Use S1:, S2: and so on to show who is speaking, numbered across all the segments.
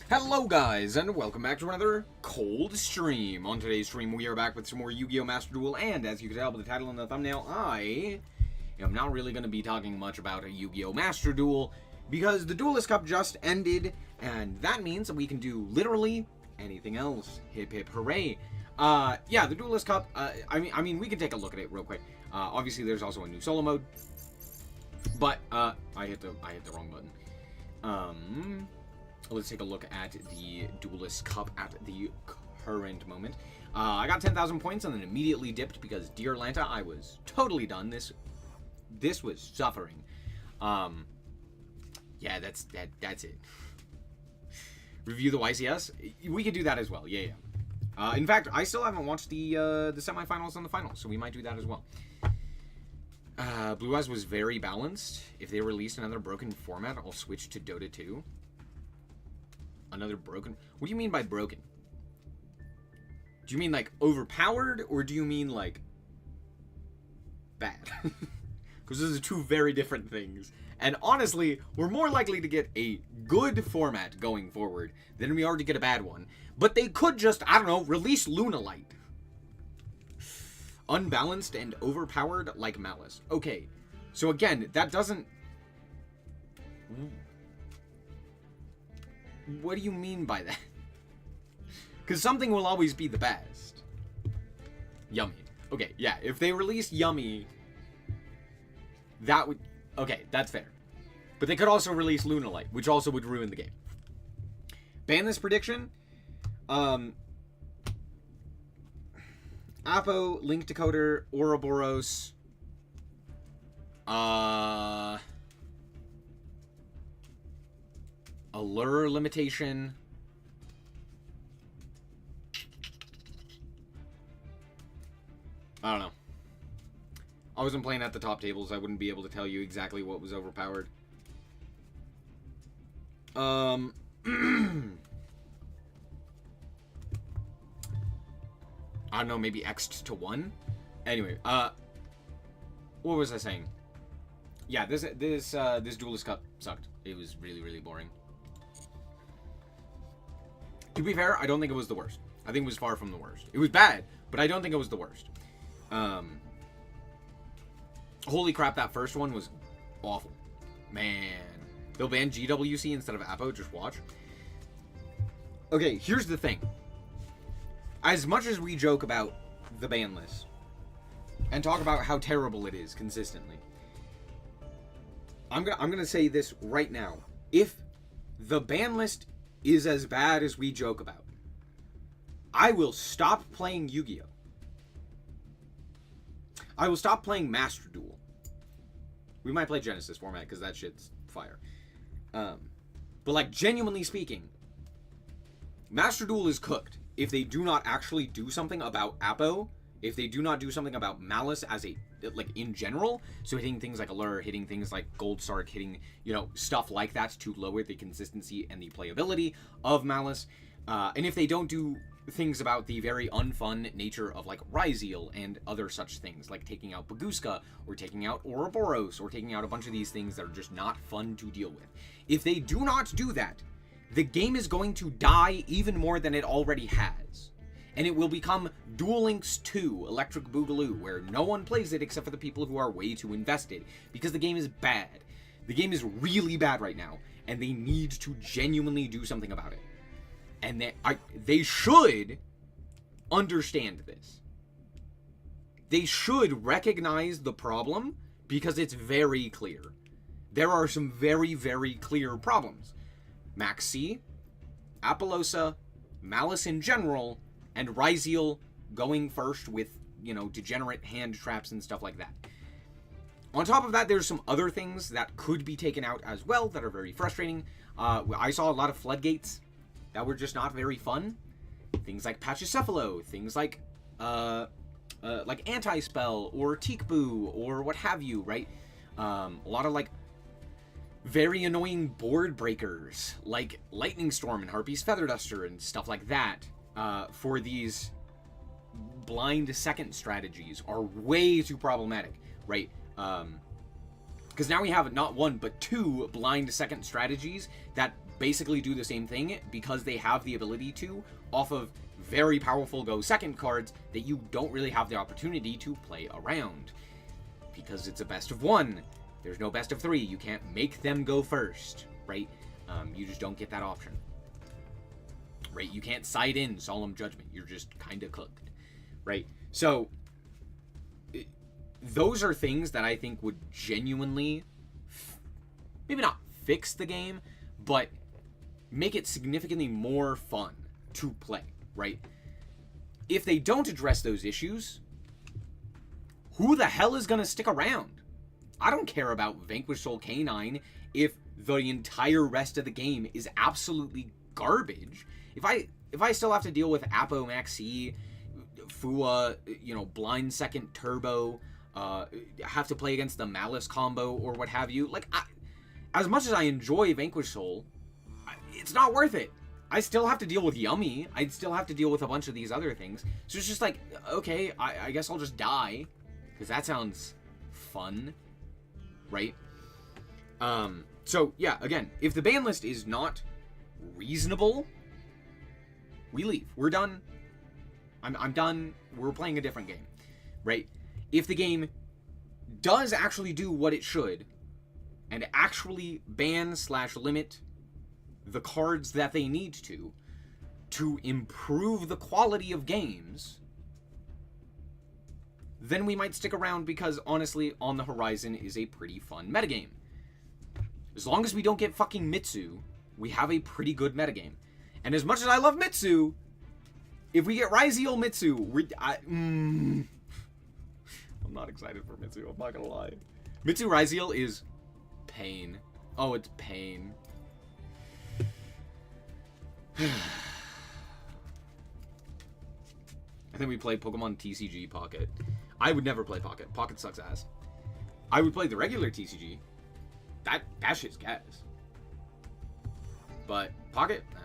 S1: Hello guys, and welcome back to another cold stream. On today's stream, we are back with some more Yu-Gi-Oh! Master Duel, and as you can tell by the title and the thumbnail, I am not really going to be talking much about a Yu-Gi-Oh! Master Duel, because the Duelist Cup just ended, and that means that we can do literally anything else. Hip hip hooray. Yeah, the Duelist Cup, I mean, we can take a look at it real quick. Obviously, there's also a new solo mode, but, I hit the wrong button. Let's take a look at the Duelist Cup at the current moment. I got 10,000 points and then immediately dipped because, dear Lanta, I was totally done. This was suffering. Yeah, that's it. Review the YCS? We could do that as well. Yeah. In fact, I still haven't watched the semifinals and the finals, so we might do that as well. Blue Eyes was very balanced. If they release another broken format, I'll switch to Dota 2. Another broken? What do you mean by broken? Do you mean like overpowered, or do you mean like bad? Because those are two very different things. And honestly, we're more likely to get a good format going forward than we are to get a bad one. But they could just, I don't know, release Lunalight. Unbalanced and overpowered like Malice. Okay, so again, that doesn't... What do you mean by that? Because something will always be the best. Yummy. Okay, yeah, if they release Yummy, that would... Okay, that's fair. But they could also release Lunalight, which also would ruin the game. Banlist prediction? Apo, Link Decoder, Ouroboros, Allure limitation. I don't know. I wasn't playing at the top tables. I wouldn't be able to tell you exactly what was overpowered. I don't know, maybe X'd to 1? Anyway, what was I saying? Yeah, this Duelist Cup sucked. It was really, really boring. To be fair, I don't think it was the worst. I think it was far from the worst. It was bad, but I don't think it was the worst. Holy crap, that first one was awful. Man. They'll ban GWC instead of Apo, just watch. Okay, here's the thing. As much as we joke about the ban list, and talk about how terrible it is consistently, I'm gonna say this right now. If the ban list is as bad as we joke about, I will stop playing Yu-Gi-Oh! I will stop playing Master Duel. We might play Genesis format because that shit's fire. But like, genuinely speaking, Master Duel is cooked if they do not actually do something about Apo, if they do not do something about Malice as a, like, in general, so hitting things like Allure, hitting things like Gold Sark, hitting, you know, stuff like that to lower the consistency and the playability of Malice, and if they don't do things about the very unfun nature of, like, Ryzeal and other such things, like taking out Baguska, or taking out Ouroboros, or taking out a bunch of these things that are just not fun to deal with. If they do not do that, the game is going to die even more than it already has. And it will become Duel Links 2 Electric Boogaloo, where no one plays it except for the people who are way too invested, because the game is bad. The game is really bad right now, and they need to genuinely do something about it. And they should understand this. They should recognize the problem, because it's very clear. There are some very, very clear problems. Max C, Apollosa, Malice in general, and Ryzeal going first with, you know, degenerate hand traps and stuff like that. On top of that, there's some other things that could be taken out as well that are very frustrating. I saw a lot of floodgates that were just not very fun. Things like Pachycephalo, things like Anti-Spell, or Teekboo, or what have you, right? A lot of, like, very annoying board breakers, like Lightning Storm and Harpy's Feather Duster and stuff like that, for these blind second strategies are way too problematic, right? Because now we have not one, but two blind second strategies that basically do the same thing because they have the ability to off of very powerful go second cards that you don't really have the opportunity to play around. Because it's a best of one. There's no best of three. You can't make them go first, right? You just don't get that option. Right? You can't side in Solemn Judgment. You're just kind of cooked, right? So, those are things that I think would genuinely, maybe not fix the game, but make it significantly more fun to play, right? If they don't address those issues, who the hell is going to stick around? I don't care about Vanquish Soul K9 if the entire rest of the game is absolutely garbage. If I still have to deal with Apo Maxi, Fua, Blind Second Turbo, have to play against the Malice combo or what have you, like, as much as I enjoy Vanquish Soul, it's not worth it. I still have to deal with Yummy. I'd still have to deal with a bunch of these other things. So it's just like, okay, I guess I'll just die. Because that sounds fun. Right? So, yeah, again, if the ban list is not reasonable, we leave. We're done. I'm done. We're playing a different game. Right? If the game does actually do what it should, and actually ban/limit the cards that they need to improve the quality of games, then we might stick around because, honestly, on the horizon is a pretty fun metagame. As long as we don't get fucking Mitsu, we have a pretty good metagame. And as much as I love Mitsu, if we get Ryzeal Mitsu, I'm not excited for Mitsu, I'm not gonna lie. Mitsu Ryzeal is pain. Oh, it's pain. And then we play Pokemon TCG Pocket. I would never play Pocket. Pocket sucks ass. I would play the regular TCG. That shit's gas. But Pocket, nah.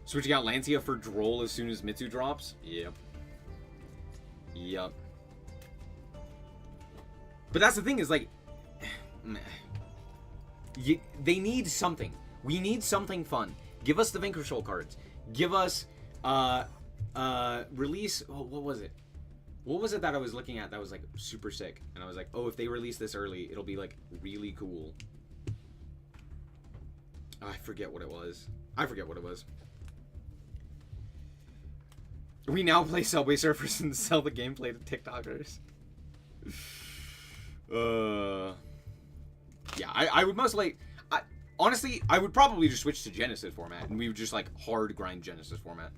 S1: Switching out Lancia for Droll as soon as Mitsu drops? Yep. Yep. But that's the thing is, like, they need something. We need something fun. Give us the Vanquish Soul cards. Give us, release, what was it? What was it that I was looking at that was, like, super sick? And I was like, oh, if they release this early, it'll be, like, really cool. Oh, I forget what it was. We now play Subway Surfers and sell the gameplay to TikTokers. Yeah, I would mostly... honestly, I would probably just switch to Genesis format, and we would just, like, hard grind Genesis format.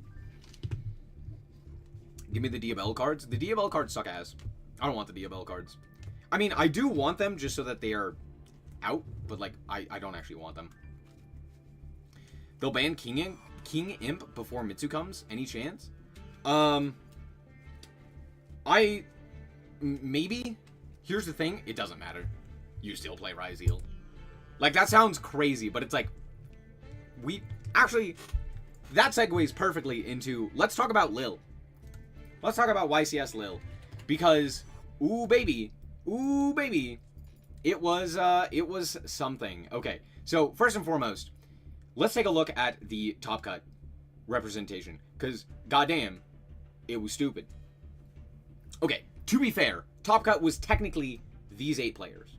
S1: Give me the DBL cards. The DBL cards suck ass. I don't want the DBL cards. I mean, I do want them just so that they are out, but, like, I don't actually want them. They'll ban King Imp before Mitsu comes? Any chance? Maybe. Here's the thing. It doesn't matter. You still play Ryzeal. Like, that sounds crazy, but it's like... Actually, that segues perfectly into... Let's talk about Lil. Let's talk about YCS Lil. Because, ooh, baby. It was something. Okay, so, first and foremost, let's take a look at the Top Cut representation. Because, goddamn, it was stupid. Okay, to be fair, Top Cut was technically these 8 players.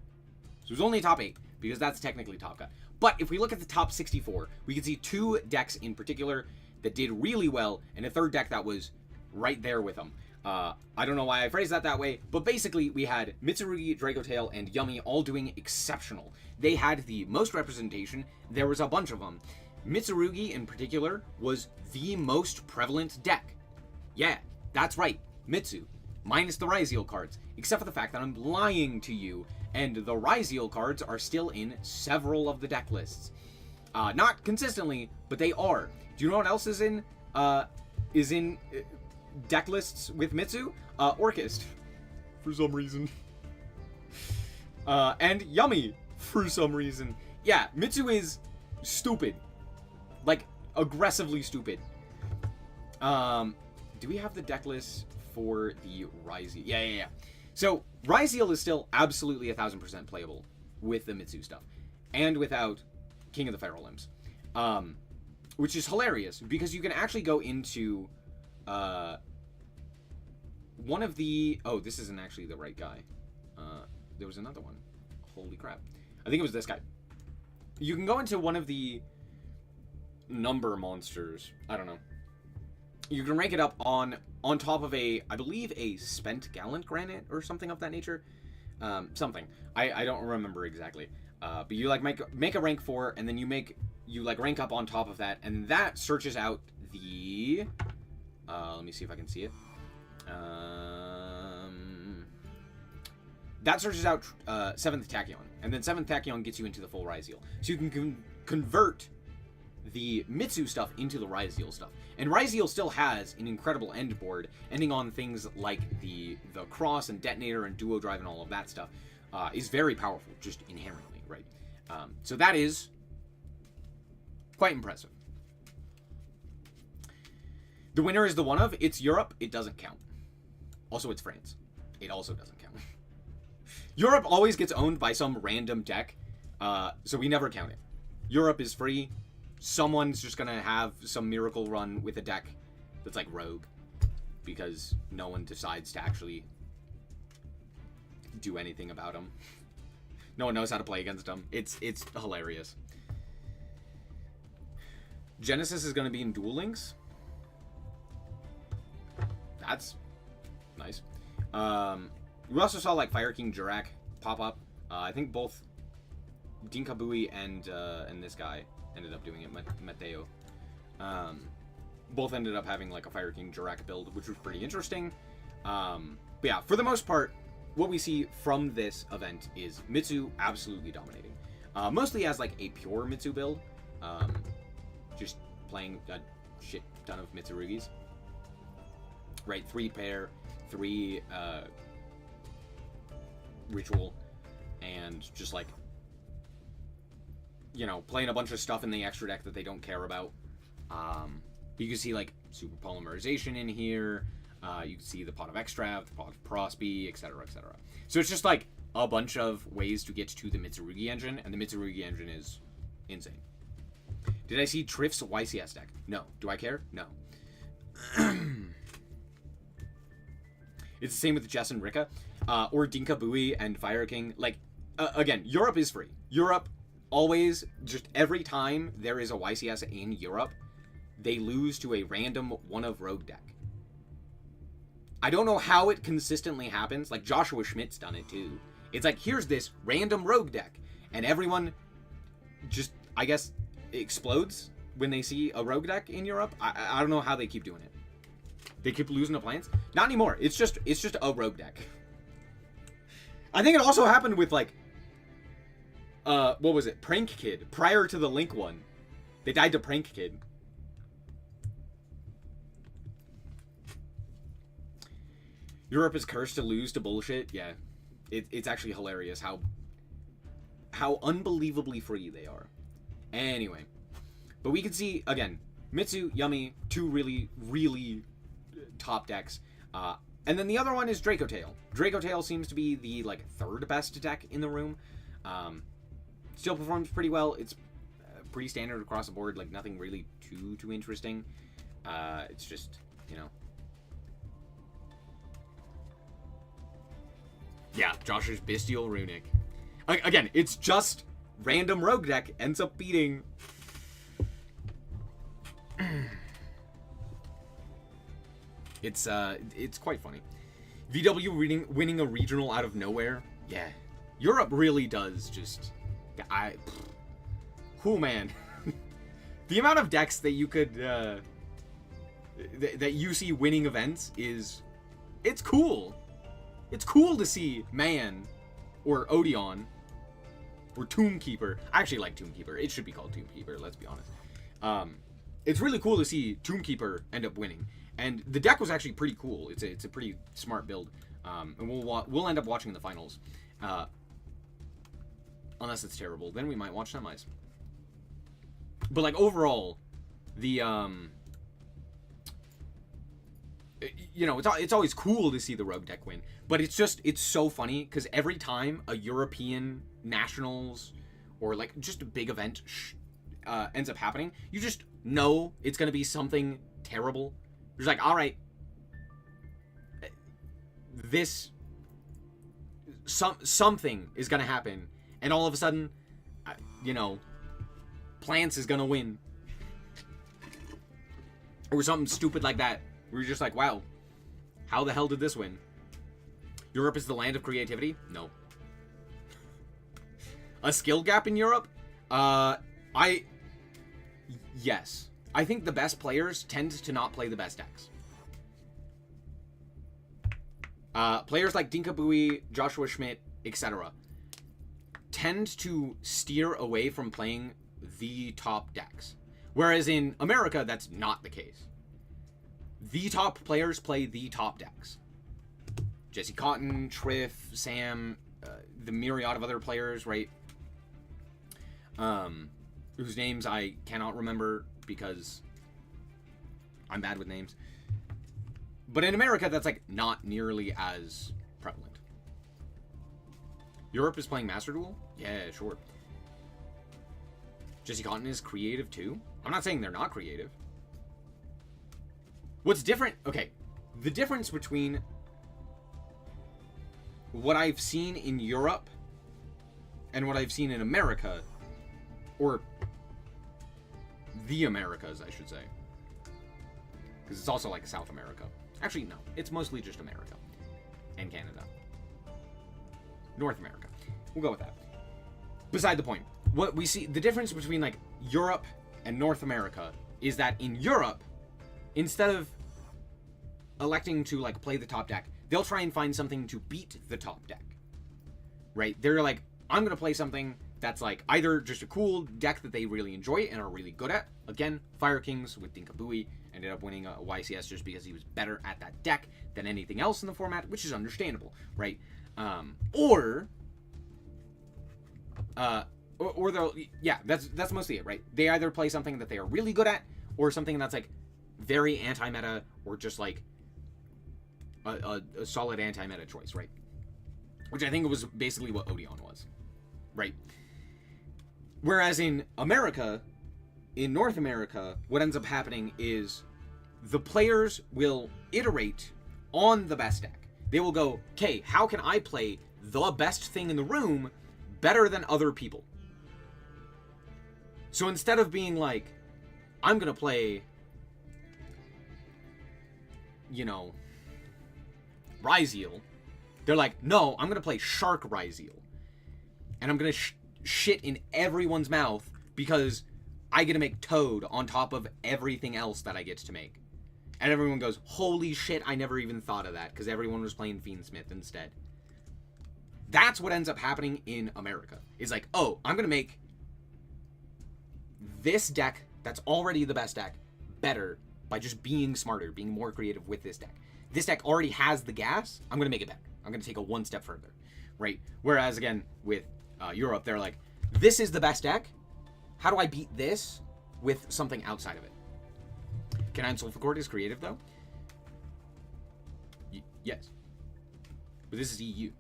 S1: So it was only top 8, because that's technically Top Cut. But if we look at the top 64, we can see 2 decks in particular that did really well, and a third deck that was right there with them. I don't know why I phrased that way, but basically we had Mitsurugi, Dracotail, and Yummy all doing exceptional. They had the most representation. There was a bunch of them. Mitsurugi in particular was the most prevalent deck. Yeah, that's right, Mitsu. Minus the Ryzeal cards, except for the fact that I'm lying to you, and the Ryzeal cards are still in several of the deck lists. Not consistently, but they are. Do you know what else is in deck lists with Mitsu? Orchist, for some reason. And Yummy, for some reason. Yeah, Mitsu is stupid. Like, aggressively stupid. Do we have the deck list for the Ryzeal? Yeah. So, Ryzeal is still absolutely 1000% playable with the Mitsu stuff. and without King of the Feral Imps. Which is hilarious, because you can actually go into one of the... Oh, this isn't actually the right guy. There was another one. Holy crap. I think it was this guy. You can go into one of the number monsters. I don't know. You can rank it up on top of a, I believe, a spent gallant granite or something of that nature. Something. I don't remember exactly. But you like make a rank 4, and then you like rank up on top of that, and that searches out the... let me see if I can see it. That searches out 7th Tachyon, and then 7th Tachyon gets you into the full Ryzeal. So you can convert the Mitsu stuff into the Ryzeal stuff. And Ryzeal still has an incredible end board, ending on things like the Cross and Detonator and Duo Drive and all of that stuff. Is very powerful, just inherently, right? So that is quite impressive. The winner is the one of. It's Europe. It doesn't count. Also, it's France. It also doesn't count. Europe always gets owned by some random deck, so we never count it. Europe is free. Someone's just going to have some miracle run with a deck that's like Rogue, because no one decides to actually do anything about them. No one knows how to play against them. It's hilarious. Genesis is going to be in Duel Links. That's nice. We also saw like Fire King Jurak pop up. I think both Dinkabui and this guy ended up doing it. Mateo. Both ended up having like a Fire King Jurak build, which was pretty interesting. But yeah, for the most part, what we see from this event is Mitsu absolutely dominating. Mostly as like a pure Mitsu build. Just playing a shit ton of Mitsurugis. Right, 3 pair, 3 ritual, and just like, you know, playing a bunch of stuff in the extra deck that they don't care about. You can see like super polymerization in here. You can see the pot of extract, the pot of Prosby, etc., etc. So it's just like a bunch of ways to get to the Mitsurugi engine, and the Mitsurugi engine is insane. Did I see Triff's YCS deck? No. Do I care? No. It's the same with Jess and Rika. Or Dinkabui and Fire King. Like, again, Europe is free. Europe always, just every time there is a YCS in Europe, they lose to a random one of Rogue deck. I don't know how it consistently happens. Like, Joshua Schmidt's done it too. It's like, here's this random Rogue deck, and everyone just, I guess, explodes when they see a Rogue deck in Europe. I don't know how they keep doing it. They keep losing to plants? Not anymore. It's just a Rogue deck. I think it also happened with, like, what was it? Prank Kid. Prior to the Link one. They died to Prank Kid. Europe is cursed to lose to bullshit. Yeah. It's actually hilarious how unbelievably free they are. Anyway. But we can see, again, Mitsu, Yummy, 2 really, really top decks. And then the other one is Draco Tail. Draco Tail seems to be the, like, 3rd best deck in the room. Still performs pretty well. It's pretty standard across the board. Like, nothing really too interesting. It's just, you know. Yeah, Josh's Bestial Runic. Again, it's just random Rogue deck ends up beating... It's quite funny. VW winning a regional out of nowhere. Yeah. Europe really does just... Oh, man. The amount of decks that you could... that you see winning events is... It's cool. It's cool to see Man or Odeon or Tombkeeper. I actually like Tombkeeper. It should be called Tombkeeper, let's be honest. It's really cool to see Tombkeeper end up winning. And the deck was actually pretty cool. It's a pretty smart build. And we'll end up watching the finals. Unless it's terrible. Then we might watch semis. But, like, overall, the... you know, it's always cool to see the Rogue deck win. But it's so funny, because every time a European Nationals or like just a big event ends up happening, you just know it's going to be something terrible. You're just like, all right, this something is going to happen, and all of a sudden, you know, Plants is going to win. Or something stupid like that. Where you're just like, wow, how the hell did this win? Europe is the land of creativity? No. A skill gap in Europe? Yes. I think the best players tend to not play the best decks. Players like Dinkabui, Joshua Schmidt, etc. tend to steer away from playing the top decks. Whereas in America, that's not the case. The top players play the top decks. Jesse Cotton, Triff, Sam, the myriad of other players, right? Whose names I cannot remember because I'm bad with names. But in America, that's like not nearly as prevalent. Europe is playing Master Duel? Yeah, sure. Jesse Cotton is creative too? I'm not saying they're not creative. What's different? Okay, the difference between what I've seen in Europe and what I've seen in America, or the Americas, I should say, because it's also like South America. Actually, no, it's mostly just America and Canada. North America. We'll go with that. Beside the point. What we see, the difference between like Europe and North America is that in Europe, instead of electing to like play the top deck, they'll try and find something to beat the top deck. Right? They're like, I'm going to play something that's like either just a cool deck that they really enjoy and are really good at. Again, Fire Kings with Dinkabui ended up winning a YCS just because he was better at that deck than anything else in the format, which is understandable, right? Or they'll, yeah, that's mostly it, right? They either play something that they are really good at, or something that's like very anti-meta, or just like a solid anti-meta choice, right? Which I think was basically what Odeon was, right? Whereas in America, in North America, what ends up happening is the players will iterate on the best deck. They will go, okay, how can I play the best thing in the room better than other people? So instead of being like, I'm going to play, you know, Ryzeal, they're like, no, I'm going to play Shark Ryzeal. And I'm going to shit in everyone's mouth because I get to make Toad on top of everything else that I get to make. And everyone goes, holy shit, I never even thought of that, because everyone was playing Fiendsmith instead. That's what ends up happening in America. It's like, oh, I'm going to make this deck that's already the best deck better by just being smarter, being more creative with this deck. This deck already has the gas, I'm going to make it better. I'm going to take it one step further, right? Whereas, again, with Europe, they're like, this is the best deck. How do I beat this with something outside of it? Canine Sulfur is creative, though? Yes. But this is EU.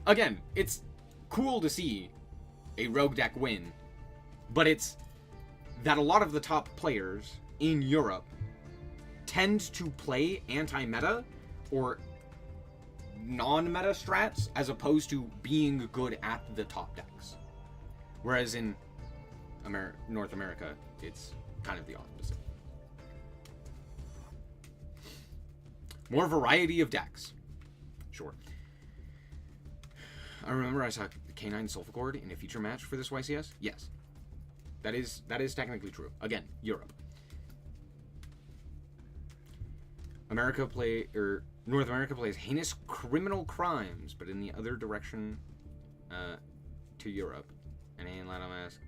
S1: Again, it's cool to see a rogue deck win, but it's that a lot of the top players in Europe tend to play anti-meta or non-meta strats as opposed to being good at the top decks. Whereas in North America, it's kind of the opposite. More variety of decks. Sure. I remember I saw Canine Sulfur in a feature match for this YCS. Yes. That is technically true. Again, Europe. North America plays heinous criminal crimes, but in the other direction to Europe. And let him ask,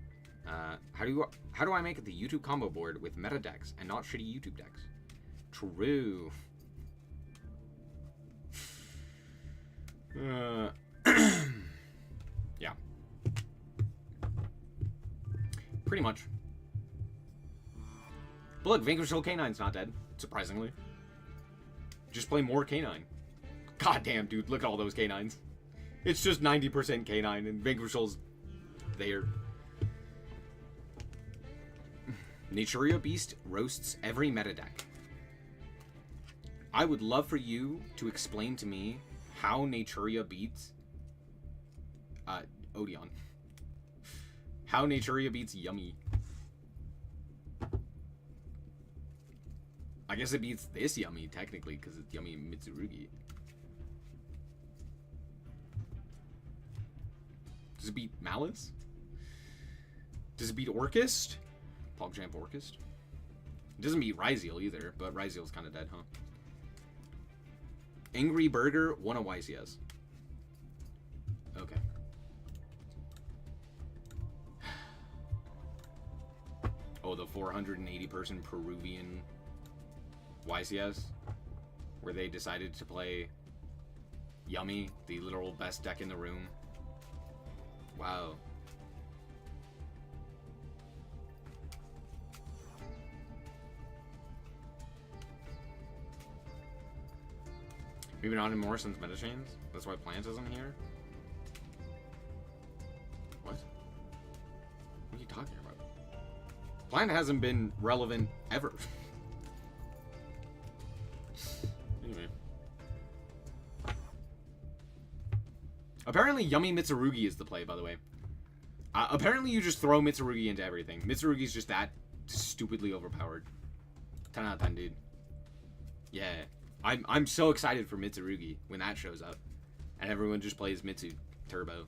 S1: how do I make the YouTube combo board with meta decks and not shitty YouTube decks? True. Yeah. Pretty much. But look, Vanquish Hill K9's not dead, surprisingly. Just play more K9. God damn, dude, look at all those canines. It's just 90% canine, and Vanquishel's there. Naturia Beast roasts every meta deck. I would love for you to explain to me how Naturia beats Odeon. How Naturia beats Yummy. I guess it beats this Yummy, technically, because it's Yummy Mitsurugi. Does it beat Malice? Does it beat Orchist? PogChamp Orchist? It doesn't beat Ryzeal either, but Ryzeal's kind of dead, huh? Angry Burger won a YCS. Okay. Oh, the 480-person Peruvian YCS, where they decided to play Yummy, the literal best deck in the room. Wow. Maybe not anymore since Metachains? That's why Plant isn't here? What? What are you talking about? Plant hasn't been relevant ever. Anyway. Apparently Yummy Mitsurugi is the play, by the way. Apparently you just throw Mitsurugi into everything. Mitsurugi's just that stupidly overpowered. 10 out of 10, dude. Yeah. I'm so excited for Mitsurugi when that shows up. And everyone just plays Mitsu Turbo.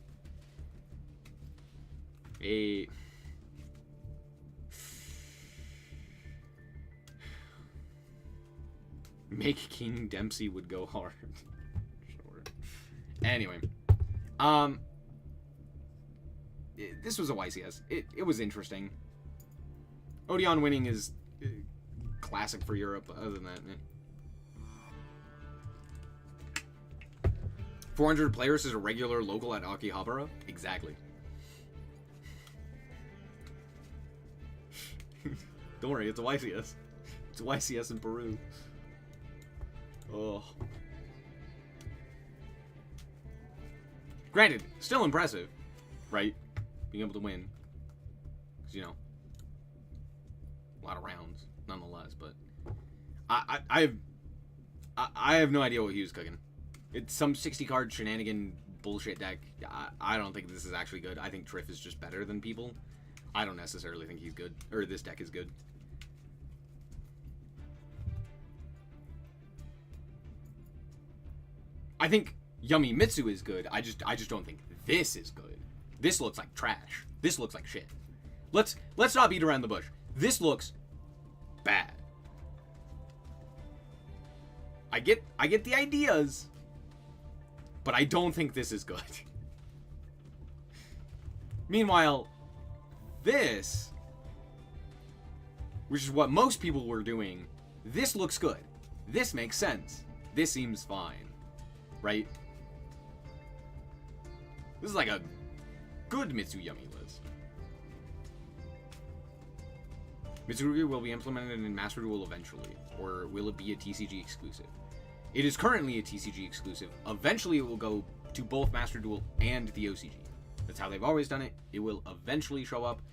S1: Hey. Make King Dempsey would go hard. Sure. Anyway. This was a YCS. It was interesting. Odeon winning is classic for Europe. Other than that, 400 players is a regular local at Akihabara? Exactly. Don't worry, it's a YCS. It's a YCS in Peru. Oh. Granted, still impressive, right? Being able to win. Because, you know, a lot of rounds, nonetheless, but I have no idea what he was cooking. It's some 60-card shenanigan bullshit deck. I don't think this is actually good. I think Triff is just better than people. I don't necessarily think he's good. Or this deck is good. I think Yummy Mitsu is good. I just don't think this is good. This looks like trash. This looks like shit. Let's not beat around the bush. This looks bad. I get the ideas, but I don't think this is good. Meanwhile, this, which is what most people were doing, this looks good. This makes sense. This seems fine. Right? This is like a good Mitsu Yummy list. Mitsurugi will be implemented in Master Duel eventually, or will it be a TCG exclusive? It is currently a TCG exclusive. Eventually it will go to both Master Duel and the OCG. That's how they've always done it. It will eventually show up.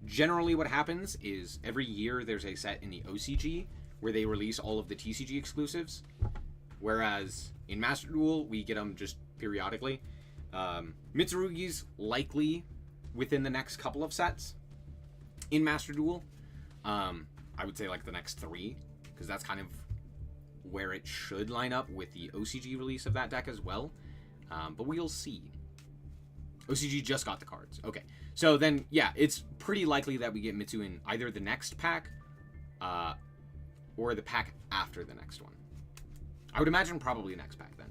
S1: Generally what happens is every year there's a set in the OCG where they release all of the TCG exclusives. Whereas in Master Duel, we get them just periodically. Mitsurugi's likely within the next couple of sets in Master Duel. I would say like the next 3, because that's kind of where it should line up with the OCG release of that deck as well. But we'll see. OCG just got the cards. Okay. So then, yeah, it's pretty likely that we get Mitsu in either the next pack or the pack after the next one. I would imagine probably next pack then.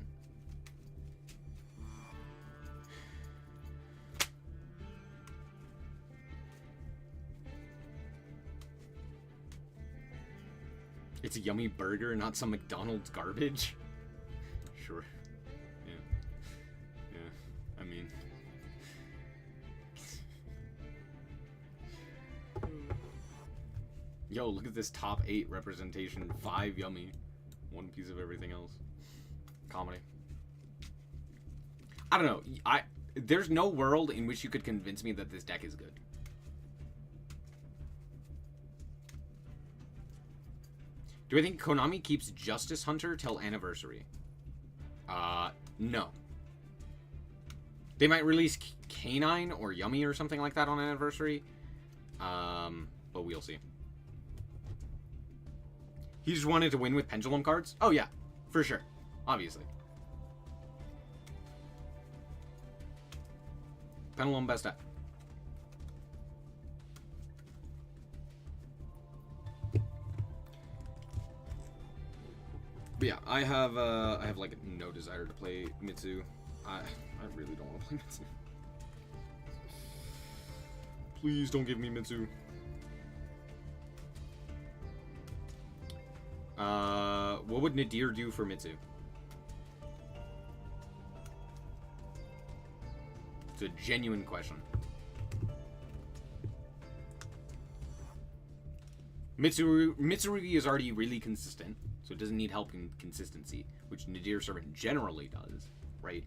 S1: It's a Yummy burger, not some McDonald's garbage. Sure. Yeah. Yeah. I mean... Yo, look at this top 8 representation. 5 Yummy. 1 piece of everything else. Comedy. I don't know. There's no world in which you could convince me that this deck is good. Do I think Konami keeps Justice Hunter till Anniversary? No. They might release Canine or Yummy or something like that on Anniversary. But we'll see. He just wanted to win with Pendulum cards? Oh yeah, for sure. Obviously. Pendulum best deck. But yeah, I have like no desire to play Mitsu. I really don't want to play Mitsu. Please don't give me Mitsu. What would Nadir do for Mitsu? It's a genuine question. Mitsurugi is already really consistent, so it doesn't need help in consistency, which Nadir Servant generally does, right?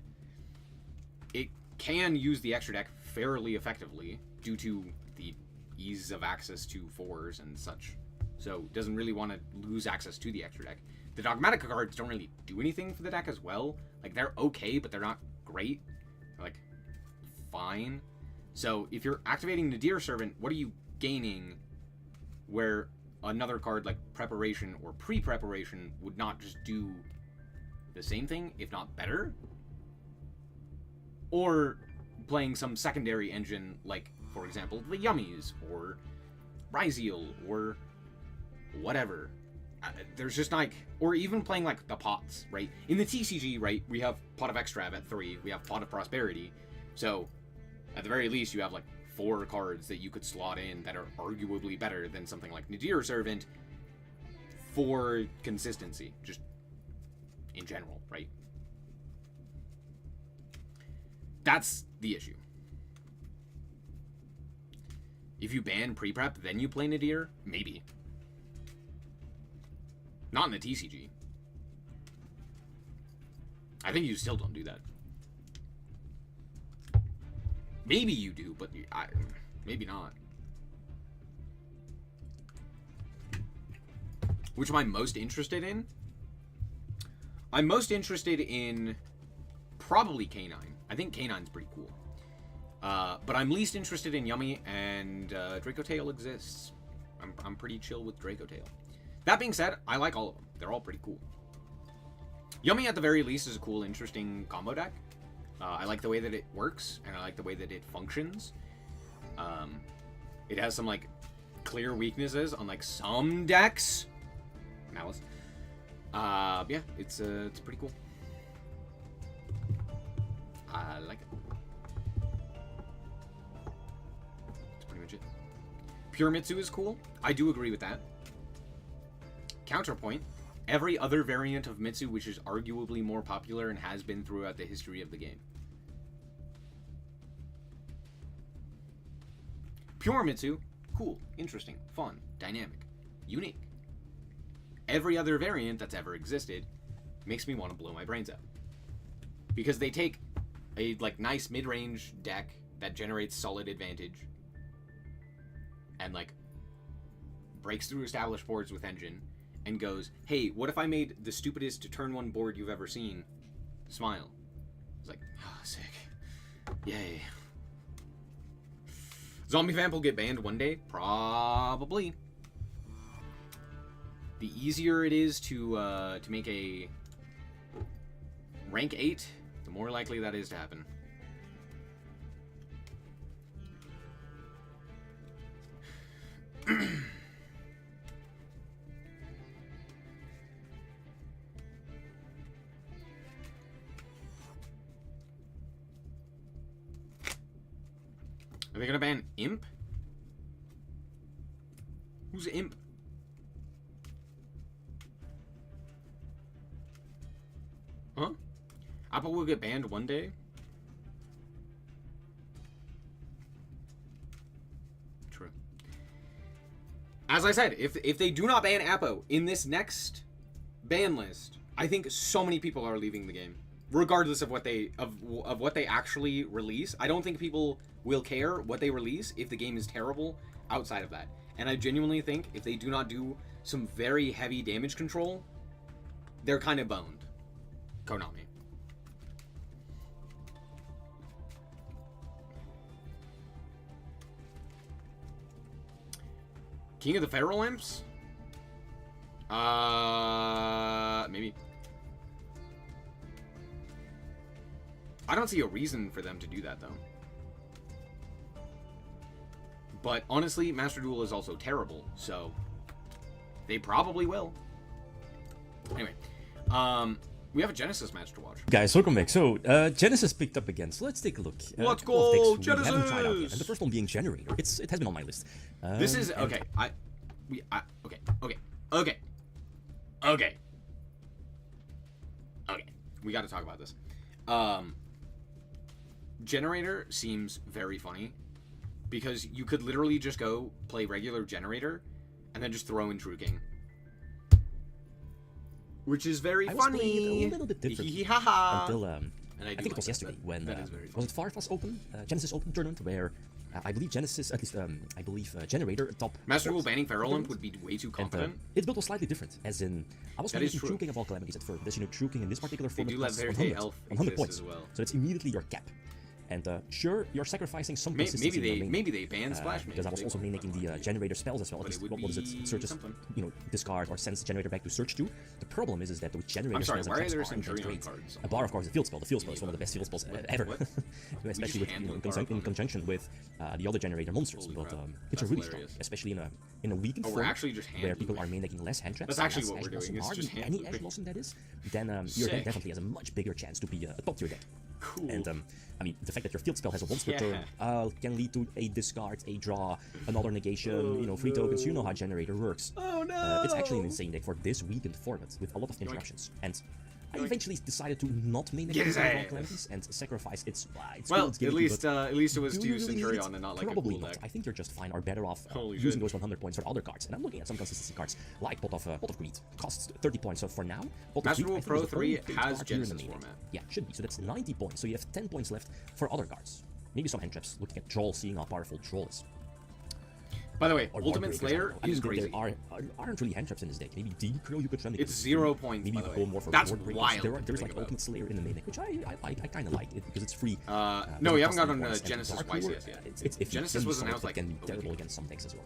S1: It can use the extra deck fairly effectively due to the ease of access to 4s and such, so it doesn't really want to lose access to the extra deck. The Dogmatica cards don't really do anything for the deck as well. Like, they're okay, but they're not great. They're, like, fine. So, if you're activating Nadir Servant, what are you gaining where another card like Preparation or Pre-Preparation would not just do the same thing, if not better? Or playing some secondary engine like, for example, the Yummies, or Ryzeal, or whatever. There's just like, or even playing like the pots, right? In the TCG, right, we have Pot of Extrav at 3, we have Pot of Prosperity, so at the very least you have like 4 cards that you could slot in that are arguably better than something like Nadir Servant for consistency, just in general, right? That's the issue. If you ban pre-prep, then you play Nadir, maybe. Not in the TCG. I think you still don't do that. Maybe you do, but maybe not. Which am I most interested in? I'm most interested in probably K9. I think K9's pretty cool. But I'm least interested in Yummy, and Draco Tail exists. I'm pretty chill with Draco Tail. That being said, I like all of them. They're all pretty cool. Yummy, at the very least, is a cool, interesting combo deck. I like the way that it works, and I like the way that it functions. It has some, like, clear weaknesses on, like, some decks. Malice. Yeah, it's pretty cool. I like it. That's pretty much it. Pure Mitsu is cool. I do agree with that. Counterpoint, every other variant of Mitsu which is arguably more popular and has been throughout the history of the game. Pure Mitsu, cool, interesting, fun, dynamic, unique. Every other variant that's ever existed makes me want to blow my brains out. Because they take a like nice mid-range deck that generates solid advantage and like breaks through established boards with Engine and goes, hey, what if I made the stupidest turn 1 board you've ever seen? Smile. It's like, oh, sick. Yay. Zombie Vamp will get banned one day? Probably. The easier it is to make a rank 8, the more likely that is to happen. Are they gonna ban Imp? Who's Imp? Huh? Apple will get banned one day? True. As I said, if they do not ban Apple in this next ban list, I think so many people are leaving the game. regardless of what they actually release. I don't think people will care what they release if the game is terrible outside of that. And I genuinely think if they do not do some very heavy damage control, they're kind of boned. Konami. King of the Feral Imps? Maybe. I don't see a reason for them to do that, though. But honestly, Master Duel is also terrible, so they probably will. Anyway, we have a Genesis match to watch.
S2: Guys, welcome back. So, Genesis picked up again, so let's take a look.
S1: Let's go,
S2: We
S1: Genesis!
S2: haven't tried out yet. And the first one being Generator. It has been on my list.
S1: This is okay. Okay. We got to talk about this. Generator seems very funny because you could literally just go play regular Generator and then just throw in True King, which is very funny.
S2: I was playing it a little bit different until
S1: And
S2: I think it was yesterday when was it Firefast Open, Genesis Open tournament where I believe Genesis, at least I believe Generator top.
S1: Master Duel banning Feral Imp would be way too confident.
S2: And, its build was slightly different, as in I was playing True King of all calamities at first, because you know True King in this particular format costs 100 points,
S1: well.
S2: So it's immediately your cap. And sure, you're sacrificing some
S1: Maybe
S2: consistency.
S1: they ban Splash.
S2: Because I was also making the Generator spells as well. What was it? Searches, you know, discard or sends Generator back to search to. The problem is that with Generator spells and traps aren't great. A bar, of course, the field spell. The field spell is one of the best field spells ever, especially with, in conjunction with the other Generator monsters. But it's really strong, especially in a weakened form where people are making less hand traps.
S1: That's actually what we're doing. It's just
S2: any Edge Blossom that is, then your deck definitely has a much bigger chance to be a top tier deck.
S1: Cool.
S2: And I mean, the fact that your field spell has a once per turn can lead to a discard, a draw, another negation, you know, free tokens. You know how Generator works.
S1: Oh no!
S2: It's actually an insane deck for this weakened format with a lot of interruptions. And I eventually decided to not main deck calamities and sacrifice its
S1: well, at least it was to Centurion and not like
S2: probably
S1: a cool
S2: not.
S1: deck.
S2: I think you're just fine or better off using those 100 points for other cards. And I'm looking at some consistency cards like Pot of Greed. Costs 30 points. So for now,
S1: Master Duel Pro 3 has Genesis format.
S2: Yeah, should be. So that's 90 points. So you have 10 points left for other cards. Maybe some hand traps. Looking at Troll, seeing how powerful Troll is.
S1: By the way, Ultimate Slayer is crazy.
S2: There aren't really hand traps in this deck. Maybe Decro you could run.
S1: It's 0 points.
S2: Maybe you could go more for
S1: that's
S2: board
S1: wild.
S2: There's like Ultimate Slayer in the main deck, which I kind of like it because it's free.
S1: No, we haven't got on Genesis YCS yet. Genesis was announced like
S2: can be terrible against some decks as well.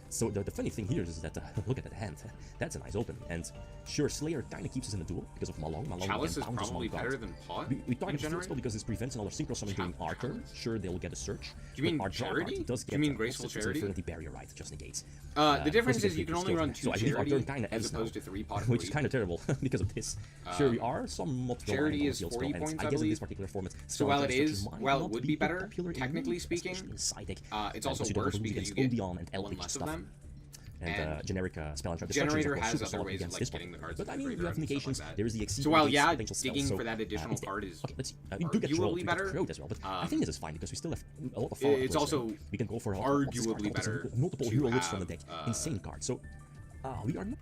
S2: So the funny thing here is that look at that hand. That's a nice open. And sure, Slayer kind of keeps us in the duel because of Malong.
S1: Chalice is probably better than Pot.
S2: We target Generator because this prevents another synchro summon during our turn. Sure, they'll get a search.
S1: Do you mean Charity?
S2: Do
S1: you mean Graceful Charity?
S2: Infinity Barrier, right? Just negates.
S1: The difference is you can only run 2 Charity as opposed to 3 Pot,
S2: which is kind of terrible because of this. Sure, we are somewhat
S1: Charity is 40 points, I guess, in
S2: this particular format.
S1: So while it would be better, technically speaking, it's also worse because you get one less of them.
S2: And generic spell and trap
S1: Generator has other ways of like getting the cards.
S2: But I mean, you have negations. There is the Exceed.
S1: So while digging for that additional card is
S2: we do get
S1: arguably better
S2: as well. But I think this is fine because we still have a lot of.
S1: It's also
S2: we can go for
S1: arguably better.
S2: Multiple hero lists from the deck. Insane cards. So we are not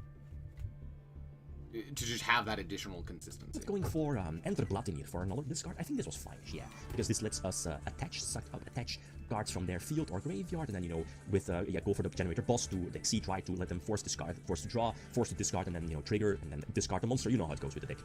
S1: to just have that additional consistency.
S2: Going for Enter Gluttony for another discard. I think this was fine, yeah, because this lets us attach cards from their field or graveyard, and then, you know, with go for the Generator boss to Exceed, try to let them force discard, force to draw, force to discard, and then, you know, trigger, and then discard the monster. You know how it goes with the deck.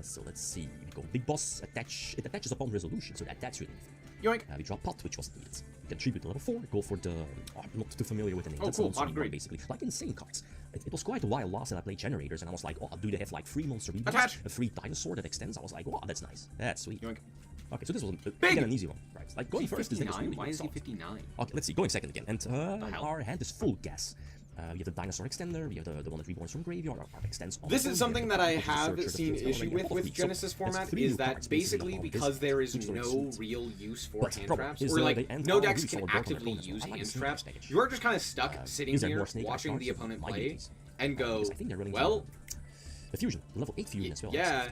S2: So let's see. We go Big Boss, attach. It attaches upon resolution, so that's really anything.
S1: Yoink.
S2: We draw Pot, which wasn't needed. Contribute to level 4, go for the... I'm not too familiar with the name.
S1: Oh, cool, Pot Greed.
S2: Basically. Like insane cards. It was quite a while last that I played Generators, and I was like, oh, do they have like 3 monster rebounds?
S1: Attach!
S2: A free dinosaur that extends? I was like, wow, that's nice. That's sweet.
S1: Yoink.
S2: Okay, so this was again an easy one. Right, like going first is
S1: 59?
S2: Really
S1: Why is he 59?
S2: Okay, let's see, going second again. And our hand is full gas. We have the Dinosaur Extender, we have the one that reborns from graveyard, our extends on.
S1: This is something that I have seen issue with Genesis format, is that basically because there is no real use for hand traps, or like no decks can actively use hand traps, you're just kind of stuck sitting here watching the opponent play and go, well...
S2: The Fusion, level 8 Fusion as well.
S1: Yeah.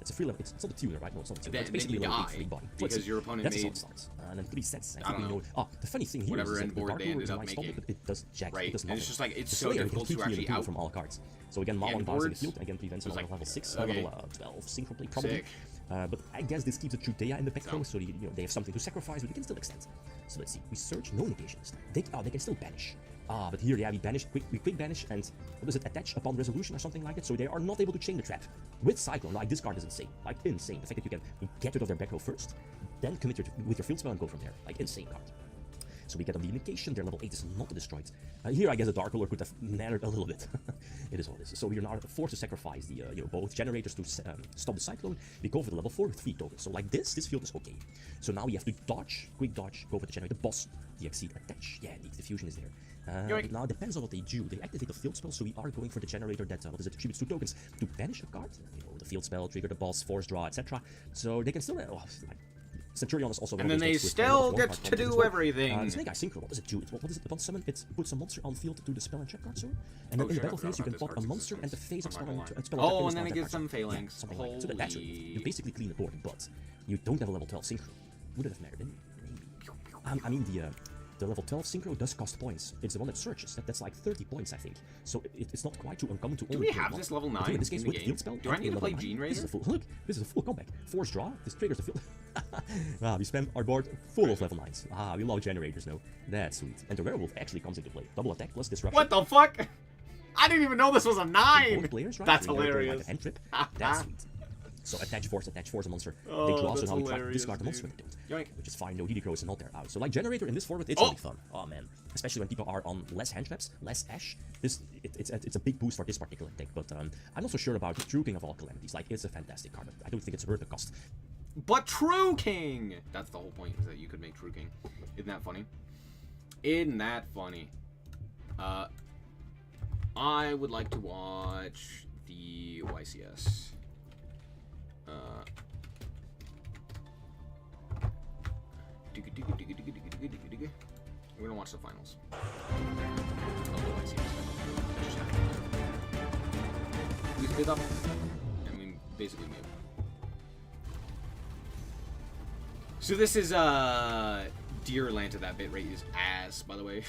S2: It's a free level. It's not a tuner, right? No, it's not a tuner.
S1: Then,
S2: It's basically
S1: then you
S2: level 8
S1: die
S2: free body.
S1: because your opponent
S2: that's
S1: made...
S2: how it starts. And then 3 sets.
S1: I don't
S2: think we
S1: know.
S2: Oh, the funny thing here
S1: Whatever
S2: is
S1: end
S2: that the
S1: board
S2: Dark
S1: they
S2: Lord
S1: ended
S2: is a
S1: up
S2: nice
S1: making.
S2: combo, but it does jack.
S1: Right,
S2: It does
S1: and
S2: nothing.
S1: it's just like, it's
S2: The
S1: so
S2: Slayer
S1: difficult
S2: can
S1: to
S2: keep healing
S1: actually
S2: people from all cards. So again,
S1: The
S2: Malon
S1: end
S2: bouncing the
S1: boards
S2: field, again prevents a
S1: was
S2: level
S1: like,
S2: 6,
S1: okay.
S2: level 12 synchro play, probably.
S1: Sick.
S2: But I guess this keeps the Trudeia in the back row, so they have something to sacrifice, but they can still extend. So let's see. We search, no negations. They can still banish. But here, yeah, we banish, we quick banish, and what is it, attach upon resolution or something like that, so they are not able to chain the trap. With Cyclone, like, this card is insane. Like, insane. The fact that you can get rid of their back row first, then commit with your field spell and go from there. Like, insane card. So we get on the indication, their level 8 is not destroyed. Here, I guess the Dark Lord could have mattered a little bit. It is what it is. So we are now forced to sacrifice the both generators to stop the Cyclone. We go for the level 4 with 3 tokens. So like this field is okay. So now we have to dodge, quick dodge, go for the generator, boss, the exceed, attach. Yeah, the fusion is there. Now it depends on what they do. They activate the field spell, so we are going for the generator that attributes 2 tokens to banish a card. The field spell, trigger the boss, force draw, etc. So they can still Centurion is also one
S1: and
S2: of
S1: then
S2: those
S1: they
S2: decks with
S1: still get
S2: card
S1: to
S2: combos as
S1: do
S2: well.
S1: everything.
S2: Snake Eye Synchro, what does it do? What does it upon summon? It puts a monster on field to do the spell and check card, so? And then in the battle phase, you can pop a monster and the phase of spell and check
S1: oh, and then it gives some phalanx.
S2: Yeah, something like that. So that's it. You basically clean the board, but you don't have a level 12 Synchro. Would it have mattered? Maybe. I mean, the level 12 Synchro does cost points. It's the one that searches. That's like 30 points, I think. So it's not quite too uncommon to
S1: Do
S2: only
S1: we
S2: play
S1: have
S2: one.
S1: this level 9
S2: in this case,
S1: in the
S2: with
S1: game?
S2: field spell,
S1: Do I need to play Gene Raider?
S2: Look, this is a full comeback. Force draw. This triggers the field. We spam our board full of level 9s. We love generators now. That's sweet. And the werewolf actually comes into play. Double attack plus disruption.
S1: What the fuck? I didn't even know this was a 9!
S2: Both players, right?
S1: That's
S2: So you're going
S1: hilarious.
S2: like a hand trip. That's sweet. So attach force a monster.
S1: Oh,
S2: they draw,
S1: that's
S2: so now we try to
S1: hilarious,
S2: discard the monster
S1: dude.
S2: when they don't.
S1: Yoink.
S2: Which is fine, no DD Crow is not there out. So like generator in this format, it's
S1: Oh!
S2: really fun. Oh man. Especially when people are on less hand traps, less ash. It's a big boost for this particular deck, but I'm not so sure about True King of All Calamities. Like, it's a fantastic card, but I don't think it's worth the cost.
S1: But True King! That's the whole point, is that you could make True King. Isn't that funny? Isn't that funny? I would like to watch the YCS. We're gonna watch the finals. We split up, and we basically move. So this is Deerland at that bit rate is ass, by the way.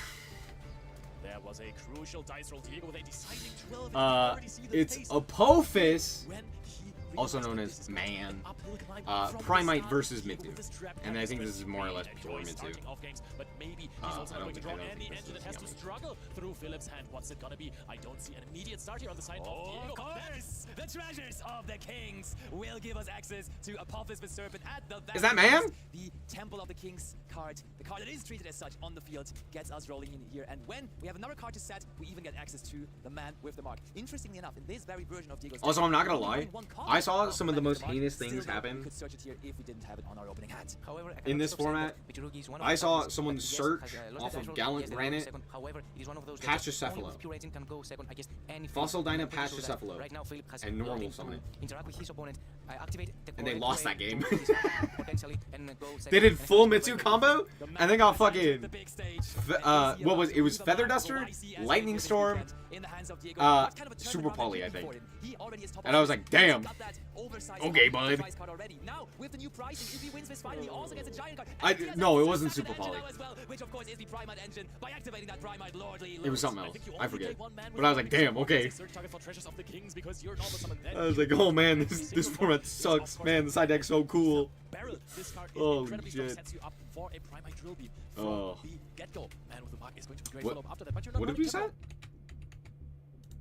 S3: There was a crucial dice roll, Diego, with a deciding 12. And you already see the
S1: It's
S3: face
S1: Apophis,
S3: when he
S1: also known
S3: realized
S1: as
S3: that this
S1: Man.
S3: uphill climb from the
S1: Primite
S3: start,
S1: versus
S3: Diego
S1: Mithu.
S3: with this trap
S1: And I think
S3: can
S1: this is more or less
S3: enjoy
S1: pure Mithu.
S3: starting off games, but maybe he's also
S1: I
S3: not
S1: don't
S3: going to
S1: think- I
S3: draw
S1: don't
S3: any
S1: think
S3: engine
S1: this
S3: that has
S1: is
S3: to
S1: yummy.
S3: struggle through Philip's hand. What's it gonna be? I don't see an immediate start here on the side of Diego.
S4: Of course! The treasures of the kings will give us access to Apophis the Serpent at the
S1: Is that Man?
S4: The Temple of the Kings card, the card that is treated as such on the field, gets us rolling in here. And when we have another card to set, we even get access to the Man with the Mark. Interestingly enough, in this very version of Diego's
S1: Also,
S4: deck,
S1: I'm not gonna
S4: only
S1: lie,
S4: having one card
S1: I saw
S4: of
S1: some of the
S4: Man with
S1: most
S4: Mark,
S1: heinous
S4: still
S1: things
S4: though,
S1: happen.
S4: We could search it here if we didn't have it on our opening hand.
S5: However,
S1: In this format. I saw someone search off of Gallant Granite Pachycephalo. Fossil Dyna Pachycephalo.
S5: Right now, Philip has
S1: And normal
S5: nothing to
S1: summon it.
S5: interact with his opponent. Activate the
S1: And they
S5: correct
S1: lost
S5: way
S1: that game.
S5: to use potentially and go
S1: They
S5: second
S1: did
S5: and
S1: full
S5: have
S1: Mitsu combo, and they got fucking
S4: The big stage.
S1: what was it? Was Feather Duster, Lightning Storm, Super Poly, I think. And I was like, damn. Okay, bud.
S4: Now, with the new price, if he wins this fight, he also gets a giant card.
S1: I-
S4: And he has
S1: no, it
S4: access to
S1: wasn't
S4: the
S1: Super
S4: second engine
S1: Poly.
S4: now as well, which of course is the Primite engine. By activating that Primite Lordly
S1: It was something
S3: I
S1: else.
S3: think you
S1: I
S3: only
S1: forget.
S3: take one man with
S1: But I was like,
S3: Phoenix
S1: damn,
S3: Force as
S1: okay.
S3: a search target for treasures of the kings because you're normal summon then.
S1: I was like, oh man, this format sucks. Man, the side deck's so cool.
S3: Barrel. This card is
S1: Holy
S3: incredibly strong,
S1: shit.
S3: sets you up for a Primite Drill Beam from
S1: Oh.
S3: the get-go. Man with the Mark is going to be great
S1: What-
S3: follow-up after that, but you're not
S1: What did
S3: running
S1: we
S3: tempo.
S1: set?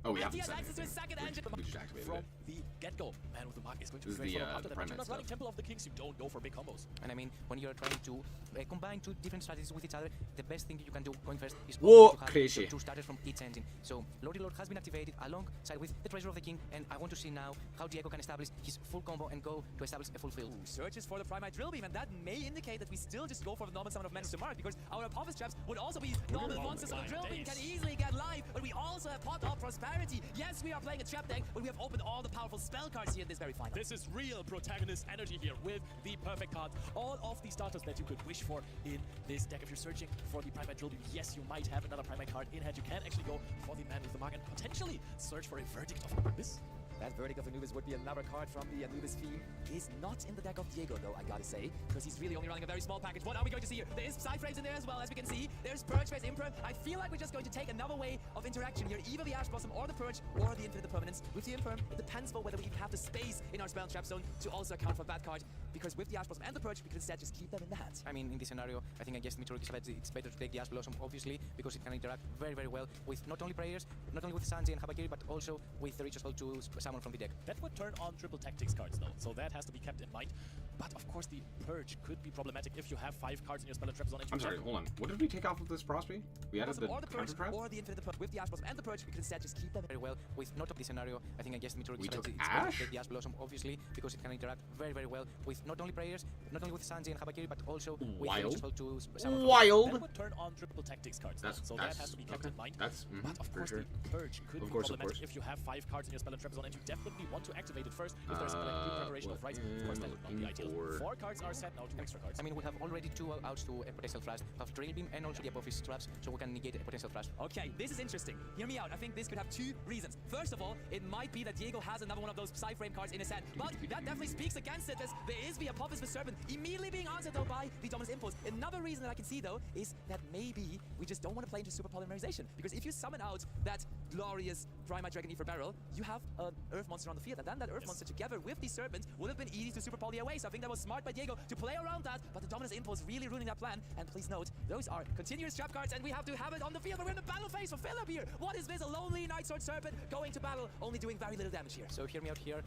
S1: Oh, we
S4: And
S1: haven't
S4: he has
S1: set
S4: access to his
S1: anything.
S4: second engine.
S1: We just activated
S3: From
S1: it.
S3: the get-go. Man with the Mark is going to
S1: This
S3: be
S1: is
S3: great
S1: the,
S3: follow-up after that, but you're
S1: Primate
S3: not running
S1: stuff.
S3: Temple of the Kings, you don't go for big combos.
S5: And I mean, when you're trying to combine two different strategies with each other, the best thing you can do going first is
S1: Whoa,
S5: to have
S1: crazy.
S5: two starters from each engine. So Lordy Lord has been activated alongside with the Treasure of the King, and I want to see now how Diego can establish his full combo and go to establish a full field.
S4: Searches for the Primite Drill Beam, and that may indicate that we still just go for the normal summon of Men of the Mark, because our Apophis traps would also be normal monsters, so the Drill Beam can easily get live, but we also have Pot of Prosperity. Yes, we are playing a trap deck, but we have opened all the powerful spell cards here in this very final.
S3: This is real protagonist energy here with the perfect cards. All of the starters that you could wish for in this deck. If you're searching for the Primate Drill Beam, yes, you might have another Primate card in hand. You can actually go for the Man with the Mark and potentially search for a verdict of this.
S4: That Verdict of Anubis would be another card from the Anubis theme. Is not in the deck of Diego, though, I gotta say, because he's really only running a very small package. What are we going to see here? There is side frames in there as well, as we can see. There's Purge, there's Imperm. I feel like we're just going to take another way of interaction here. Either the Ash Blossom or the Purge or the Infinite Permanence. With the Imperm, it depends for whether we even have the space in our spell trap zone to also account for that card. Because with the Ash Blossom and the Purge, we can instead just keep them in the hand.
S5: I mean, in this scenario, I think against Meteoric it's better to take the Ash Blossom, obviously, because it can interact very, very well with not only prayers, not only with Sanji and Habakiri, but also with the Ritual Spell to summon from the deck.
S3: That would turn on triple tactics cards though, so that has to be kept in mind. But of course the Purge could be problematic if you have 5 cards in your spell and trap zone.
S1: I'm sorry, hold on. What did we take off of this Prosby? We added the
S4: Or the Purge
S1: counter trap?
S4: or the Infinite Permanence. With the Ash Blossom and the Purge, we can instead just keep them
S5: Very well with not of this scenario, I think against Meteoric
S1: We
S5: it's
S1: took
S5: better
S1: Ash?
S5: to take the Ash Blossom, obviously, because it can interact very, very well with not only prayers, not only with Sanji and Habakiri, but also with the
S1: Wild.
S5: Ritual Spell to summon from
S1: Wild!
S3: That would turn on triple tactics cards though, so that has to be kept
S1: okay.
S3: in mind.
S1: That's
S3: But of
S1: for
S3: course
S1: sure.
S3: the Purge could
S1: Of
S3: be
S1: course,
S3: problematic if you have 5 cards in your spell and trap zone and you definitely want to activate it first. If there's like good preparation of rights, of course that would not be ideal. 4 cards are set now, 2 extra cards.
S5: I mean, we have already 2 outs to a potential flash. We have Trail Beam and also the Apophis traps, so we can negate a potential flash.
S4: Okay, this is interesting. Hear me out. I think this could have 2 reasons. First of all, it might be that Diego has another one of those side frame cards in his hand, but that definitely speaks against it, as there is the Apophis the Serpent immediately being answered though by the Dominus Impulse. Another reason that I can see though is that maybe we just don't want to play into super polymerization, because if you summon out that glorious Primite Dragon Ether Barrel, you have an Earth monster on the field, and then that Earth monster together with the Serpent would have been easy to super poly away. So I think that was smart by Diego to play around that, but the Dominus Impulse really ruining that plan. And please note, those are continuous trap cards, and we have to have it on the field. We're in the battle phase for Philip here. What is this? A lonely Night Sword Serpent going to battle, only doing very little damage here.
S5: So hear me out here.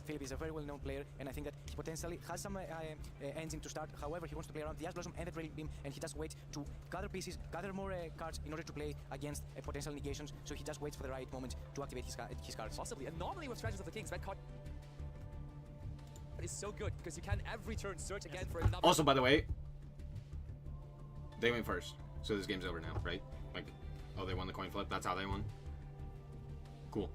S5: Philip is a very well-known player, and I think that he potentially has some engine to start. However, he wants to play around the Ash Blossom and the Trail Beam, and he just waits to gather pieces, gather more cards in order to play against potential negations. So he just waits for the right moment to activate his cards.
S4: Possibly, and normally with Treasures of the Kings, that card is so good because you can every turn search again for another.
S1: Also, by the way, they went first, so this game's over now, right? Like, oh, they won the coin flip. That's how they won. Cool.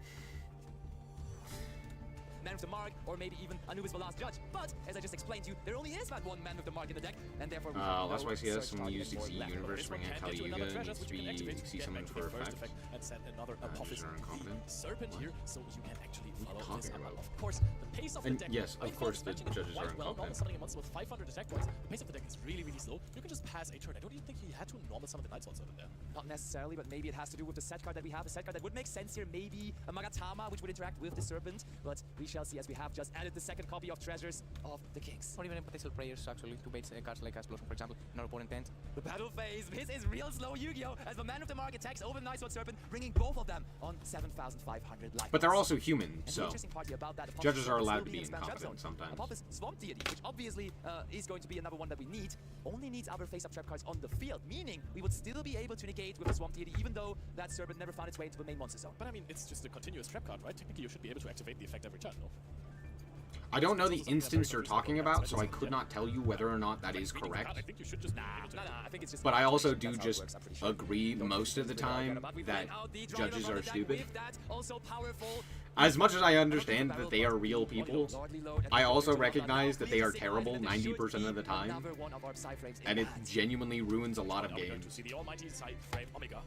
S4: Man with the Mark, or maybe even Anubis the Last Judge. But, as I just explained to you, there only is that one Man with the Mark in the deck, and therefore we have
S1: Last
S4: no
S1: YCS,
S4: search
S1: when
S4: target
S1: used
S4: anymore
S1: XE
S4: left.
S1: Universe,
S3: This one
S1: bringing
S3: can
S1: Kali
S3: get you
S1: Yuga
S3: another treasure,
S1: needs to
S3: which you can activate
S1: be
S3: to
S1: see
S3: get
S1: someone
S3: back
S1: for
S3: the
S1: a
S3: first
S1: fact.
S3: effect and send another Apophis
S1: are incompetent.
S3: Serpent here, so you can actually follow
S1: talking
S3: this. And
S1: about?
S3: of course, the pace of the
S1: And
S3: deck.
S1: yes, of
S3: I
S1: course,
S3: thought
S1: the
S3: it's
S1: judges are
S3: quite well. Normal
S1: incompetent.
S3: summoning a monster with 500 attack points. The pace of the deck is really, really slow. You can just pass a turn. I don't even think he had to normal summon the Night Sword Serpent there.
S4: Not necessarily, but maybe it has to do with the set card that we have. A set card that would make sense here. Maybe a Magatama, which would interact with the Serpent. But we shall see, as we have just added the second copy of Treasures of the Kings.
S5: Or even potential prayers, actually, to bait cards like Ash Blossom, for example, in our opponent tent.
S4: The battle phase. This is real slow Yu-Gi-Oh! As the Man of the Mark attacks over the Night Sword Serpent, bringing both of them on 7,500 life.
S1: But they're also human,
S4: And the
S1: so
S4: interesting part here about that, Apophis
S1: judges are
S4: will
S1: allowed
S4: still
S1: to be
S4: in spam trap
S1: incompetent
S4: zone.
S1: sometimes.
S4: Apophis Swamp Deity, which obviously is going to be another one that we need, only needs other face-up trap cards on the field, meaning we would still be able to negate with the Swamp Deity, even though that Serpent never found its way into the main monster zone.
S3: But I mean, it's just a continuous trap card, right? Technically, you should be able to activate the effect every turn, no?
S1: I don't know the instance you're talking about, so I could not tell you whether or not that is
S3: Reading the card,
S1: correct.
S3: I think you should just
S4: Nah, I think it's just.
S1: But I also
S4: That's
S1: do
S4: how it
S1: just
S4: works, I'm pretty sure.
S1: agree most of the time
S4: But we
S1: that
S4: find out the Dragon
S1: judges
S4: on the
S1: are
S4: deck
S1: stupid.
S4: with that, also powerful.
S1: As much as I understand that they are real people, I also recognize that they are terrible 90% of the time, and it genuinely ruins a lot of
S3: Now we're going to
S1: games
S3: see the almighty side frame Omega.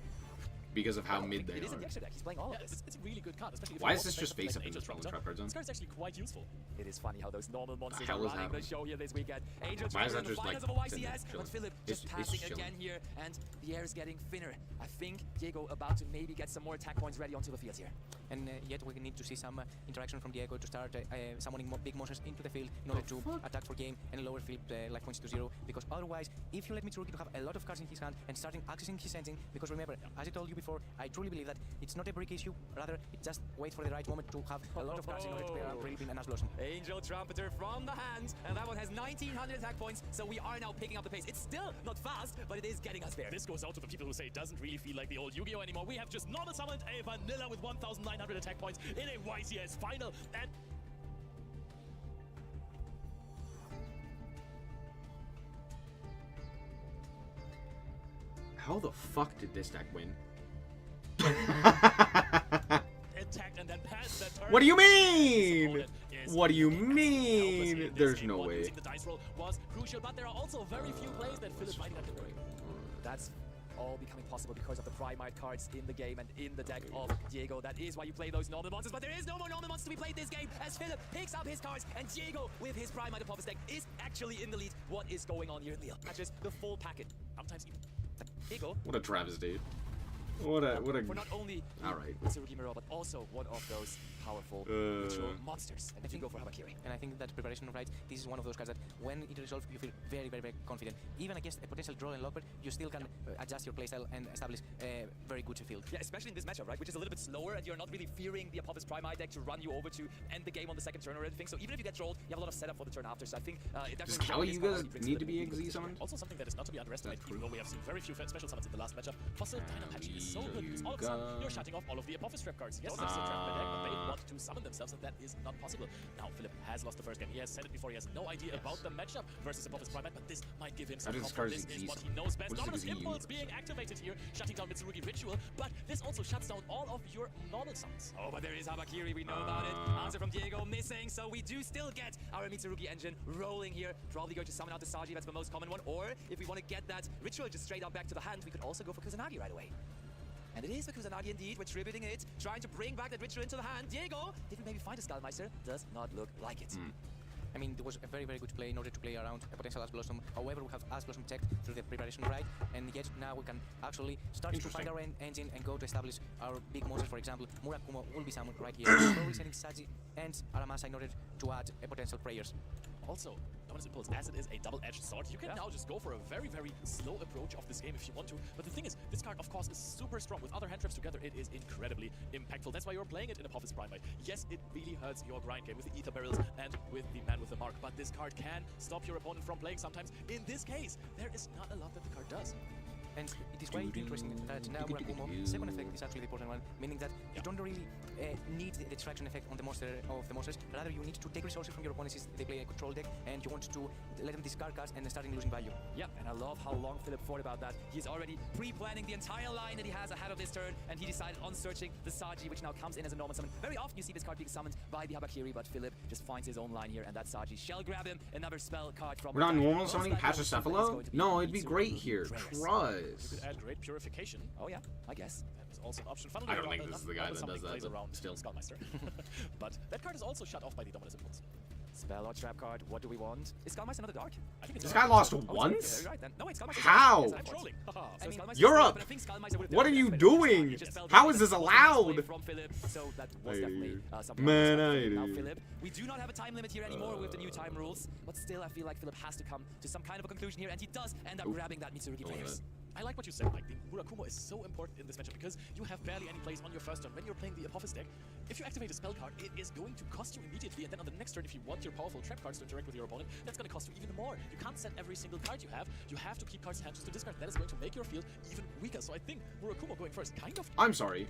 S1: because of how mid they
S4: It is in the
S1: are.
S4: extra deck. He's playing all
S3: Yeah,
S4: of this.
S3: it's a really good card, especially if
S1: Why
S3: you
S1: is this
S3: also
S1: just
S3: play
S1: face
S3: something
S1: up in
S3: like
S1: the
S3: Angel
S1: Trolling Trap Card Zone?
S3: This card is actually quite useful.
S4: It is funny how those normal monsters
S1: hell
S4: are
S1: is
S4: running the
S1: happening?
S4: show here this weekend. Angel
S1: Why is
S4: Trapper
S1: that
S4: in the
S1: just,
S4: finals
S1: like,
S4: of a
S1: sitting there
S4: YCS, but
S1: chilling?
S4: Philip
S1: It's
S4: just passing
S1: chilling.
S4: again here, and the air is getting thinner. I think Diego about to maybe get some more attack points ready onto the field here.
S5: And yet we need to see some interaction from Diego to start summoning more big monsters into the field in order to attack for game and lower Philip life points to 0. Because otherwise, if you let Mitsurugi to have a lot of cards in his hand and starting accessing his engine, because remember, as I told you before, I truly believe that it's not a brick issue, rather it just wait for the right moment to have a lot of cards in order to play around Trail Beam and Ash Blossom.
S4: Angel Trumpeter from the hand, and that one has 1900 attack points, so we are now picking up the pace. It's still not fast, but it is getting us there.
S3: This goes out to the people who say it doesn't really feel like the old Yu-Gi-Oh! Anymore. We have just normal summoned a vanilla with 1,900 attack points in a YCS final, and
S1: How the fuck did this deck win?
S3: attacked and then passed that turn.
S1: What do you
S3: His
S1: mean?
S3: opponent is
S1: What do you
S3: helpless here
S1: mean?
S3: in this
S1: There's
S3: game.
S1: no
S3: Using
S1: way.
S3: the dice roll was crucial, but there are also very few plays that Philip might have to bring.
S4: That's all becoming possible because of the Primite cards in the game and in the deck of Diego. That is why you play those normal monsters, but there is no more normal monsters to be played this game as Philip picks up his cards and Diego with his Primite Apophis deck is actually in the lead. What is going on here in the matches? The full packet. Sometimes even Diego.
S1: What a travesty. What a
S4: For not only
S1: Alright.
S4: Mitsurugi Mirror, but also one of those powerful ritual monsters. And then you go for Habakiri.
S5: And I think that preparation of right, this is one of those cards that when it resolves, you feel very, very, very confident. Even against a potential draw and lockbird, you still can adjust your playstyle and establish a very good field.
S4: Yeah, especially in this matchup, right? Which is a little bit slower, and you're not really fearing the Apophis Primite deck to run you over to end the game on the second turn or anything. So even if you get trolled, you have a lot of setup for the turn after. So I think it
S1: Does
S4: definitely
S1: Kali you guys need to be XZ summoned?
S3: Also something that is not to be underestimated, even though we have seen very few special summons in the last matchup. Fossil Dynapachi is so good because all of a sudden you're shutting off all of the Apophis trap cards. Yes, there's a trap in the deck, but they want to summon themselves, and that is not possible. Now, Philip has lost the first game. He has said it before. He has no idea about the matchup versus Apophis Primate, but this might give him some confidence. This is what he knows best. Dominus Impulse being activated here, shutting down Mitsurugi Ritual, but this also shuts down all of your normal summons.
S4: Oh, but there is Habakiri, we know about it. Answer from Diego missing, so we do still get our Mitsurugi engine rolling here. Probably going to summon out the Saji, that's the most common one. Or if we want to get that Ritual just straight up back to the hand, we could also go for Kusanagi right away. And it is the Kusanagi indeed, we're tributing it, trying to bring back that Ritual into the hand. Diego, did we maybe find a Skullmeister? Does not look like it.
S5: I mean, there was a very, very good play in order to play around a potential Ash Blossom. However, we have Ash Blossom checked through the preparation right, and yet now we can actually start to find our engine and go to establish our big monsters. For example, Murakumo will be summoned right here. Probably sending Saji and Aramasa in order to add a potential prayers.
S3: Also, Dominus Impulse, as it is a double-edged sword, you can now just go for a very, very slow approach of this game if you want to. But the thing is, this card, of course, is super strong. With other hand traps together, it is incredibly impactful. That's why you're playing it in Apophis Primate. Yes, it really hurts your grind game with the Ether Barrels and with the Man with the Mark, but this card can stop your opponent from playing sometimes. In this case, there is not a lot that the card does.
S5: And it is quite interesting that now Murakumo, second effect is actually the important one, meaning that you don't really need the distraction effect on the monsters. Rather, you need to take resources from your opponents if they play a control deck, and you want to let them discard cards and starting losing value.
S4: Yeah, and I love how long Philip thought about that. He's already pre-planning the entire line that he has ahead of this turn, and he decided on searching the Saji, which now comes in as a normal summon. Very often you see this card being summoned by the Habakiri, but Philip just finds his own line here, and that Saji shall grab him. Another spell card from...
S1: We're not normal summoning Pachycephalo? No, it'd be great here. Trust.
S3: You could add Great Purification.
S4: Oh yeah, I guess.
S3: That is also an option.
S1: I don't think this is the guy that does that,
S3: around
S1: still.
S3: Skullmeister. But that card is also shut off by the Dominus Impulse.
S4: Spell or trap card, what do we want? Is Skullmeister not a dark?
S3: I think it's
S1: This guy lost
S4: Oh,
S1: once?
S4: right then. No, wait, Skullmeister.
S1: How?
S4: Yes, I'm
S3: trolling.
S4: I mean,
S1: Europe! What are you doing? How is this allowed?
S4: From Philip, so that was definitely something. Now, Philip, we do not have a time limit here anymore with the new time rules, but still, I feel like Philip has to come to some kind of a conclusion here, and he does end up grabbing that Mitsurugi players.
S3: I like what you said, Mike. The Murakumo is so important in this matchup because you have barely any plays on your first turn. When you're playing the Apophis deck, if you activate a spell card, it is going to cost you immediately, and then on the next turn, if you want your powerful trap cards to interact with your opponent, that's going to cost you even more. You can't set every single card you have. You have to keep cards in hand just to discard. That is going to make your field even weaker. So I think Murakumo going first kind of...
S1: I'm sorry.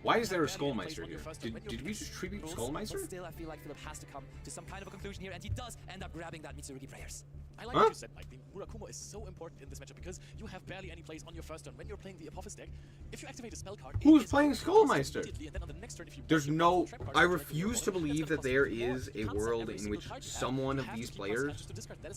S1: Why is there a Skullmeister here? Did we just tribute Skullmeister?
S4: But still, I feel like Philip has to come to some kind of a conclusion here, and he does end up grabbing that Mitsurugi prayers.
S3: I like what you said, Mike. The Murakumo is so important in this matchup because you have barely any plays on your first turn. When you're playing the Apophis deck, if you activate a spell card...
S1: Who's playing Skullmeister?
S3: And then on the next turn, if you
S1: There's no... I refuse to believe that there is a world in which someone of these players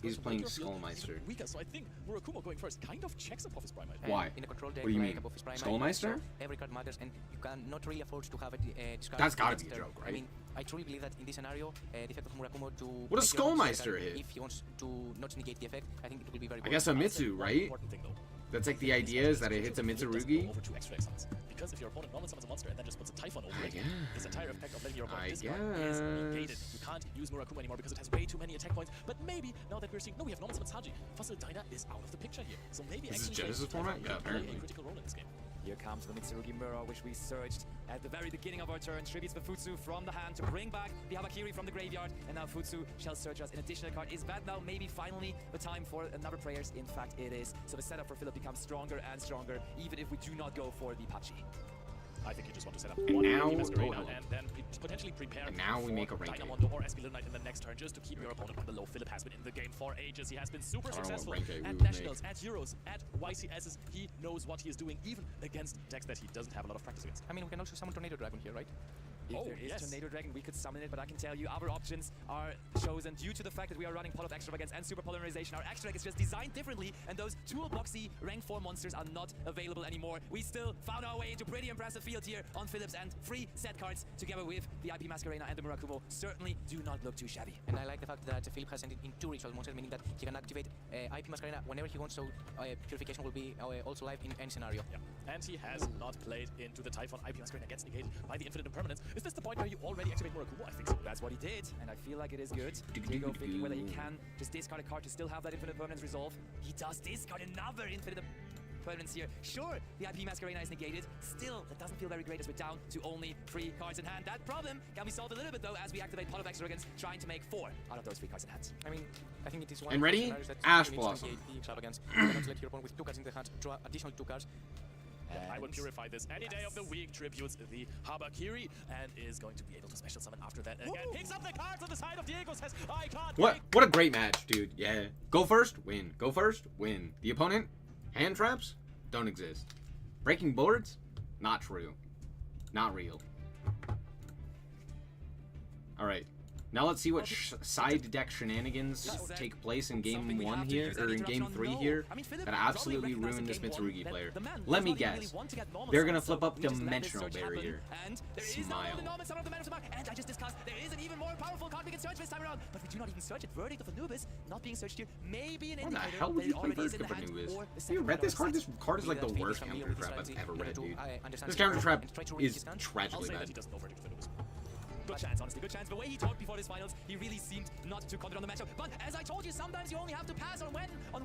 S1: is playing Skullmeister.
S3: So I think Murakumo going first kind of checks Apophis Primate.
S1: Why?
S5: In a control deck,
S1: What do you mean?
S5: Apophis Primate,
S1: Skullmeister?
S5: Every card matters, and you cannot really afford to have a discard.
S1: That's gotta be a
S5: turn.
S1: joke, right?
S5: I mean, I truly believe that in this scenario, the effect of Murakumo to...
S1: What does
S5: make your opponent's
S1: Skullmeister
S5: discard,
S1: hit?
S5: If he wants to not negate the effect, I think it will be very
S1: I guess a Mitsu, right? That's like the idea is that it hits a Mitsurugi.
S3: Over 2 extra summons. Because if your opponent normal summons a monster and then just puts a Typhon over it, this entire effect of letting your opponent discard is negated. You can't use Murakumo anymore because it has way too many attack points. But maybe, now that we're seeing, no, we have normal summons Haji. Fossil Dyna is out of the picture here. So maybe
S1: This is
S3: actually
S1: Genesis format? Yeah,
S3: play
S1: apparently.
S3: a critical role in this game.
S4: Here comes the Mitsurugi Mirror, which we searched at the very beginning of our turn. Tributes the Futsu from the hand to bring back the Habakiri from the graveyard. And now Futsu shall search us an additional card. Is that now maybe finally the time for another prayers? In fact, it is. So the setup for Philip becomes stronger and stronger, even if we do not go for the Pachi.
S3: I think you just want to set up
S1: And
S3: one
S1: now-
S3: Masquerade
S1: oh,
S3: and then potentially prepare
S1: And now we
S3: for
S1: make a rank
S3: Dynamondo or Espeluznite in the next turn just to keep your opponent on the low. Philip has been in the game for ages. He has been super
S1: I don't know what
S3: successful
S1: rank we
S3: at
S1: would
S3: Nationals, at Euros, at YCSs. He knows what he is doing, even against decks that he doesn't have a lot of practice against.
S5: I mean, we can also summon Tornado Dragon here, right?
S4: If there is Tornado Dragon, we could summon it, but I can tell you our options are chosen due to the fact that we are running Pot of Extravagance and Super Polarization. Our extra deck is just designed differently, and those toolboxy rank 4 monsters are not available anymore. We still found our way into pretty impressive field here on Philips, and 3 set cards together with the IP Masquerena and the Murakumo certainly do not look too shabby.
S5: And I like the fact that Philip has sent it in 2 ritual monsters, meaning that he can activate IP Masquerena whenever he wants, so Purification will be also live in any scenario.
S3: Yeah. And he has not played into the Typhon. IP Masquerena gets negated by the Infinite Impermanence. Is this the point where you already activate Murakumo? I think so.
S4: That's what he did, and I feel like it is good. Diego thinking whether he can just discard a card to still have that Infinite Permanence resolve. He does discard another Infinite Permanence here. Sure, the IP Masquerena is negated. Still, that doesn't feel very great as we're down to only 3 cards in hand. That problem can be solved a little bit though as we activate Pot of Extravagance, trying to make 4 out of those 3 cards in hand.
S5: I mean, I think it is one
S1: And
S5: of
S1: ready?
S5: the scenarios that
S1: Ash
S5: you need to
S1: Blossom.
S5: negate the Extravagance. You cannot let your opponent with 2 cards in the hand draw additional 2 cards.
S3: I would purify this any day of the week, tributes the Habakiri, and is going to be able to special summon after that. Again, picks up the cards on the side of Diego, says, I can't wait.
S1: What a great match, dude. Yeah. Go first, win. Go first, win. The opponent, hand traps, don't exist. Breaking boards, not true. Not real. Alright. Now let's see what side deck shenanigans take place in game 1 here, or in game 3 here, that absolutely ruined this Mitsurugi player. Let me guess. They're gonna flip up Dimensional Barrier. Smile.
S4: And I just discussed there is an even more powerful card we can search this time around, but we do not even search it. Verdict of Anubis not being searched here may be an
S1: What the
S4: indicator
S1: hell would
S4: that
S1: you
S4: it
S1: play
S4: already is in
S1: Verdict
S4: the
S1: of
S4: hand
S1: Anubis?
S4: or the
S1: You
S4: second
S1: read this card?
S4: card.
S1: This card is like the worst counter trap I've ever read, dude. This counter trap is
S3: I'll
S1: tragically
S3: say that
S1: bad.
S3: he doesn't know Verdict of Anubis.
S4: Good chance, honestly, good chance. The way he talked before this finals, he really seemed not too confident on the matchup. But as I told you, sometimes you only have to pass on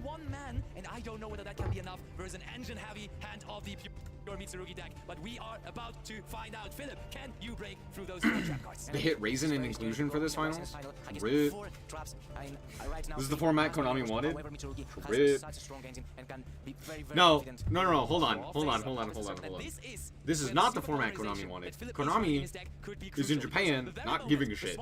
S4: one man, and I don't know whether that can be enough versus an engine-heavy hand of the pure Mitsurugi deck. But we are about to find out. Philip, can you break through those 4 trap cards?
S1: They hit Raisin and Inclusion for this finals? Rip. This is the format Konami wanted? Rip. No, hold on. This is not the format Konami wanted. Konami is in Japan, not giving a shit.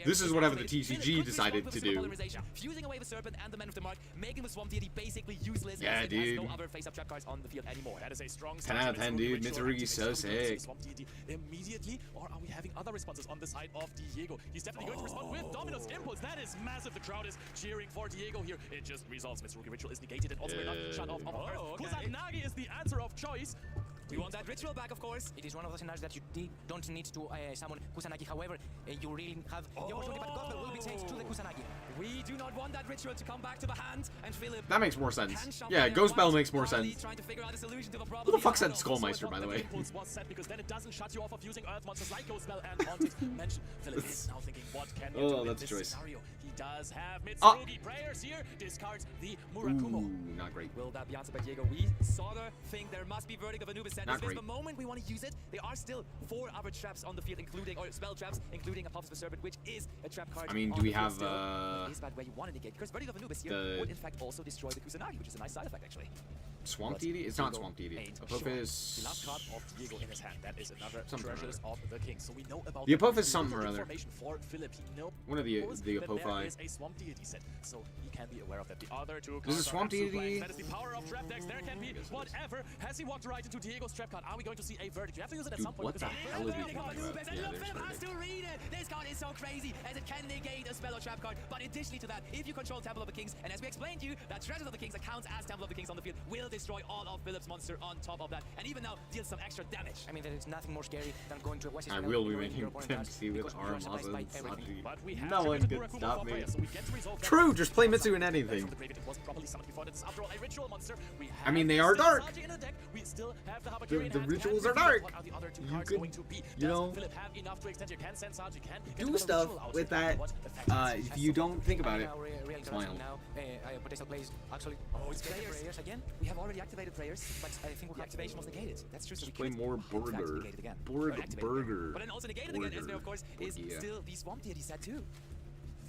S1: This is whatever the TCG decided to do.
S4: Fusing away the Serpent and the Man with the Mark, making the Swamp Deity basically useless.
S1: Yeah,
S4: as it has
S1: dude.
S4: no other face-up trap cards on the field anymore.
S3: That is a strong
S1: 10 out of 10, dude. Mitsurugi's so sick.
S3: Swamp Deity immediately, or are we having other responses on the side of Diego? He's definitely going to respond with Dominus Impulse. That is massive. The crowd is cheering for Diego here. It just resolves. Mitsurugi Ritual is negated, and also we're not shut off of Earth. Kusanagi is the answer of choice.
S4: We want that ritual back, of course.
S5: It is one of the scenarios that you don't need to summon Kusanagi. However, you really have the opportunity, but Gospel will be changed to the Kusanagi.
S4: We do not want that ritual to come back to the hand, and Philip.
S1: That makes more sense. Yeah, Ghost Bell makes more sense.
S4: Trying to figure out a solution to the problem.
S1: Who the fuck said Skullmeister, by the way?
S3: Impulse was set because then it doesn't shut you off of using Earth monsters like Ghost Bell and Haunted Mansion. Philip is now thinking, what can you do in
S1: that's
S3: this
S1: a choice.
S3: scenario? He does have Mitsurugi prayers here. Discards the Murakumo.
S1: Ooh, not great.
S4: Will that be answered by Diego? We sort of think there must be Verdict of Anubis set.
S1: Not
S4: If it's
S1: great.
S4: the moment we want to use it, there are still 4 other traps on the field, including, or spell traps, including a Puffs the Serpent, which is a trap card.
S1: I mean, do
S4: on
S1: we
S4: the field
S1: have,
S4: still. But is that where you want to negate? Because Verdict of Anubis here would in fact also destroy the Kusanagi, which is a nice side effect actually.
S1: Swamp Deity? It's not Swamp Deity.
S3: Ain't
S1: Apophis.
S3: The last card of Diego in his hand. That is another
S1: Something or
S3: treasures of the king. So we know about
S1: The Apophis something or other.
S3: information for Philip. He knows
S1: One of the
S3: that
S1: Apophi.
S3: there is a Swamp Deity set, so he can be aware of that. The other 2
S1: This is
S3: cards
S1: Swamp
S3: are
S1: Deity.
S3: supplies. That is the power of trap decks. There can be whatever. Has he walked right into Diego's trap card? Are we going to see a Verdict? You have to use it at
S1: Dude,
S3: some point.
S1: what the
S3: because
S1: hell is he
S3: Verdict
S1: talking
S3: of
S1: about?
S4: And
S1: Yeah,
S4: look,
S1: there's
S4: Philip has
S1: Verdict.
S4: to read it! This card is so crazy, as it can negate a spell or trap card. But additionally to that, if you control Temple of the Kings, and as we explained to you, that Treasures of the Kings that counts as Temple of the Kings on the field will destroy all of Philip's monster on top of that, and even now deals some extra damage.
S5: I mean, there is nothing more scary than going to a West
S1: I
S5: Final
S1: will be
S5: and
S1: making
S5: your opponent
S1: Dempsey
S5: cards
S1: with
S5: because you are surprised
S1: Armaza
S5: by
S1: and
S5: everything.
S1: Saji.
S3: But we have
S1: No one
S3: triggered
S1: can
S3: Murakumo
S1: stop
S3: for
S1: me.
S3: prayer, so we get to resolve that.
S1: True, just play Mitsu in
S3: From
S1: anything.
S3: the grave, it wasn't properly summoned before. This is after all a ritual monster. We
S1: I mean, they are
S3: still
S1: dark.
S3: Saji in the deck. We still have the Habakiri
S1: The
S3: in hand.
S1: rituals
S3: Can
S1: are
S3: we
S1: dark.
S3: What are the other 2
S1: You
S3: cards
S1: could,
S3: going to be?
S1: you
S3: Does
S1: know,
S3: Philip have enough to extend? You can send Saji, can get
S1: do
S3: another
S1: stuff
S3: ritual out.
S1: with that.
S3: What effect has
S1: If you don't think about it,
S5: Real
S1: it's
S5: interaction
S1: wild.
S5: now. Potential plays actually.
S4: Oh, it's
S5: prayers.
S4: prayers.
S5: again.
S4: We have already activated prayers,
S5: But I think we
S4: the
S5: have
S4: activation was negated. That's true. So we
S1: Play
S4: could,
S1: more
S4: in fact,
S1: Burger.
S4: negate it again.
S1: Borg
S4: Or activate it
S1: Burger.
S4: again. But then also negated again, as there, of course, is
S1: Borgia.
S4: still the Swamp Deity set too.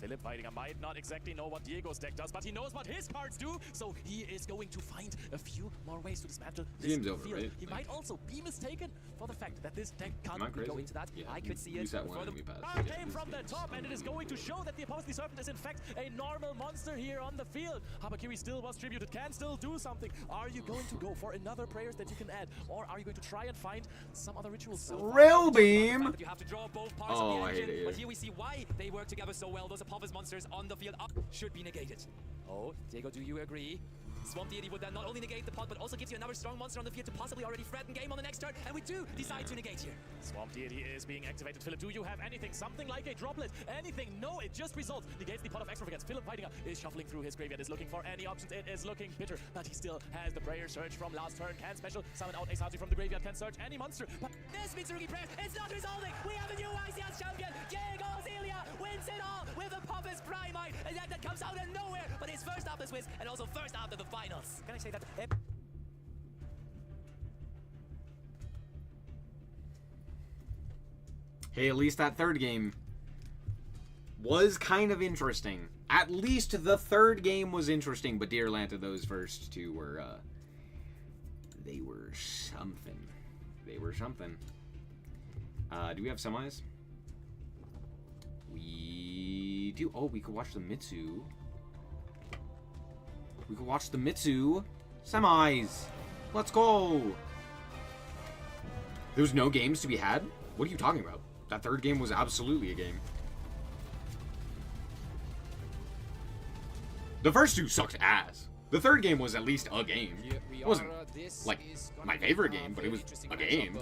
S3: Philip Weidinger might not exactly know what Diego's deck does, but he knows what his cards do, so he is going to find a few more ways to dismantle this
S1: Game's over,
S3: field.
S1: right?
S3: He might also be mistaken for the fact that this deck
S1: Am I
S3: can't
S1: crazy?
S3: go into that.
S1: Yeah,
S3: I could see it.
S1: use that one
S3: For the
S1: enemy pass.
S3: bar
S1: Yeah,
S3: came
S1: this
S3: from the
S1: game's
S3: top, and it is going to show that the opposing serpent is in fact a normal monster here on the field. Habakiri still was tributed, can still do something. Are you going to go for another prayers that you can add, or are you going to try and find some other rituals?
S1: Rill beam.
S4: You have to draw both parts
S1: Oh,
S4: of
S1: I
S4: the
S1: hate
S4: engine,
S1: it,
S4: but
S1: yeah.
S4: here we see why they work together so well. Those Apophis monsters on the field up should be negated. Oh, Diego, do you agree? Swamp Deity would then not only negate the pot, but also gives you another strong monster on the field to possibly already threaten game on the next turn, and we do decide to negate here.
S3: Swamp Deity is being activated. Philip, do you have anything? Something like a droplet? Anything? No, it just results. Negates the pot of Extravagance. Philip Weidinger is shuffling through his graveyard, is looking for any options. It is looking bitter, but he still has the prayer surge from last turn. Can special summon out Ace Hatsu from the graveyard, can search any monster. But
S4: This Mitsurugi Prayer, it's not resolving! We have a new ICS champion! Diego Zelia wins it all with a Apophis Primite, and that comes out of nowhere, but he's first after Swiss, and also first after the finals. Can I say that?
S1: Hey, at least that third game was kind of interesting. At least the third game was interesting, but dear Lanta, those first two were, they were something. They were something. Do we have semis? We do. Oh, we could watch the Mitsu. We could watch the Mitsu semis. Let's go. There was no games to be had? What are you talking about? That third game was absolutely a game. The first two sucked ass. The third game was at least a game. It wasn't like my favorite game, but it was a game.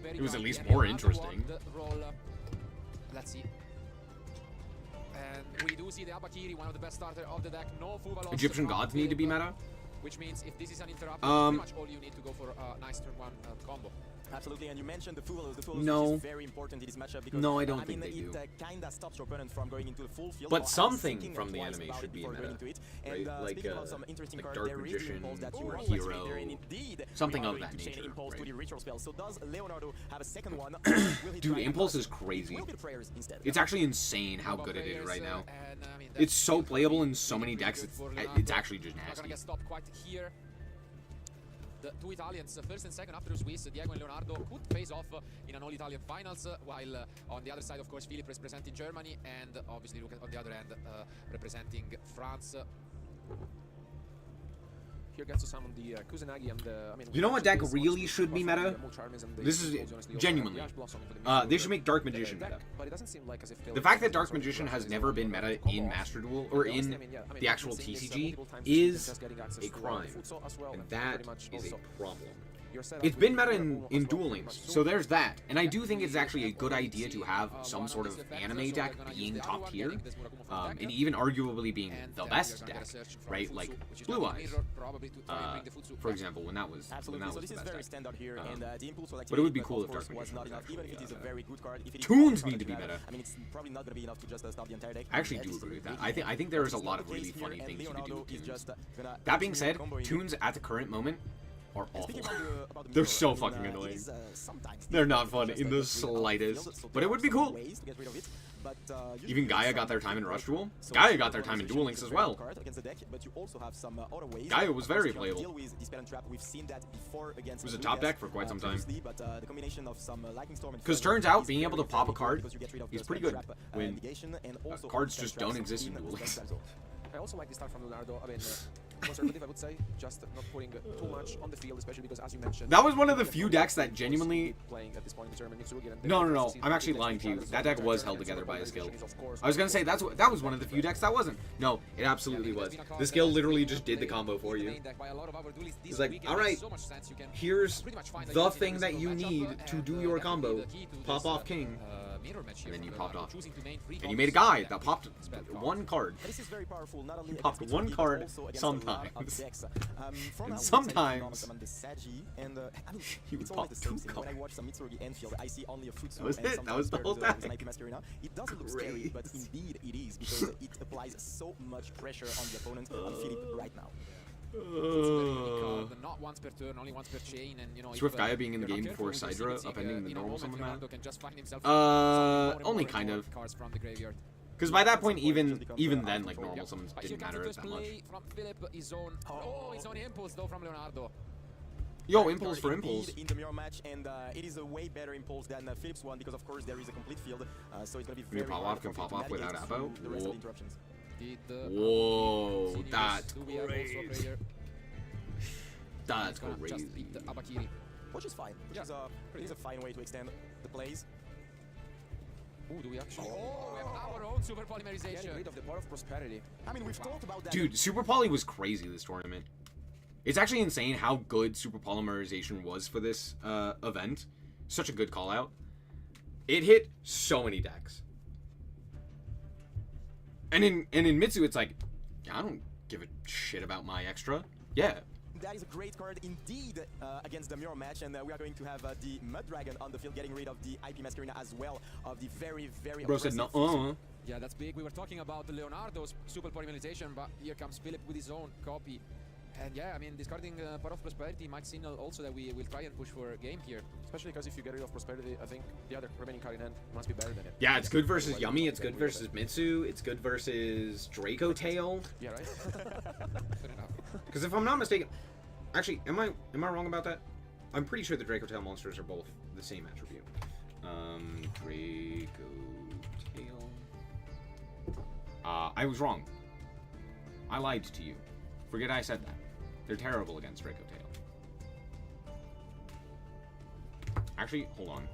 S1: It was at least more interesting.
S6: Let's see. And we do see the Abakiri, one of the best starters of the deck. No Fuva
S1: Egyptian gods need to be meta.
S6: Which means if this is an interrupt, pretty much all you need to go for a nice turn one combo.
S7: Absolutely, and you mentioned the Fuvalos. The Fuvalos
S1: No.
S7: is very important in this matchup because
S1: No, I don't
S7: I
S1: think
S7: mean,
S1: they do.
S7: it kinda stops your opponent from going into the full field.
S1: But
S7: I was
S1: something
S7: thinking
S1: from the
S7: twice
S1: anime
S7: about
S1: should
S7: it
S1: be
S7: before
S1: meta,
S7: going into it.
S1: right?
S7: And
S1: Like,
S7: speaking about some interesting
S1: like
S7: cards,
S1: Dark
S7: there is the
S1: Magician
S7: impulse that you
S1: or
S7: were
S1: Hero,
S7: activating there, and indeed,
S1: something
S7: we are
S1: of
S7: going
S1: that
S7: to chain
S1: nature,
S7: impulse to
S1: right?
S7: the ritual spell. So does Leonardo have a second one? Will he
S1: Dude,
S7: try and
S1: Impulse
S7: pass
S1: is crazy.
S7: Will be the prayers instead.
S1: It's actually insane how good it is right now.
S6: And, I mean,
S1: It's
S6: that's
S1: so playable in so
S6: really
S1: many decks.
S6: good
S1: It's,
S6: for
S1: it's
S6: Leonardo.
S1: actually just
S6: Not gonna
S1: nasty.
S6: get stopped quite here. The two Italians, first and second after the Swiss, Diego and Leonardo, could face off in an all-Italian finals, while on the other side, of course, Philip representing Germany, and obviously Lucas on the other end representing France.
S8: Here gets to summon the Kusanagi and the. I mean,
S1: You know what deck really should be meta? This is genuinely. They should make Dark Magician meta.
S8: But it doesn't seem like as if
S1: The fact that Dark Magician has never been meta in Master Duel or in the actual TCG is a crime, and that is a problem. It's been meta in Duel Links, so there's that. And I do think it's actually a good idea to have some sort of anime deck being top tier, and even arguably being the best deck, right? Like Blue Eyes, for example, when that was
S7: Absolutely. So this
S1: the
S7: is
S1: best
S7: very
S1: deck.
S7: standard here, and the impulse will
S1: but it would be
S7: activate,
S1: cool
S7: of
S1: if Dark
S7: course, was
S1: Magician
S7: not
S1: was
S7: enough. Even if it
S1: actually,
S7: is a very good card, if it is
S1: Tunes
S7: one
S1: need to be
S7: card
S1: meta.
S7: I mean, it's probably not going to be enough to just stop the entire deck.
S1: I actually do agree with that. I think there is a lot of really funny things you could do with tunes. That being said, tunes at the current moment are awful. They're so fucking annoying. They're not fun in the slightest. But it would be cool. Even Gaia got their time in Rush Duel. Gaia got their time in Duel Links as well. Gaia was very playable. It was a top deck for quite some time. Because turns out being able to pop a card is pretty good when cards just don't exist in Duel Links.
S8: I also like the start from Leonardo. I mean, conservative, I would say, just not putting too much on the field, especially because, as you mentioned,
S1: That was one of the few decks that genuinely.
S8: playing at this point in German Mitsurugi. And
S1: No. I'm actually lying to you. That deck was held together by a skill. I was gonna say that was one of the few decks that wasn't. No, it absolutely was. The skill literally just did the combo for you. He's like, all right, here's the thing that you need to do your combo. Pop off King. And then you popped off. And you made a guy that popped one card.
S7: This is very powerful, not only
S1: You popped
S7: against
S1: one
S7: Mitsurugi,
S1: card
S7: but also against
S1: sometimes.
S7: a lot of decks. For
S1: And
S7: now,
S1: sometimes
S7: I mean,
S1: he would
S7: it's always
S1: pop
S7: the same
S1: two
S7: thing. When I
S1: cards.
S7: watch some Mitsurugi Enfield, I see only a Futsu.
S1: That was
S7: and
S1: it. That was the whole
S7: sometimes there's
S1: deck.
S7: an IP Master Arena. It doesn't look scary, but indeed it is, because it applies so much pressure on the opponent, on Philip right now.
S6: Not once per turn, only once per chain, and you know.
S1: Swift
S6: if,
S1: Gaia being in the
S6: you're not
S1: game before
S6: careful with
S1: Sidra
S6: your
S1: upending the
S6: you know,
S1: normal
S6: moment
S1: summon
S6: Leonardo
S1: mana?
S6: can just find himself
S1: Only
S6: more and
S1: kind
S6: more
S1: of.
S6: cards from the graveyard.
S1: Because by that
S7: At
S1: point,
S7: some point, it
S1: even
S7: just becomes,
S1: even
S7: out
S1: then,
S7: of
S1: like
S7: control.
S1: normal summons
S6: But here
S1: didn't
S6: comes the
S1: matter
S6: first
S1: that much.
S6: play from Philip. His own. Oh, his own impulse though from Leonardo.
S1: Yo, impulse for
S7: Indeed,
S1: impulse.
S7: in the mirror match, and it is a way better impulse than Philip's one because of course there is a complete field, so it's gonna be
S1: Can you
S7: very
S1: pop
S7: hard
S1: off? Can
S7: for
S1: pop
S7: Philip
S1: off
S7: to
S1: without
S7: navigate
S1: Abo?
S7: through the rest of
S1: Whoa.
S7: the interruptions.
S6: Did
S1: Whoa,
S6: continues.
S1: that's
S6: Do we have also a
S1: crazy.
S6: player?
S1: That's
S6: He's gonna
S1: crazy.
S6: just beat Abakiri.
S7: Which is fine. Which
S6: Yeah,
S7: is a fine way to extend the plays.
S6: Ooh, do we actually? Oh, we have our own super polymerization.
S8: Getting rid of the part of prosperity.
S7: I mean, we've talked about that.
S1: Dude, Super Poly was crazy this tournament. It's actually insane how good Super Polymerization was for this event. Such a good call out. It hit so many decks. And in Mitsu, it's like, I don't give a shit about my extra. Yeah.
S7: That is a great card indeed against the mirror match, and we are going to have the Mud Dragon on the field, getting rid of the IP Masquerina as well, of the very, very
S1: Bro said
S7: aggressive
S1: no.
S6: Yeah, that's big. We were talking about Leonardo's super polymerization, but here comes Philip with his own copy. And yeah, I mean, discarding Part of Prosperity might signal also that we will try and push for a game here.
S8: Especially because if you get rid of prosperity, I think the other remaining card in hand must be better than it.
S1: Yeah, it's good versus
S8: Otherwise,
S1: Yummy.
S8: you're
S1: It's
S8: not
S1: good
S8: getting rid of
S1: versus Mitsu. It's good versus Draco Tail.
S8: Yeah, right?
S6: Fair enough.
S1: Because if I'm not mistaken, actually, am I wrong about that? I'm pretty sure the Draco Tail monsters are both the same attribute. Draco Tail. I was wrong. I lied to you. Forget I said that. They're terrible against Draco Tail. Actually, hold on.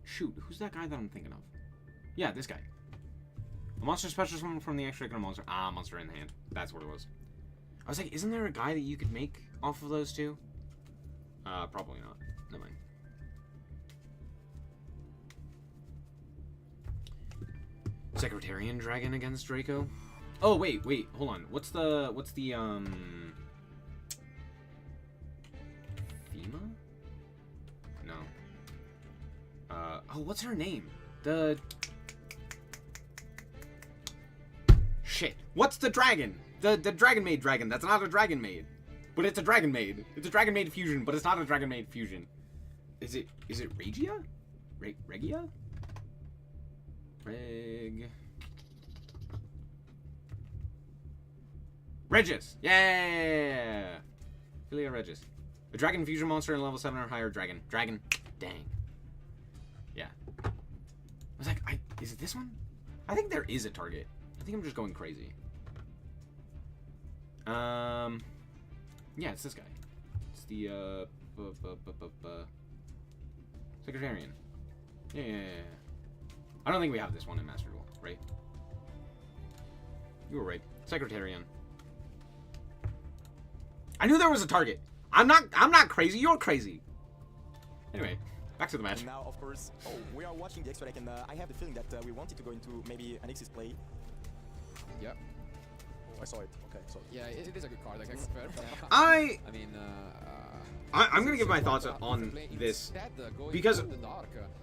S1: Shoot, who's that guy that I'm thinking of? Yeah, this guy. A monster special summon from the extra monster. Ah, monster in the hand. That's what it was. I was like, isn't there a guy that you could make off of those two? Probably not. Never mind. Secretarian Dragon against Draco? Oh, wait, hold on. What's the, FEMA? No. Oh, what's her name? Shit. What's the dragon? The Dragon Maid dragon. That's not a Dragon Maid. But it's a Dragon Maid. It's a Dragon Maid fusion, but it's not a Dragon Maid fusion. Is it Regia? Regia? Regis! Yeah! Philia Regis. A dragon fusion monster in level 7 or higher dragon. Dragon. Dang. Yeah. I was like, is it this one? I think there is a target. I think I'm just going crazy. Yeah, it's this guy. It's the, Secretarian. Yeah. I don't think we have this one in Master Duel, right? You were right. Secretarian. I knew there was a target. I'm not crazy. You're crazy. Anyway, back to the match.
S7: And now, of course, we are watching the extra deck, and I have the feeling that we wanted to go into maybe an X's play.
S6: Yeah.
S8: Oh, I saw it. Okay, so
S6: Yeah, it is a good card. Like, it's fair.
S1: I
S6: mean,
S1: I'm gonna give my thoughts on this because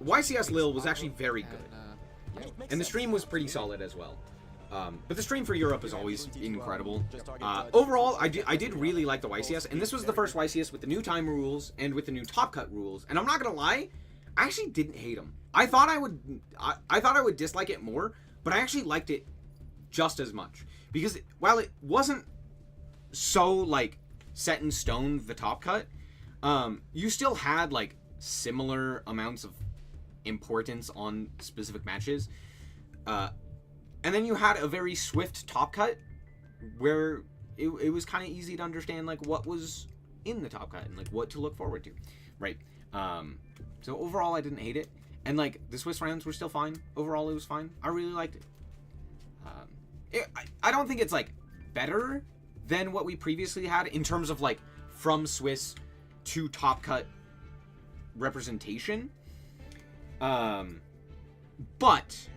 S1: YCS Lil was actually very good, and the stream was pretty solid as well. But the stream for Europe is always incredible. Overall, I did really like the YCS, and this was the first YCS with the new time rules and with the new top cut rules. And I'm not gonna lie, I actually didn't hate them. I thought I would dislike it more, but I actually liked it just as much because while it wasn't so like set in stone, the top cut, you still had like similar amounts of importance on specific matches. And then you had a very swift top cut where it was kind of easy to understand like what was in the top cut and like what to look forward to, right? So overall, I didn't hate it, and like the Swiss rounds were still fine. Overall, it was fine. I really liked it. I don't think it's like better than what we previously had in terms of like from Swiss to top cut representation, but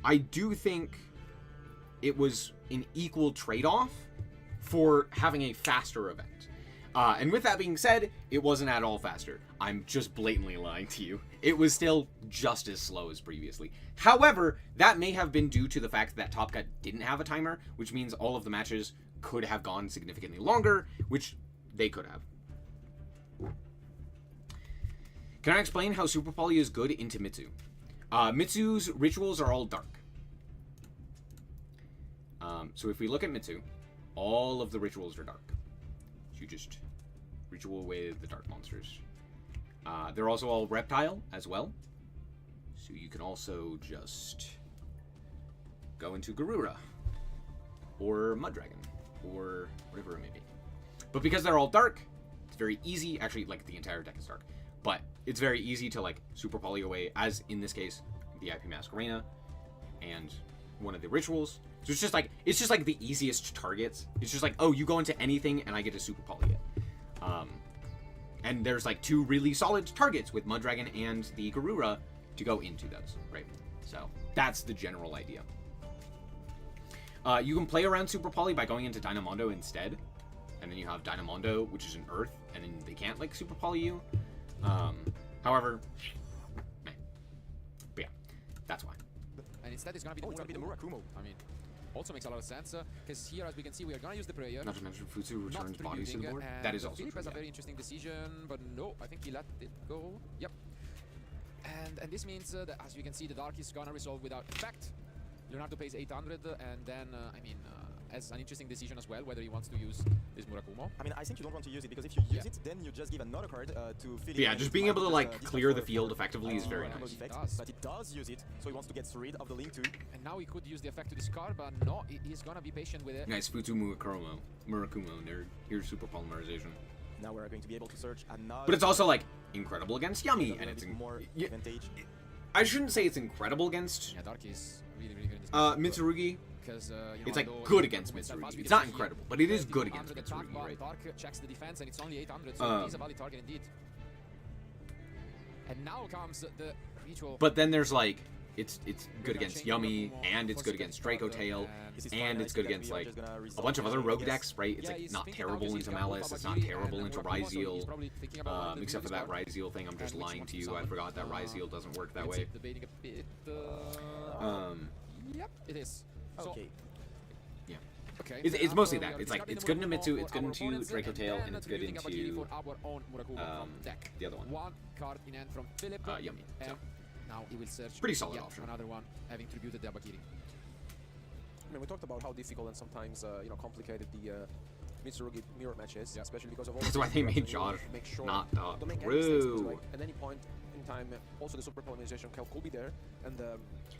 S1: I do think it was an equal trade-off for having a faster event. And with that being said, it wasn't at all faster. I'm just blatantly lying to you. It was still just as slow as previously. However, that may have been due to the fact that Top Cut didn't have a timer, which means all of the matches could have gone significantly longer, which they could have. Can I explain how Super Poly is good into Mitsu? Mitsu's rituals are all dark. So if we look at Mitsu, all of the rituals are dark. So you just ritual away the dark monsters. They're also all reptile as well. So you can also just go into Garura or Mud Dragon or whatever it may be. But because they're all dark, it's very easy. Actually, like the entire deck is dark, but it's very easy to like super poly away, as in this case, the IP Masquerena and one of the rituals. So it's just like the easiest targets. It's just like, oh, you go into anything and I get to super poly it. And there's like two really solid targets with Mud Dragon and the Garura to go into those, right? So that's the general idea. You can play around Super Poly by going into Dynamondo instead. And then you have Dynamondo, which is an Earth, and then they can't like Super Poly you. However, meh. But yeah, that's why.
S6: And instead it's gonna be the Murakumo. I mean, also makes a lot of sense, because here, as we can see, we are gonna use the prayer.
S1: Not to mention Futsu returns bodies to the board. That is also
S6: Philip
S1: true,
S6: has a
S1: yeah.
S6: very interesting decision, but no, I think he let it go. Yep. And this means that, as you can see, the Dark is gonna resolve without effect. Leonardo pays 800, and then, I mean, has an interesting decision as well, whether he wants to use this Murakumo.
S7: I mean, I think you don't want to use it, because if you use it, then you just give another card to Philip.
S1: Yeah, just being able to like clear the field effectively is very nice.
S7: But it does use it, so he wants to get rid of the link too.
S6: And now he could use the effect to discard, but no, he's gonna be patient with it.
S1: Nice Futsu Murakumo, nerd. Here's super polymerization.
S7: Now we're going to be able to search another.
S1: But it's also like incredible against Yummy, and it's
S7: more
S1: yeah,
S7: advantage.
S1: I shouldn't say it's incredible against
S6: Yeah, Dark is really good in this match.
S1: Mitsurugi.
S6: Because
S1: It's like good against Mitsurugi. It's not incredible, but it is good against Mitsurugi, right?
S6: Dark checks the defense, and it's only 800, so it is a valid target indeed. And now comes the ritual.
S1: But then there's like it's good against Yummy, and it's good against Draco Tail, and it's good against like a bunch of other rogue decks, right? It's like not terrible into Malice, it's not terrible into Ryzeal, except for that Ryzeal thing. I'm just lying to you. I forgot that Ryzeal doesn't work that way.
S6: Yep, it is.
S7: Okay.
S1: Yeah.
S6: Okay.
S1: It's mostly that. It's like it's good into Mitsu, it's good into Draco Tail, and it's good into the other one.
S6: One card in hand from Philip.
S1: Yummy. So.
S6: Now he will search
S1: Pretty solid
S6: yet
S1: option.
S6: another one, having tributed the Abakiri.
S8: I mean, we talked about how difficult and sometimes, you know, complicated the Mitsurugi mirror match is, especially because of all.
S1: That's why they made Josh not
S8: don't make any mistakes, because,
S1: through.
S8: like, at any point in time, also the super polymerization could be there, and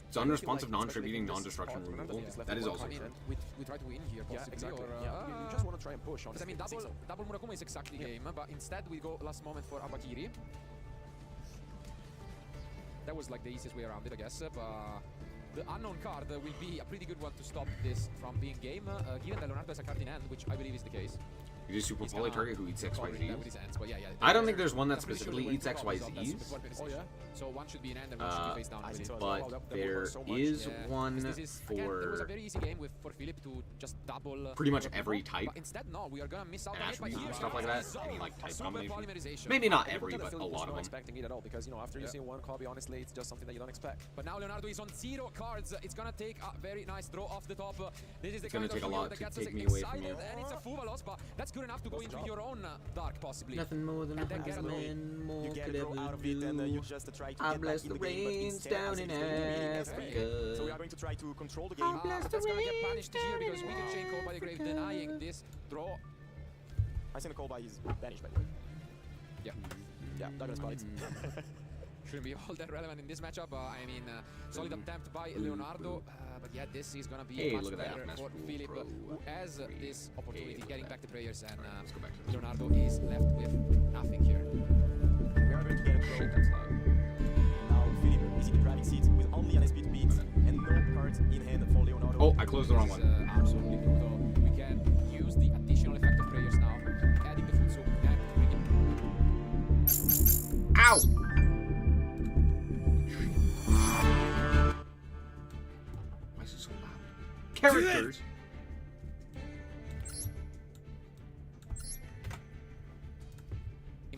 S1: It's unresponsive, non-tributing, non-destruction removal. That is also
S6: I mean,
S1: true.
S6: we try to win here,
S8: yeah,
S6: possibly,
S8: exactly.
S6: or,
S8: Yeah, you just want to try and push.
S6: because I mean, double Murakumo is exactly game, but instead we go last moment for Abakiri. That was like the easiest way around it, I guess. But the unknown card will be a pretty good one to stop this from being game, given that Leonardo has a card in hand, which I believe is the case.
S1: You just super poly target who eats XYZs.
S6: But yeah,
S1: I don't think there's one that
S6: I'm pretty sure
S1: specifically
S6: we
S1: eats
S6: went for
S1: XYZs.
S6: before finishing.
S8: Oh, yeah?
S6: So one should be in hand and one should be face down. I believe.
S1: But there is one
S6: Again, it was a
S1: for
S6: very easy game for Philip to just double
S1: pretty much
S6: Murakumo,
S1: every type.
S6: But instead, no, we are gonna miss out on it. But
S1: Attribute
S6: here
S1: and stuff like that. Any like type
S8: Super
S1: combination. Maybe not every,
S8: Kinda
S1: but a
S8: Philip was
S1: lot of
S8: not
S1: them.
S8: expecting it at all, because, you know, after you see one copy, honestly, it's just something that you don't expect.
S6: But now Leonardo is on 0 cards. It's gonna take a very nice draw off the top. This is the
S1: It's gonna
S6: kind
S1: take a
S6: of
S1: lot
S6: that
S1: to
S6: gets us
S1: take me away from
S6: excited,
S1: you.
S6: and it's a Fuvalos, but that's good enough to go into your own dark, possibly.
S1: Nothing more than a
S6: And then get a draw.
S7: You get a draw out of it, and you just try to
S1: I
S7: get
S1: bless
S7: back in
S1: the
S7: the game, but
S1: rains
S7: instead,
S1: down
S7: as
S1: in
S7: it's going to be really
S1: Africa.
S7: So we are going to try to control the game.
S6: But that's gonna get punished here because we can chain call by the grave, denying this draw.
S7: I think the call by is banished, by the way.
S6: Yeah.
S7: Yeah, Douglas got it.
S6: Shouldn't be all that relevant in this matchup. I mean, solid attempt by Leonardo. But yeah, this is gonna be
S1: Hey,
S6: much
S1: look at that,
S6: better
S1: Master
S6: for
S1: Rule
S6: Philip,
S1: Pro.
S6: who has this opportunity
S1: Hey, look
S6: getting
S1: at
S6: back the prayers, and
S1: Let's go back to this.
S6: Leonardo is left with nothing here.
S7: We are going to get a
S1: Shit,
S7: draw.
S1: that's loud.
S7: Now Philip is in the driving seat with only an SP to beat and no cards in hand for Leonardo.
S1: Oh, I closed the wrong
S6: This
S1: one.
S6: is absolutely brutal. We can use the additional effect of prayers now, adding the Futsu and bringing.
S1: Ow! characters.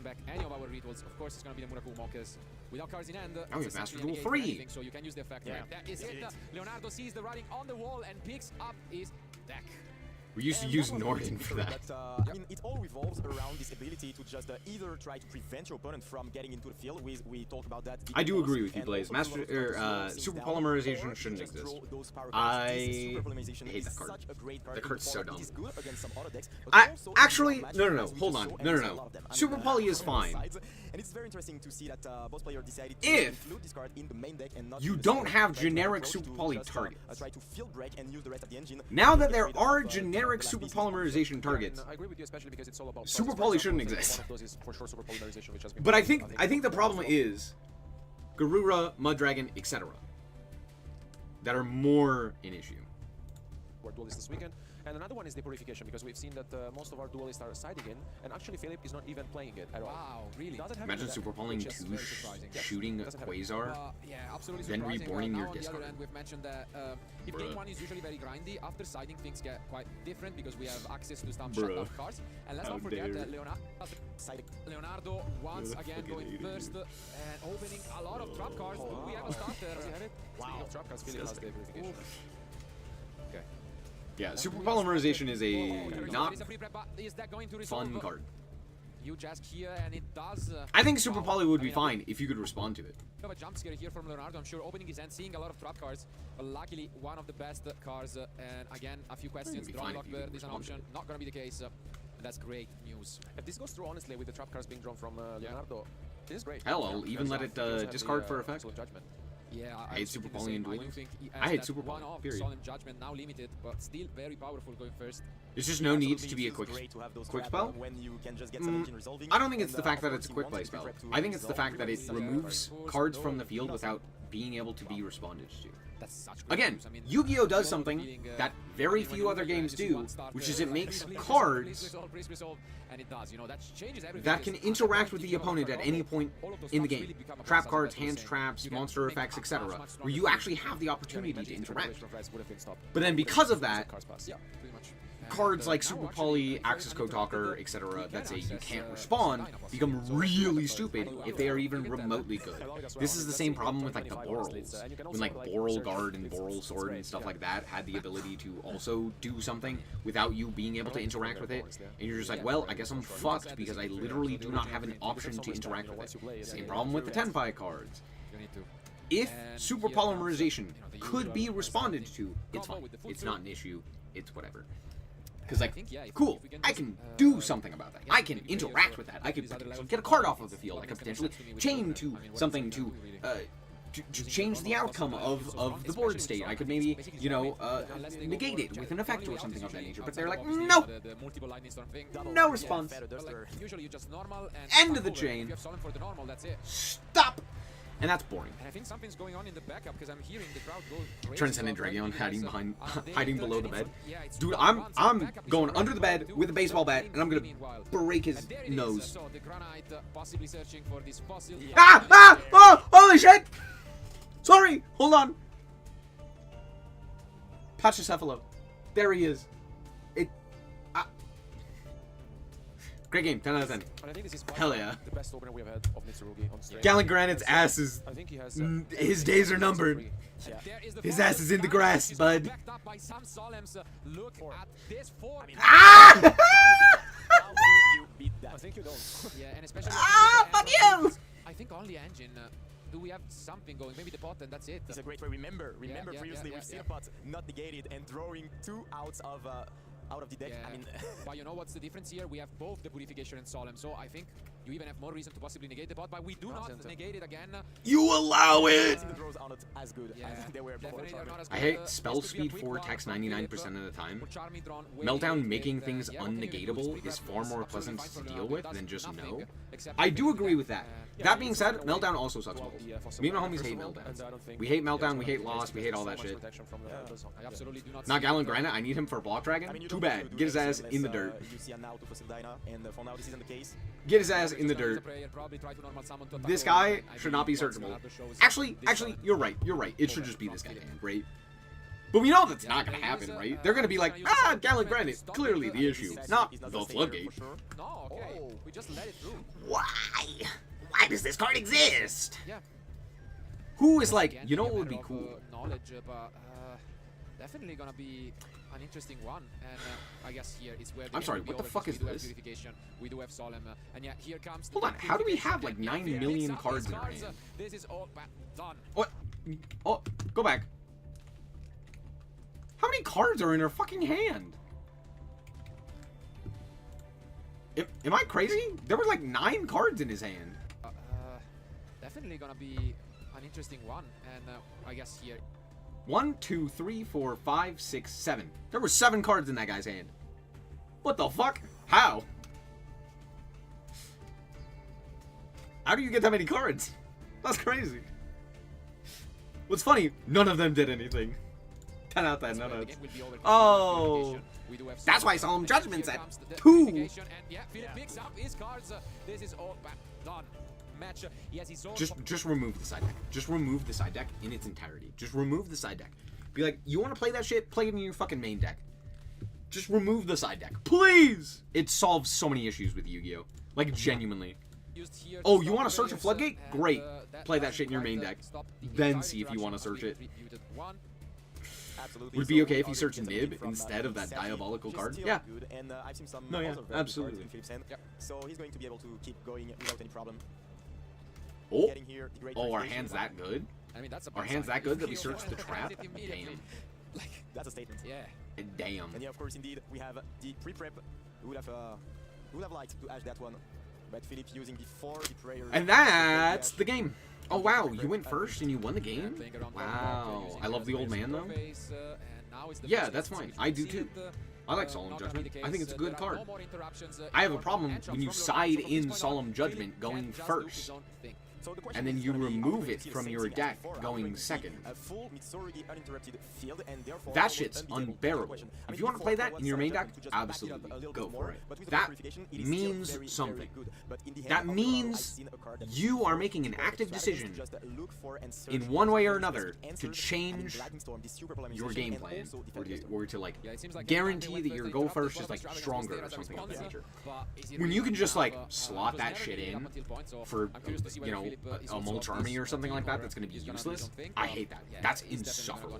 S6: Back any of our rituals, of course, it's going to be the Murakumo because without cards in hand,
S1: we
S6: it's
S1: have Master
S6: essentially
S1: Duel
S6: negate
S1: 3.
S6: anything, so you can use the effect.
S7: Yeah.
S6: Right? That is it. Leonardo sees the writing on the wall and picks up his deck.
S1: We used to
S7: And
S1: use
S7: that was
S1: Norton
S7: really
S1: for
S7: good,
S1: that.
S7: but, I mean, it all revolves around this ability to just either try to prevent your opponent from getting into the field. We talked about that.
S1: I do agree with you,
S7: and
S1: Blaze.
S7: also
S1: Master
S7: to slow things
S1: super
S7: down,
S1: polymerization
S7: or
S1: shouldn't
S7: just
S1: exist.
S7: draw those power cards. This
S1: I
S7: super polymerization
S1: hate
S7: is
S1: that card.
S7: such a great card
S1: That
S7: in
S1: card's
S7: the
S1: so
S7: format.
S1: dumb.
S7: It is good against some other decks, but
S1: I
S7: also
S1: actually
S7: in matches
S1: no,
S7: as we
S1: hold
S7: just
S1: on,
S7: saw,
S1: no,
S7: and
S1: no,
S7: there's a
S1: no.
S7: lot of them. I mean,
S1: Super poly is
S7: on both
S1: fine.
S7: sides. And it's very interesting to see that both players decided to
S1: If
S7: include this card in the main deck and not
S1: you
S7: in the
S1: don't
S7: side,
S1: have
S7: try to
S1: generic
S7: approach
S1: super
S7: to
S1: poly
S7: just,
S1: targets.
S7: try to field break and use the rest of the engine.
S1: Now
S7: to
S1: that
S7: get
S1: there
S7: rid
S1: are
S7: of,
S1: generic
S7: the
S1: super
S7: Banlist.
S1: polymerization targets,
S8: I agree with you, especially because it's all about
S1: Super
S8: cards.
S1: poly
S8: For
S1: shouldn't
S8: example,
S1: exist.
S8: One of those is for sure super polymerization, which has been.
S1: but I think the problem is Garura, Muddragon, etc. that are more an issue.
S8: Our duelists this weekend. And another one is the purification, because we've seen that most of our duelists are siding in, and actually Philip is not even playing it at all.
S6: Wow, really?
S8: Doesn't have
S1: Imagine
S8: any of that,
S1: super polying
S8: which is
S1: 2
S8: very surprising. Yes,
S1: shooting a
S8: doesn't have it.
S1: Quasar.
S6: Yeah, absolutely
S1: Then
S6: surprising.
S1: reborning
S6: Now
S1: your
S6: on the
S1: discard.
S6: other end, we've mentioned that if game 1 is usually very grindy, after siding things get quite different because we have access to some
S1: Bruh.
S6: shutdown cards. And let's
S1: How
S6: not forget
S1: dare.
S6: that Leonardo once again going first and opening a lot of trap cards. Do we have a starter?
S8: Does he have it? Speaking of trap cards, Philip has the purification. Okay.
S1: Yeah, super polymerization is a not
S6: Is that going to
S1: fun
S6: resolve?
S1: card.
S6: Huge ask here, and it does.
S1: I think super poly would
S6: I
S1: be
S6: mean,
S1: fine if you could respond to it.
S6: Have a jump scare here from Leonardo. I'm sure opening his hand, seeing a lot of trap cards, but luckily one of the best cards. And again, a few questions.
S1: be
S6: Draw
S1: fine
S6: lock
S1: if you could
S6: is an
S1: respond to
S6: option. Not gonna be the case. And that's great news.
S8: If this goes through honestly with the trap cards being drawn from Leonardo, this is great.
S1: Hell, I'll even let
S8: Because,
S1: it
S8: he also has
S1: discard
S8: the,
S1: for effect.
S8: Absolute Judgment.
S6: Yeah,
S1: I
S6: I'm
S1: hate
S6: thinking
S1: Super
S6: the
S1: Poly in
S6: same. I do
S1: dueling.
S6: think he
S1: I
S6: has
S1: hate
S6: that
S1: Super Poly,
S6: one-off
S1: period.
S6: Solemn Judgment, now limited, but still very powerful going first.
S1: There's just no need
S7: Absolutely,
S1: to be a
S7: it
S1: quick
S7: feels great to have those
S1: quick
S7: trap,
S1: spell.
S7: when you can just get some engine resolving.
S1: I don't think it's
S7: And,
S1: the fact
S7: of
S1: that it's a
S7: course,
S1: quick
S7: you
S1: play
S7: want to
S1: spell.
S7: be prepped to
S1: I think it's the
S7: resolve
S1: fact that it
S7: really
S1: removes
S6: Pulls,
S1: cards
S6: no,
S1: from the field
S6: no,
S1: without being able to be responded to.
S6: That's such great
S1: Again,
S6: news. I mean,
S1: Yu-Gi-Oh does
S6: we all
S1: something
S6: feeling,
S1: that very
S6: when
S1: few
S6: you
S1: other
S6: look at
S1: games
S6: this
S1: do,
S6: one starter,
S1: which is it
S6: like,
S1: makes
S6: please
S1: cards
S6: resolve, and it does. You know, that changes everything.
S1: that can
S6: because I
S1: interact
S6: don't
S1: with
S6: think
S1: the
S6: you have a
S1: opponent at
S6: card
S1: any
S6: combo.
S1: point
S6: All of those
S1: in the
S6: traps
S1: game.
S6: really become a
S1: Trap
S6: plus,
S1: cards,
S6: as I was
S1: hands
S6: saying.
S1: traps,
S6: You can
S1: monster
S6: make
S1: effects,
S6: a
S1: etc.,
S6: much
S1: where
S6: stronger
S1: you
S6: field.
S1: actually have the opportunity to
S8: Imagine if the
S1: interact.
S8: regulation of Reds would have been stopped.
S1: But then because of that,
S6: Yeah, pretty much. And,
S1: cards like
S6: now
S1: Super
S6: actually,
S1: Poly,
S6: very
S1: Axis Code Talker,
S6: uninterrupted,
S1: etc.,
S6: we
S1: that say
S6: can
S1: you
S6: access,
S1: can't
S6: some
S1: respond,
S6: Dynamo fields.
S1: become
S6: So,
S1: really
S6: so,
S1: stupid
S6: so,
S1: if they are
S6: so,
S1: even
S6: so,
S1: remotely good. This is the same problem with like the Borals, when like Boral Guard and Boral Sword and stuff like that had the ability to also do something without you being able to interact with it, and you're just like, well, I guess I'm fucked because I literally do not have an option to interact with it. Same problem with the Tenpai cards.
S6: You need to.
S1: If
S6: And
S1: super
S6: here comes,
S1: polymerization
S6: the
S1: could be
S6: usual
S1: responded to,
S6: understanding
S1: it's
S6: combo
S1: fine.
S6: with the foot
S1: It's
S6: through.
S1: not an issue. It's whatever. Because like,
S6: think, yeah, if
S1: cool,
S6: we can
S1: I
S6: just,
S1: can do something about that.
S6: yeah,
S1: I can
S6: maybe
S1: interact
S6: also
S1: with that. I could
S6: these other
S1: potentially
S6: levels
S1: get a
S6: of
S1: card off
S6: combat,
S1: of the field. I
S6: what
S1: could
S6: makes the
S1: potentially
S6: most to me with
S1: chain
S6: the-
S1: to
S6: I mean, what
S1: something
S6: is
S1: to
S6: really, really
S1: to change the outcome of the board state. I could maybe, you know, negate it with an effect or something of that nature. But they're like, no, no response.
S6: Usually you just normal and
S1: End of the
S6: over.
S1: chain.
S6: If you have Solemn for the normal, that's it.
S1: Stop. And that's boring.
S6: And I think something's going on in the backup because I'm hearing the crowd go crazy.
S1: Transcendent
S6: about
S1: Dragon
S6: Randy
S1: hiding
S6: because,
S1: behind,
S6: they
S1: hiding
S6: enter
S1: below the
S6: and
S1: bed.
S6: yeah, it's
S1: Dude,
S6: not
S1: I'm
S6: once, and backup is
S1: going
S6: right
S1: under the bed
S6: to
S1: with a baseball bat,
S6: in
S1: and I'm gonna
S6: meanwhile.
S1: break his
S6: And there it is.
S1: nose.
S6: So the Granite possibly searching for this fossil.
S1: Ah! Ah! Oh! Holy shit! Sorry! Hold on. Pachycephalo. There he is. It... Great game. 10 out of 10.
S8: And I think this is by
S1: Hell
S8: far
S1: yeah.
S8: the best opener we have had of Mitsurugi on stage.
S1: Gallon Granite's ass is...
S8: I think he has
S1: his days are numbered.
S6: There is the
S1: His
S6: fossil.
S1: ass is in the
S6: Dynamo
S1: grass,
S6: is
S1: bud.
S6: backed up by some Solemns. Look at this form.
S1: Ah!
S7: How do you beat that?
S8: I think you don't.
S6: Yeah, and especially
S1: Ah,
S6: with the
S1: fuck
S6: end of
S1: you!
S6: I think on the engine, do we have something going? Maybe the pot and that's it.
S7: It's a great way. Remember
S6: yeah,
S7: previously
S6: yeah,
S7: we've seen
S6: yeah.
S7: a pot not negated and drawing 2 outs of the deck.
S6: Yeah.
S7: I mean,
S6: But you know what's the difference here? We have both the Purification and Solemn, so I think you even have more reason to possibly negate the pot, but we do not
S8: Nonsense.
S6: negate it again.
S1: You allow it!
S7: the draws are not as good
S6: Yeah,
S7: as they were before.
S6: definitely they're not as
S1: I
S6: good.
S1: hate
S6: This
S1: spell
S6: could be a
S1: speed
S6: quick
S1: 4
S6: one
S1: attacks
S6: from
S1: 99%
S6: Philip,
S1: of the time.
S6: or Charmy drawn way
S1: Meltdown
S6: late
S1: making
S6: with,
S1: things
S6: yeah, continuing with
S1: unnegatable
S6: speed
S1: is
S6: grab
S1: far
S6: was
S1: more
S6: absolutely
S1: pleasant
S6: fine
S1: to
S6: for
S1: deal
S6: Leonardo.
S1: with
S6: It
S1: than
S6: does
S1: just
S6: nothing
S1: no.
S6: except
S1: I do
S6: making
S1: agree
S6: that,
S1: with that.
S6: yeah,
S1: That being
S8: it's
S1: said,
S8: not a way
S1: Meltdown also sucks
S8: to
S1: balls.
S8: the, fossil
S1: Me and my
S8: back,
S1: homies
S8: first
S1: hate
S8: of all,
S1: Meltdowns.
S8: and I don't think
S1: We hate
S8: yeah, it's
S1: Meltdown,
S8: gonna
S1: we
S8: be
S1: hate
S8: the
S1: Lost,
S8: case
S1: we
S8: because
S1: hate all
S8: there's
S1: that
S8: so much
S1: shit.
S8: protection from the Leonardo's.
S6: I absolutely do not
S1: Not
S6: see
S1: Gallon
S6: that,
S1: Granite, I need him for block dragon.
S7: I mean, you
S1: Too
S7: don't
S1: bad.
S7: need to
S1: Get his
S7: do
S1: ass
S7: anything
S1: in the
S7: unless,
S1: dirt.
S7: You see a now to Fossil Dyna, and for now this isn't the case.
S1: Get his ass in the
S6: Just as a
S1: dirt.
S6: player, probably try to normal summon to attack
S1: This
S6: the
S1: guy
S6: I
S1: should not be
S6: believe what
S1: searchable.
S6: Leonardo shows
S1: Actually,
S6: this
S1: actually,
S6: time.
S1: you're right. You're right. It should just be this guy, man. Right? But we know that's not gonna happen, right? They're gonna be like, Gallant Granite, clearly the issue, not the floodgate.
S6: No, okay. We just let it through.
S1: Why? Why does this card exist?
S6: Yeah.
S1: Who is like,
S6: Again,
S1: you know
S6: we
S1: what would
S6: have a
S1: be
S6: lot
S1: cool?
S6: of, knowledge, but definitely gonna be an interesting one. And I guess here is where.
S1: I'm sorry, what the fuck is this?
S6: We do have Solemn, and yeah, here comes.
S1: Hold on, how do we have like 9 million cards in our hand?
S6: This is all done.
S1: What? Oh, go back. How many cards are in her fucking hand? Am I crazy? There were like 9 cards in his hand.
S6: Definitely gonna be an interesting one, and I guess here.
S1: 1, 2, 3, 4, 5, 6, 7. There were 7 cards in that guy's hand. What the fuck? How? How do you get that many cards? That's crazy. What's funny, none of them did anything. 10 out of 10, none of them. Oh, that's why Solemn Judgment's at 2.
S6: And yeah, Philip picks up his cards. This is all done. Match. Yes, he's
S1: just remove the side deck. Just remove the side deck in its entirety. Just remove the side deck. Be like, you want to play that shit? Play it in your fucking main deck. Just remove the side deck, please. It solves so many issues with Yu-Gi-Oh. Like genuinely. Oh, you want to search a floodgate? Great. Play that shit in your main deck. Then see if you want to search it.
S7: Absolutely.
S1: Would it be okay if you search Nib instead of that diabolical card? Yeah.
S7: And I've seen some
S1: No, yeah,
S7: also very good cards
S1: absolutely.
S7: in Philip's hand. So he's going to be able to keep going without any problem.
S1: Oh,
S7: Getting here, the great
S1: oh, our
S7: purification.
S1: hand's that good?
S6: I mean, that's a
S1: Our hand's that good that we searched the trap? Damn.
S6: Like,
S7: That's a statement.
S6: yeah.
S1: Damn.
S7: And yeah, of course, indeed, we have the pre-prep. We would have liked to ash that one, but Philip using before the prayer.
S1: And that's the game. Oh wow, you went first and you won the game? Wow. I love the old man though. Yeah, that's fine. I do too. I like Solemn Judgment. I think it's a good card. I have a problem when you side in Solemn Judgment going first,
S7: So the question
S1: and then
S7: is
S1: you
S7: gonna be
S1: remove
S7: how
S1: it
S7: will
S1: from
S7: Phil
S1: your
S7: save the
S1: deck
S7: before
S1: going
S7: going to see
S1: second.
S7: a full Mitsurugi uninterrupted field, and therefore
S1: That
S7: will
S1: shit's
S7: unbeatable.
S1: unbearable.
S7: Question. I
S1: If
S7: mean,
S1: you want to
S7: before
S1: play
S7: there
S1: that
S7: was
S1: in your
S7: some
S1: main
S7: judgment
S1: deck,
S7: to just back it up
S1: absolutely,
S7: a little
S1: go
S7: bit
S1: for
S7: more,
S1: it.
S7: but with the
S1: That
S7: purification, it is still
S1: means
S7: very, very
S1: something.
S7: good. But in the
S1: That
S7: hand, overall, I've
S1: means
S7: seen a card that
S1: you
S7: is
S1: are
S7: so
S1: making an
S7: good.
S1: active
S7: Strategies
S1: decision
S7: to just look for and search
S1: in
S7: for
S1: one way or
S7: specific
S1: another to
S7: answers,
S1: change
S7: and Lightning Storm, the super
S1: your
S7: polarization,
S1: game
S7: and
S1: plan,
S7: also
S1: or
S7: defend
S1: to like
S6: Yeah, it seems like
S1: guarantee that your go first is like stronger or something of that nature. When you can just like slot that shit in for, you know, a mulch army or something like that that's going to be useless, I hate that. That's insufferable.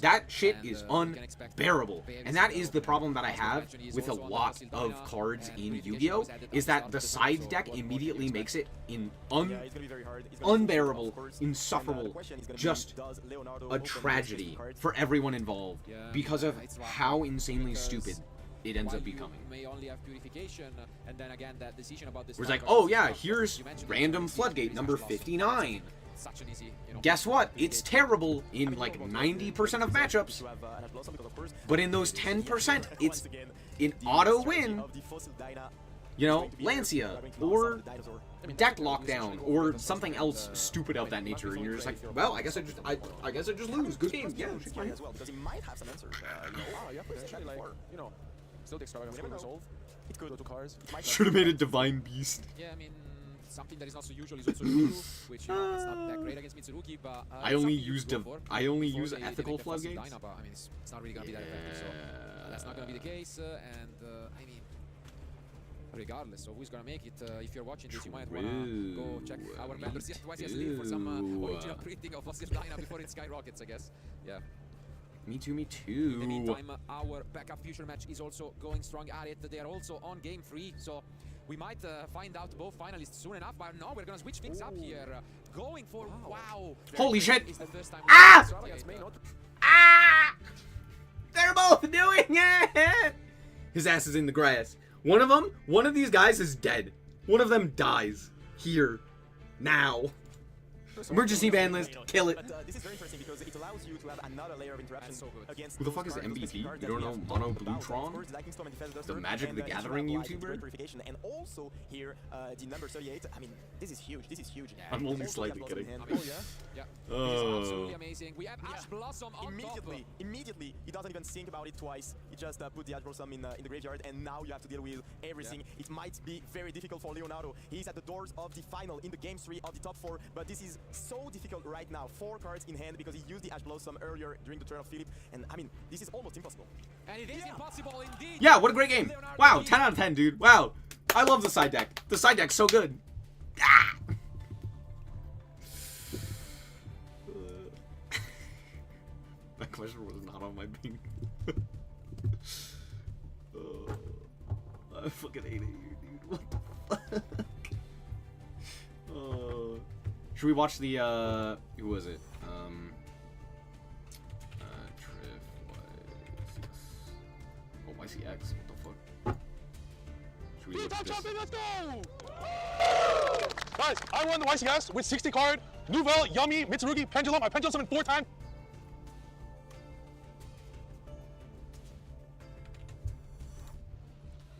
S1: That shit is unbearable. And that is the problem that I have with a lot of cards in Yu-Gi-Oh! Is that the side deck immediately makes it in
S7: Yeah, it's gonna be very hard. It's gonna be
S1: unbearable,
S7: difficult, of course. And,
S1: insufferable,
S7: the question is gonna be,
S1: just
S7: does Leonardo
S1: a
S7: open
S1: tragedy
S7: these cards?
S1: for everyone involved because of how insanely stupid it ends up becoming.
S6: May only have purification, and then again that decision about this.
S1: Where it's like, oh yeah, here's random floodgate number 59.
S6: Such an easy, you know,
S1: Guess what? It's terrible in like 90% of matchups.
S7: To have, an Ash Blossom because, of course,
S1: But in those 10%, it's
S7: once again,
S1: an
S7: the
S1: auto
S7: strategy
S1: win,
S7: of the Fossil Dyna
S1: you know,
S7: is going to be there.
S1: Lancia,
S7: We are going to
S1: or
S7: lock some dinosaur.
S1: deck lockdown, or something else stupid of that nature, and you're just like, well, I guess I just lose. Good game, yeah.
S7: This play as well, because he might have some answers. You know,
S8: Yeah, potentially, like, you know, still the extravagance could resolve.
S7: it could.
S8: Go to cards. It might
S1: Should have made a Divine Beast.
S6: yeah, I mean, something that is not so usual is also Ruru, which you know, it's not that great against Mitsurugi, but
S1: I
S6: it's
S1: only
S6: something you
S1: use
S6: could go for
S1: I only
S6: before
S1: use
S6: they
S1: ethical
S6: make the Fossil
S1: floodgates.
S6: Dyna, but, I mean, it's not really gonna be that effective, so that's not gonna be the case. And I mean, regardless of who's gonna make it, if you're watching this, you might wanna go check our vendors twice as leave for some original printing of Fossil Dyna before it skyrockets, I guess. Yeah.
S1: Me too, me
S6: In the
S1: too.
S6: meantime, our backup future match is also going strong at it. They are also on game 3, so we might find out both finalists soon enough. But no, we're gonna switch things up here. Going for wow.
S1: Holy shit.
S6: Is the first time
S1: Ah!
S8: Extravagance may not.
S1: Ah! They're both doing it! His ass is in the grass. One of these guys is dead. One of them dies. Here. Now. Emergency ban list. Kill it.
S7: But this is very interesting because it allows you to have another layer of interaction against
S1: Who the
S7: those
S1: fuck is
S7: cards, those
S1: MVP?
S7: specific cards
S1: You
S7: that
S1: don't
S7: we
S1: know
S7: have
S1: Mono
S7: talked about.
S1: Bluetron?
S7: Of course, Lightning Storm and Defense Duster,
S1: The Magic
S7: and,
S1: the
S7: if you
S1: Gathering
S7: have, like, the
S1: YouTuber?
S7: Great Purification, and also here the number 38. I mean, this is huge. This is huge.
S1: I'm only
S7: Also
S1: slightly
S7: Ash Blossom in
S1: kidding.
S7: hand.
S6: Oh yeah, yeah. This is absolutely amazing. We have Ash Blossom on
S7: Immediately, he doesn't even think about it twice. He just put the Ash Blossom in the graveyard, and now you have to deal with everything. It might be very difficult for Leonardo. He's at the doors of the final in the game 3 of the top 4, but this is so difficult right now. 4 cards in hand because he used the Ash Blossom earlier during the turn of Philip. And I mean, this is almost impossible.
S6: And it is impossible indeed.
S1: Yeah, what a great game. Wow, 10 out of 10, dude. Wow. I love the side deck. The side deck's so good. Ah! That question was not on my beam. I fucking hate it here, dude. What the fuck? Should we watch the, who was it? YCX, what the fuck? Should we look at this?
S9: Let's go! Guys, I won the YCS with 60 card, Nouvelle, Yummy, Mitsurugi, Pendulum. I Pendulum summoned 4 times.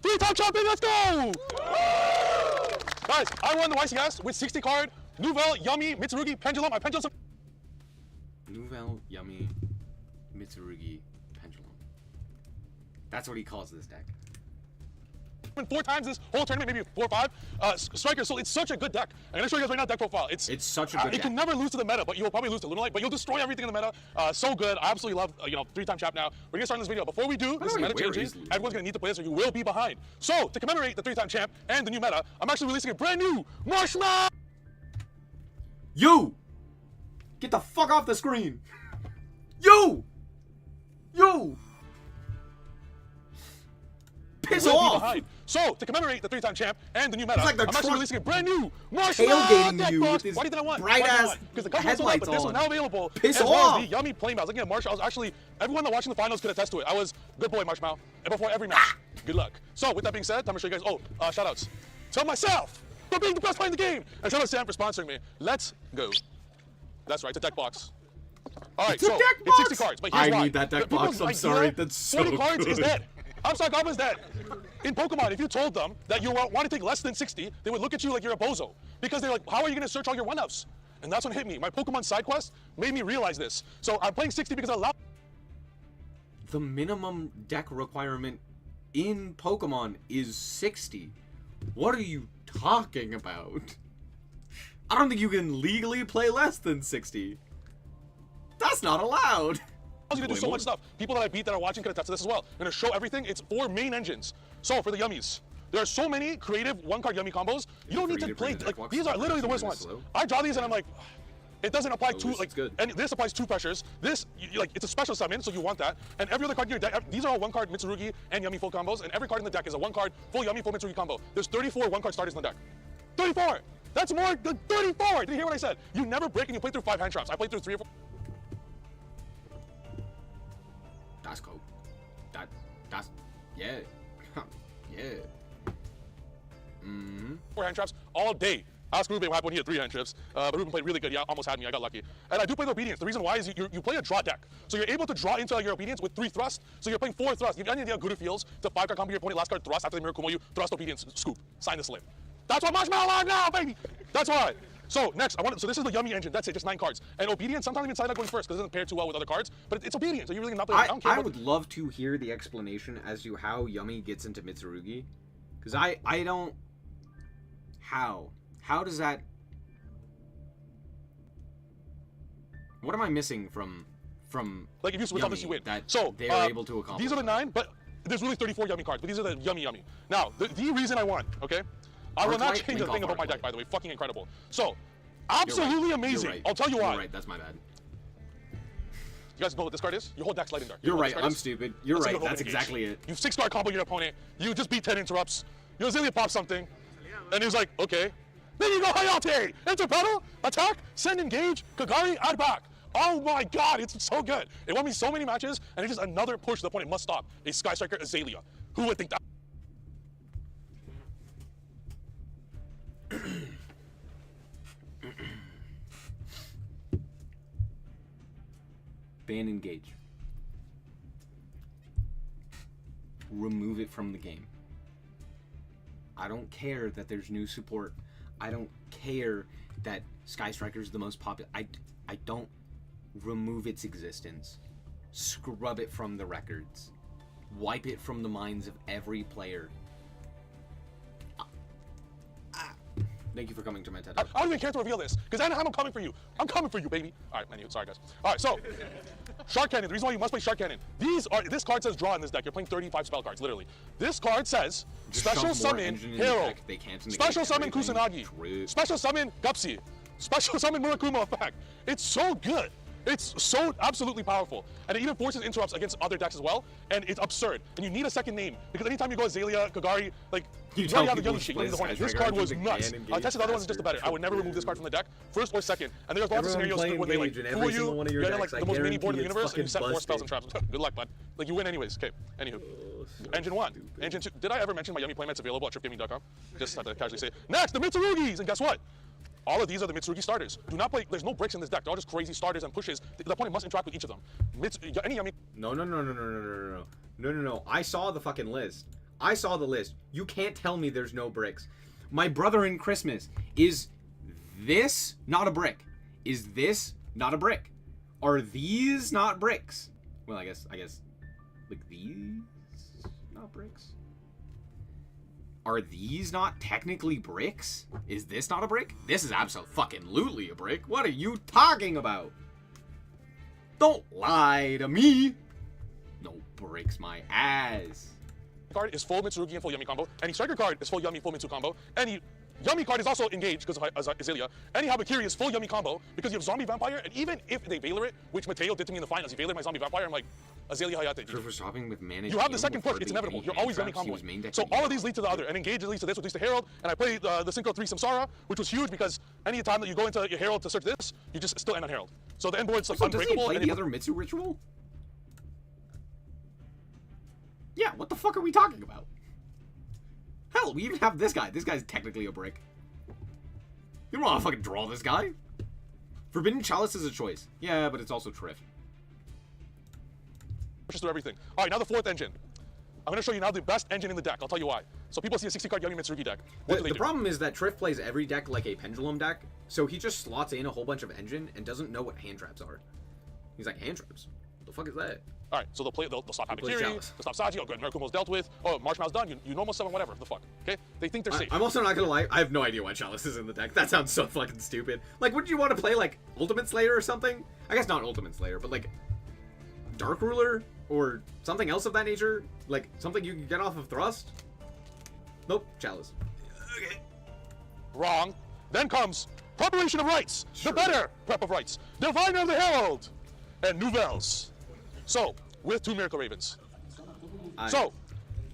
S9: Three-time champion, let's go! Guys, I won the YCS with 60 card, Nouvelle, Yummy, Mitsurugi, Pendulum. I Pendulum
S1: Nouvelle, Yummy, Mitsurugi, Pendulum. That's what he calls this deck.
S9: 4 times this whole tournament, maybe 4 or 5. Striker, so it's such a good deck. I'm gonna show you guys right now deck profile.
S1: It's such a good deck.
S9: It can never lose to the meta, but you'll probably lose to Lunalite, but you'll destroy everything in the meta. So good. I absolutely love, 3-time champ now. We're gonna start this video. Before we do, this is meta changing. Everyone's gonna need to play this or you will be behind. So, to commemorate the 3-time champ and the new meta, I'm actually releasing a brand new Marshmallow!
S1: You! Get the fuck off the screen! You! You! Piss off!
S9: So, to commemorate the 3-time champ and the new meta,
S1: like
S9: I'm actually releasing a brand new Marshmallow
S1: tailgating
S9: deck
S1: you
S9: box.
S1: with his
S9: Why did I want?
S1: bright-ass
S9: Because the cover was sold out, but this
S1: headlights
S9: is now available.
S1: Piss
S9: as well
S1: off!
S9: as the Yummy Playmouse. I was looking at Marshall. I was actually, everyone that watching the finals could attest to it. I was good boy, Marshmallow. And before every match, good luck. So, with that being said, time to show you guys, shout-outs. Tell myself for being the best player in the game. And shout out to Sam for sponsoring me. Let's go. That's right, it's a deck box. All right,
S1: It's a
S9: so
S1: deck
S9: it's
S1: box!
S9: 60 cards, but here's why.
S1: I need that deck box, I'm sorry, that's so
S9: 40 cards is
S1: good.
S9: dead. Upside Goblin is dead. In Pokemon, if you told them that you want to take less than 60, they would look at you like you're a bozo. Because they're like, how are you going to search all your one-ups? And that's what hit me. My Pokemon side quest made me realize this. So I'm playing 60 because I allow...
S1: The minimum deck requirement in Pokemon is 60. What are you talking about? I don't think you can legally play less than 60. That's not allowed.
S9: You to do so much stuff. People that I beat that are watching can attest to this as well. I'm going to show everything. It's 4 main engines. So for the Yummies, there are so many creative 1-card Yummy combos. You don't need to play, like, these are literally the worst ones. I draw these and I'm like, it doesn't apply to, like, and this applies 2 pressures. This, like, it's a special summon, so you want that. And every other card in your deck, these are all 1-card Mitsurugi and Yummy full combos, and every card in the deck is a 1-card full Yummy full Mitsurugi combo. There's 34 1-card starters in the deck. 34! That's more than 34! Did you hear what I said? You never break and you play through 5 hand traps. I played through 3 or 4.
S1: That's cool. That's, yeah. Yeah.
S9: 4 hand traps all day. Ask Ruben what happened when he had 3 hand traps. But Ruben played really good. Yeah, almost had me. I got lucky. And I do play the Obedience. The reason why is you play a draw deck. So you're able to draw into your Obedience with 3 thrusts. So you're playing 4 thrusts. You have any idea how good it feels to 5-card combo your opponent, last card thrust, after the Mirror Kumo, you thrust Obedience, scoop, sign the slip. That's why Marshmallow live now, baby! That's why. So next, so this is the Yummy engine. That's it, just 9 cards. And Obedience, sometimes even side that going first because it doesn't pair too well with other cards. But it's Obedience, so you really not playing. I don't care.
S1: I would love to hear the explanation as to how Yummy gets into Mitsurugi, because I don't. How does that? What am I missing from
S9: like if you switch on this, you win.
S1: That
S9: so
S1: they are able to accomplish.
S9: These are the 9, but there's really 34 Yummy cards. But these are the Yummy. Now the reason I won, okay. I will not change a thing about my deck, by the way. Fucking incredible. So, absolutely amazing.
S1: Right.
S9: I'll tell you why.
S1: You're right. That's my bad.
S9: You guys know what this card is? Your whole deck's Lightning Dark.
S1: You're right. I'm stupid. You're right. That's exactly it.
S9: You 6-card combo your opponent. You just beat 10 interrupts. Your Azalea pops something. And he's like, okay. Then you go Hayate. Enter battle. Attack. Send engage. Kagari. Add back. Oh my god. It's so good. It won me so many matches. And it's just another push the opponent must stop. A Sky Striker Azalea. Who would think that?
S1: Ban engage. Remove it from the game. I don't care that there's new support. I don't care that Sky Striker is the most popular. I don't remove its existence. Scrub it from the records. Wipe it from the minds of every player. Thank you for coming to my TED
S9: I
S1: Talk.
S9: don't even care to reveal this, because Anaheim, I'm coming for you. I'm coming for you, baby. All right, anyway, sorry, guys. All right, so, Shark Cannon. The reason why you must play Shark Cannon. This card says draw in this deck. You're playing 35 spell cards, literally. This card says
S1: Just
S9: special
S1: shove more
S9: summon
S1: engine in the
S9: Hero,
S1: deck. They can't negate
S9: special summon
S1: everything.
S9: Kusanagi,
S1: True.
S9: special summon Gupsy, special summon Murakuma effect. It's so good. It's so absolutely powerful. And it even forces interrupts against other decks as well. And it's absurd. And you need a second name. Because anytime you go Azalea, Kagari, like,
S1: You
S9: you
S1: tell
S9: already have the
S1: people
S9: yummy
S1: to
S9: shit. You
S1: play
S9: need the Hornet.
S1: Sky
S9: This
S1: Striker
S9: card was
S1: engine
S9: nuts.
S1: can
S9: I tested the other ones, it's just the better.
S1: faster.
S9: I would never remove this card from the deck, first or second. And there's lots of
S1: Everyone
S9: scenarios
S1: play
S9: where they like
S1: Engage in
S9: fool
S1: every
S9: you.
S1: single one of your
S9: You're like
S1: decks.
S9: the
S1: I
S9: most mini board in the
S1: guarantee
S9: universe, and you
S1: it's
S9: set 4
S1: fucking
S9: spells and traps. Good luck, bud. Like, you win anyways. Okay, anywho. Engine 1. Engine 2. Did I ever mention my yummy playmats available at tripgaming.com? Just had to casually say. Next, the Mitsurugis! And guess what? All of these are the Mitsurugi starters. Do not play, there's no bricks in this deck. They're all just crazy starters and pushes. The opponent must interact with each of them. Any yummy.
S1: No. I saw the fucking list. I saw the list. You can't tell me there's no bricks. My brother in Christmas. Is this not a brick? Is this not a brick? Are these not bricks? Well, I guess, like these not bricks? Are these not technically bricks? Is this not a brick? This is absolutely a brick. What are you talking about? Don't lie to me. No bricks, my ass.
S9: Card is full Mitsurugi and full Yummy combo. Any striker card is full Yummy, full Mitsu combo. Any Yummy card is also engaged because of Azalea. Any Habakiri is full Yummy combo because you have Zombie Vampire. And even if they Veiler it, which Mateo did to me in the finals, he Veilered my Zombie Vampire. I'm like, Azalea Hayate.
S1: For shopping with managed.
S9: You have the second push. It's inevitable. You're always Yummy comboing. So all of these lead to the other. And Engage leads to this, which leads to Herald. And I played the Synchro 3 Samsara, which was huge because any time that you go into your Herald to search this, you just still end on Herald. So the end board's like
S1: So does he
S9: unbreakable.
S1: play
S9: And
S1: the other Mitsu ritual? Yeah, what the fuck are we talking about? Hell, we even have this guy. This guy's technically a brick. You don't want to fucking draw this guy. Forbidden Chalice is a choice. Yeah, but it's also Triff.
S9: pushes through everything. All right, now the fourth engine. I'm going to show you now the best engine in the deck. I'll tell you why. So people see a 60-card Yummy Mitsurugi deck. What do they
S1: The
S9: do?
S1: problem is that Triff plays every deck like a pendulum deck, so he just slots in a whole bunch of engine and doesn't know what hand traps are. He's like, hand traps? What the fuck is that?
S9: All right, so they'll stop
S1: He plays
S9: Habakiri,
S1: Chalice.
S9: they'll stop Saji, oh good, Mirakumo's dealt with, oh Marshmallow's done, you normal summon whatever, the fuck, okay? They think they're safe.
S1: I'm also not gonna lie, I have no idea why Chalice is in the deck. That sounds so fucking stupid. Like, wouldn't you want to play, like, Ultimate Slayer or something? I guess not Ultimate Slayer, but, like, Dark Ruler? Or something else of that nature? Like, something you can get off of Thrust? Nope, Chalice. Okay.
S9: Wrong. Then comes Preparation of Rites,
S1: Sure.
S9: the better Prep of Rites, Diviner of the Herald, and Nouvelles. So, with 2 Miracle Ravens. So,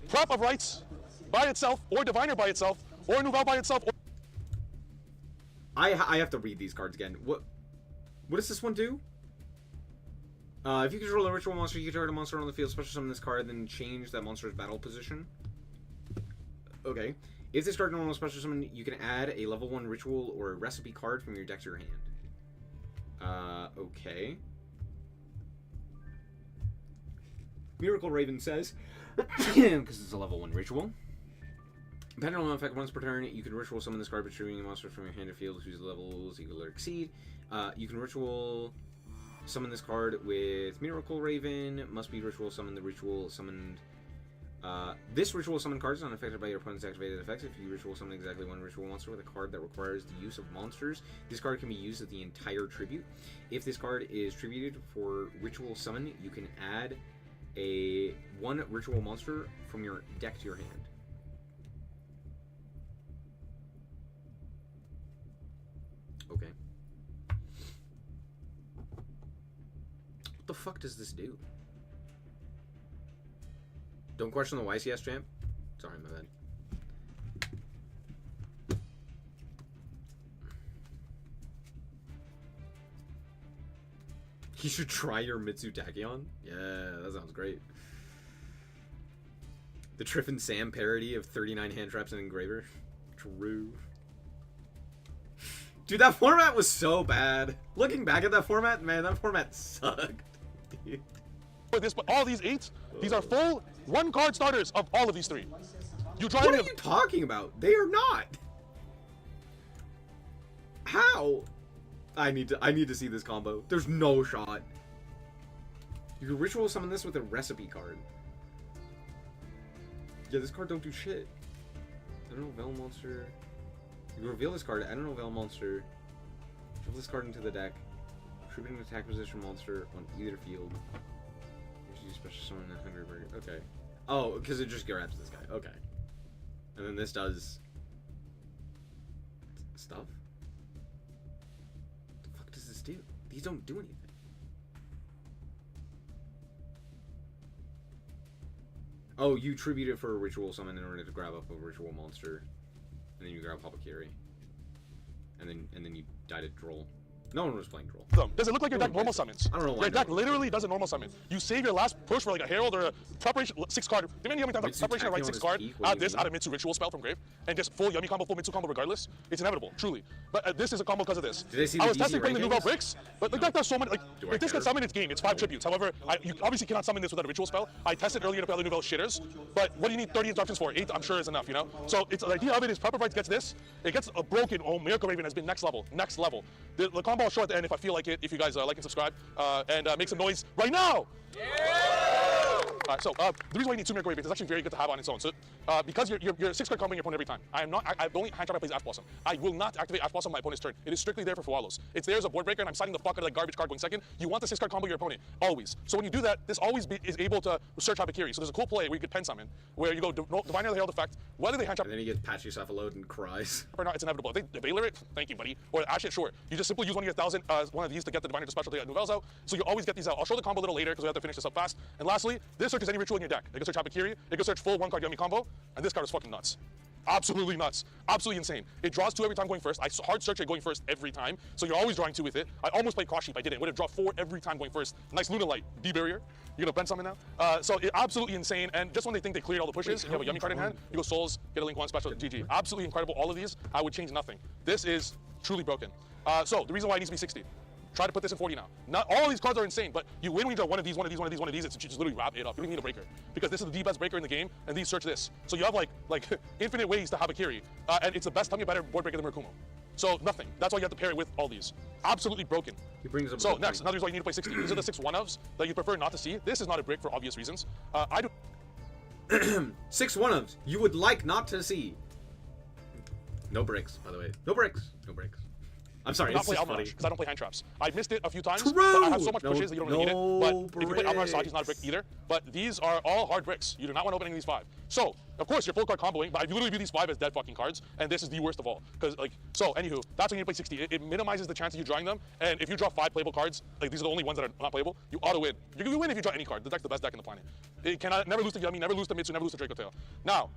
S9: Prep of Rites by itself, or Diviner by itself, or Nouvelle by itself, or...
S1: I have to read these cards again. What does this one do? If you control a ritual monster, you can target a monster on the field, special summon this card, then change that monster's battle position. Okay. If this card normal special summon, you can add a level 1 ritual or a recipe card from your deck to your hand. Okay. Miracle Raven says, because it's a level 1 ritual. Depending on effect, once per turn, you can ritual summon this card by retrieving a monster from your hand or field whose levels equal or exceed. You can ritual summon this card with Miracle Raven. Must be ritual summon the ritual summoned. This ritual summon card is not affected by your opponent's activated effects. If you ritual summon exactly 1 ritual monster with a card that requires the use of monsters, this card can be used as the entire tribute. If this card is tributed for ritual summon, you can add a 1 ritual monster from your deck to your hand. Okay. What the fuck does this do? Don't question the YCS champ. Sorry, my bad. You should try your Mitsu Tachyon? Yeah, that sounds great. The Triff and Sam parody of 39 hand traps and engraver. True. Dude, that format was so bad. Looking back at that format, man, that format sucked. Dude.
S9: This, but all these 8, these are full 1-card starters of all of these 3. You try
S1: What
S9: to
S1: are you talking about? They are not. How? I need to see this combo. There's no shot. You can ritual summon this with a recipe card. Yeah, this card don't do shit. I don't know, Veil Monster. You reveal this card, add an Veil monster, shuffle this card into the deck, tribute an attack position monster on either field. Use special summon a Hungry Burger. Okay. Oh, because it just grabs this guy. Okay. And then this does stuff? What the fuck does this do? These don't do anything. Oh, you tribute it for a ritual summon in order to grab up a ritual monster. And then you grab Habakiri. And then you die to Droll. No one was playing Droll.
S9: Does it look like your deck normal summons?
S1: I don't know why.
S9: Your deck literally does a normal summon. You save your last push for like a Herald or a preparation 6 card. Depending on how many times preparation to write 6 card, add this, add a Mitsu ritual spell from grave, and just full Yummy combo, full Mitsu combo regardless. It's inevitable, truly. But this is a combo because of this. I was testing playing the Nouvelle Bricks, but the deck does so many. Like, if this gets summoned, it's game. It's 5 tributes. However, you obviously cannot summon this without a ritual spell. I tested earlier to play the Nouvelle shitters, but what do you need 30 instructions for? 8, I'm sure, is enough, you know? So it's the idea of it is Prepper Rights gets this, it gets a broken. Oh, Miracle Raven has been next level. Next level. The combo I'll show at the end if I feel like it, if you guys like and subscribe, and make some noise right now! So the reason why you need 2 Miracle Ravens is actually very good to have on its own. So because you're 6 card comboing your opponent every time. I the only hand trap I play is Ash Blossom. I will not activate Ash Blossom on my opponent's turn. It is strictly there for Fualos. It's there as a board breaker, and I'm siding the fuck out of that garbage card going second. You want the 6 card combo your opponent always. So when you do that, this always is able to search Habakiri. So there's a cool play where you could pen summon, where you go Diviner the Herald effect, whether they hand trap.
S1: And then he gets patch yourself a load and cries.
S9: Or not, it's inevitable. If they Baylor it, thank you, buddy. Or Ash it, sure. You just simply use one of your 1,000, one of these to get the Diviner to special to get Nouvelles out. So you always get these out. I'll show the combo a little later because we have to finish this up fast. And lastly, this searches any ritual in your deck. It can search Habakiri, it can search full 1 card Yummy combo, and this card is fucking nuts. Absolutely nuts. Absolutely insane. It draws 2 every time going first. I hard search it going first every time, so you're always drawing 2 with it. I almost played Cross Sheep, I didn't. Would have drawn 4 every time going first. Nice Luna Light, D-Barrier. You're gonna bend something now? So it absolutely insane, and just when they think they cleared all the pushes, and you have a Yummy card in hand, you go Souls, get a Link 1 special, GG. Absolutely incredible. All of these, I would change nothing. This is truly broken. So the reason why it needs to be 60. Try to put this in 40 now. Not all of these cards are insane, but you win when you draw one of these, one of these, one of these, one of these. It's just literally wrap it up. You don't need a breaker because this is the best breaker in the game, and these search this. So you have like infinite ways to have a Habakiri, and it's the best time you better board breaker than Murakumo. So nothing. That's why you have to pair it with all these. Absolutely broken.
S1: He brings up.
S9: So next, another reason why you need to play 60. These are the 6 1-ofs that you prefer not to see. This is not a brick for obvious reasons. I do.
S1: 6 1-ofs you would like not to see. No bricks, by the way. No bricks. No bricks. I'm sorry,
S9: not
S1: it's
S9: play
S1: just
S9: Almanar
S1: funny.
S9: because I don't play hand traps. I've missed it a few times,
S1: True!
S9: but I have so much
S1: No-
S9: pushes that you don't really need
S1: no
S9: it. But if you play Almanar Saki's not a brick
S1: bricks.
S9: either. But these are all hard bricks. You do not want to open any of these 5. So, of course, you're full card comboing, but I literally view these 5 as dead fucking cards, and this is the worst of all. Because, so, anywho, that's when you play 60. It minimizes the chance of you drawing them, and if you draw 5 playable cards, like these are the only ones that are not playable, you auto-win. You can win if you draw any card. The deck's the best deck in the planet. It cannot never lose to Yummy, never lose to Mitsu, never lose to Draco Tail. Now,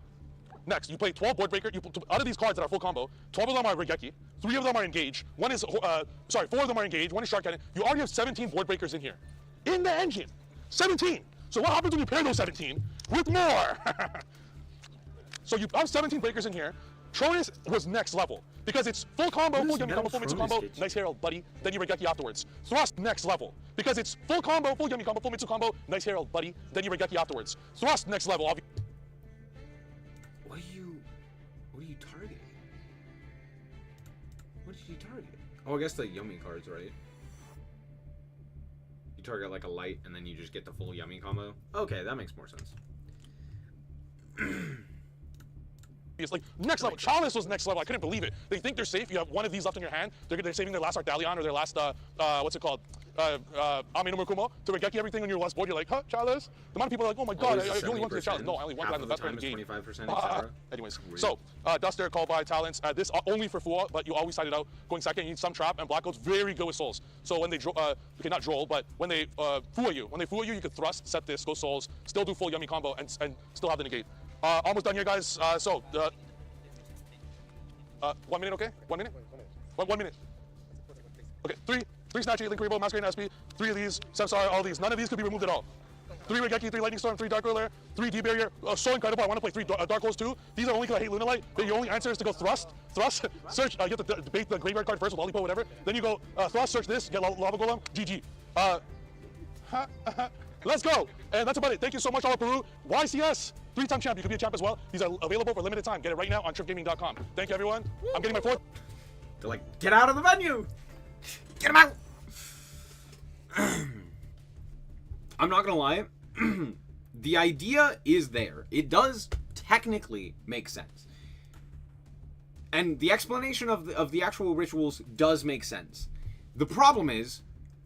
S9: next, you play 12 board breaker. Out of these cards that are full combo, 12 of them are Regeki, 3 of them are engage. 4 of them are engage. 1 is Shark Cannon. You already have 17 board breakers in here, in the engine. 17. So what happens when you pair those 17 with more? So you have 17 breakers in here. Tronus was next level because it's full combo, full Yummy combo, full Mitsu combo, nice Herald, buddy. Then you Regeki afterwards. Thrust next level because it's full combo, full Yummy combo, full Mitsu combo, nice Herald, buddy. Then you Regeki afterwards. Thrust next level.
S1: What are you targeting? What did you target? Oh, I guess the Yummy cards, right? You target like a light, and then you just get the full Yummy combo. Okay, that makes more sense.
S9: It's like next level. Chalice was next level. I couldn't believe it. They think they're safe. You have one of these left in your hand. They're saving their last Arcdalion or their last what's it called? Ame no Murakumo to Regeki everything on your last board. You're like, huh, Chalice? The amount of people are like, oh my god, I only want to get Chalice. No, I only want to have the best card in the game.
S1: 25%, etc.
S9: Anyways, so Duster, Call by Talents. This only for Fua, but you always side it out. Going second, you need some trap, and Black Coat's very good with Souls. So when they okay, not droll, but when they Fua you, you could thrust, set this, go Souls, still do full Yummy combo, and still have the negate. Almost done here, guys. 1 minute, okay? 1 minute? 1 minute. Okay, 3 Snatchy, Link Revo, Masquerade SP, 3 of these, Samsara, all these. None of these could be removed at all. 3 Regeki, 3 Lightning Storm, 3 Dark Roller, 3 D-Barrier. So incredible. I want to play 3 Dark Holes too. These are only because I hate Luna Light. But your only answer is to go Thrust, search, you have to debate the graveyard card first with Lollipop, whatever. Then you go Thrust, search this, get Lava Golem, GG. Let's go. And that's about it. Thank you so much, all of Peru. YCS, 3-time champ. You can be a champ as well. These are available for limited time. Get it right now on tripgaming.com. Thank you, everyone. I'm getting my 4th.
S1: They're like, get out of the venue! Get him out! I'm not gonna lie. The idea is there. It does technically make sense. And the explanation of the actual rituals does make sense. The problem is,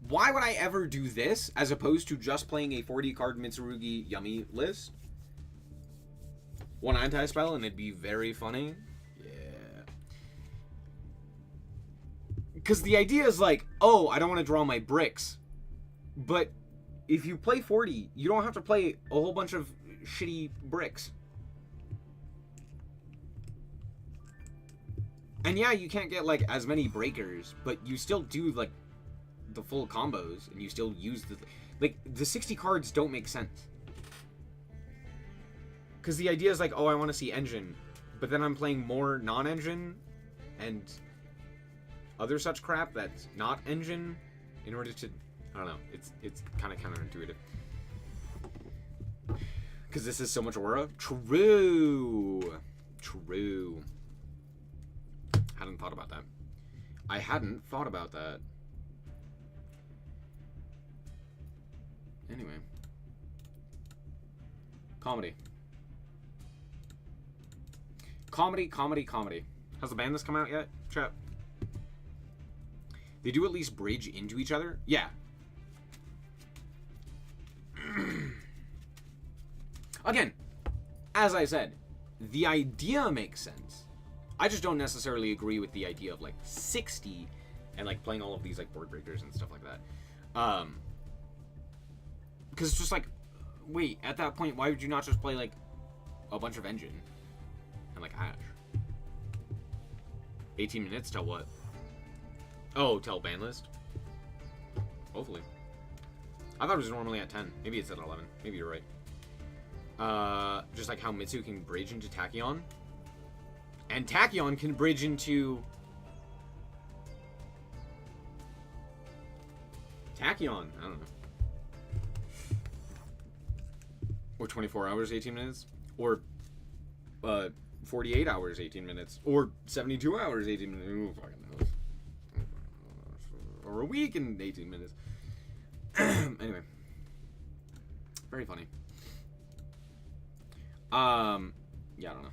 S1: why would I ever do this as opposed to just playing a 40-card Mitsurugi Yummy list? One anti-spell and it'd be very funny. Yeah. Because the idea is like, oh, I don't want to draw my bricks. But if you play 40, you don't have to play a whole bunch of shitty bricks. And yeah, you can't get, like, as many breakers, but you still do, like, the full combos, and you still use the... Like, the 60 cards don't make sense. Because the idea is like, oh, I want to see engine, but then I'm playing more non-engine and other such crap that's not engine in order to... I don't know. It's kind of counterintuitive. Because this is so much aura. True. Hadn't thought about that. I hadn't thought about that. Anyway. Comedy. Has the Banlist come out yet, chat? They do at least bridge into each other? Yeah. Again, as I said, the idea makes sense. I just don't necessarily agree with the idea of, like, 60 and, like, playing all of these, like, board breakers and stuff like that. Because it's just like, wait, at that point, why would you not just play, like, a bunch of engine and, like, hash? 18 minutes till what? Oh, till Banlist? Hopefully. I thought it was normally at 10. Maybe it's at 11. Maybe you're right. Just like how Mitsu can bridge into Tachyon. And Tachyon can bridge into... Tachyon. I don't know. Or 24 hours, 18 minutes. Or 48 hours, 18 minutes. Or 72 hours, 18 minutes. Who fucking knows? Or a week and 18 minutes. Anyway. Very funny. Yeah, I don't know.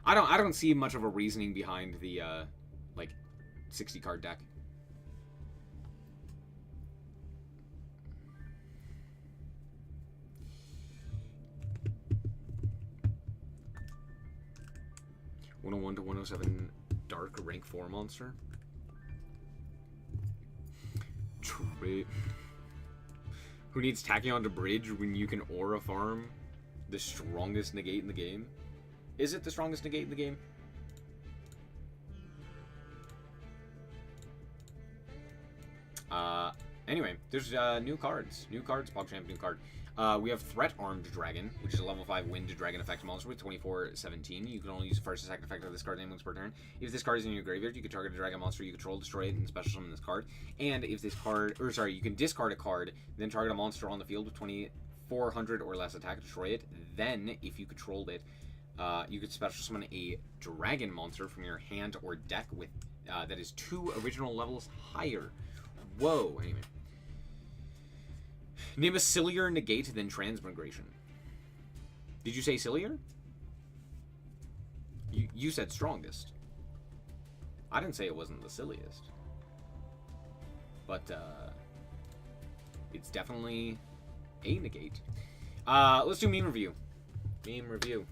S1: I don't see much of a reasoning behind the like 60 card deck. (101 to 107) Dark rank 4 monster. Who needs Tachyon to bridge when you can aura farm the strongest negate in the game? Is it the strongest negate in the game? Anyway, there's new cards. New cards, PogChamp, new card. We have Threat Armed Dragon, which is a level 5 wind dragon effect monster with 24/17. You can only use the first and second effect of this card name once per turn. If this card is in your graveyard, you can target a dragon monster you control, destroy it, and special summon this card. And if this card, or sorry, you can discard a card, then target a monster on the field with 2400 or less attack, destroy it. Then, if you controlled it, you could special summon a dragon monster from your hand or deck with that is 2 original levels higher. Whoa, anyway. Name a sillier negate than Transmigration. Did you say sillier? You said strongest. I didn't say it wasn't the silliest. But, it's definitely a negate. Let's do meme review. Meme review.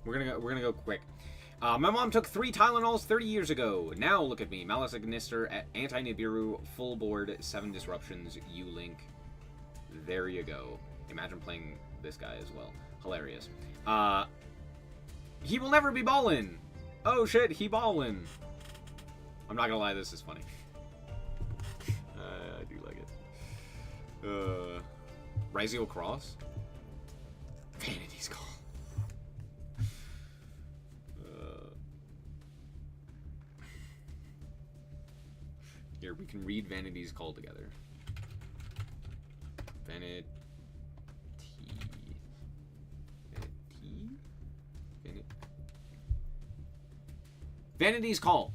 S1: We're gonna go quick. My mom took 3 Tylenols 30 years ago. Now look at me. Malice Ignister, Anti-Nibiru, full board, 7 disruptions, U-Link. There you go. Imagine playing this guy as well. Hilarious. He will never be ballin'. Oh shit, he ballin'. I'm not gonna lie, this is funny. I do like it. Raziel Cross? Vanity's Call. Here, we can read Vanity's Call together. Vanity. Vanity's Call.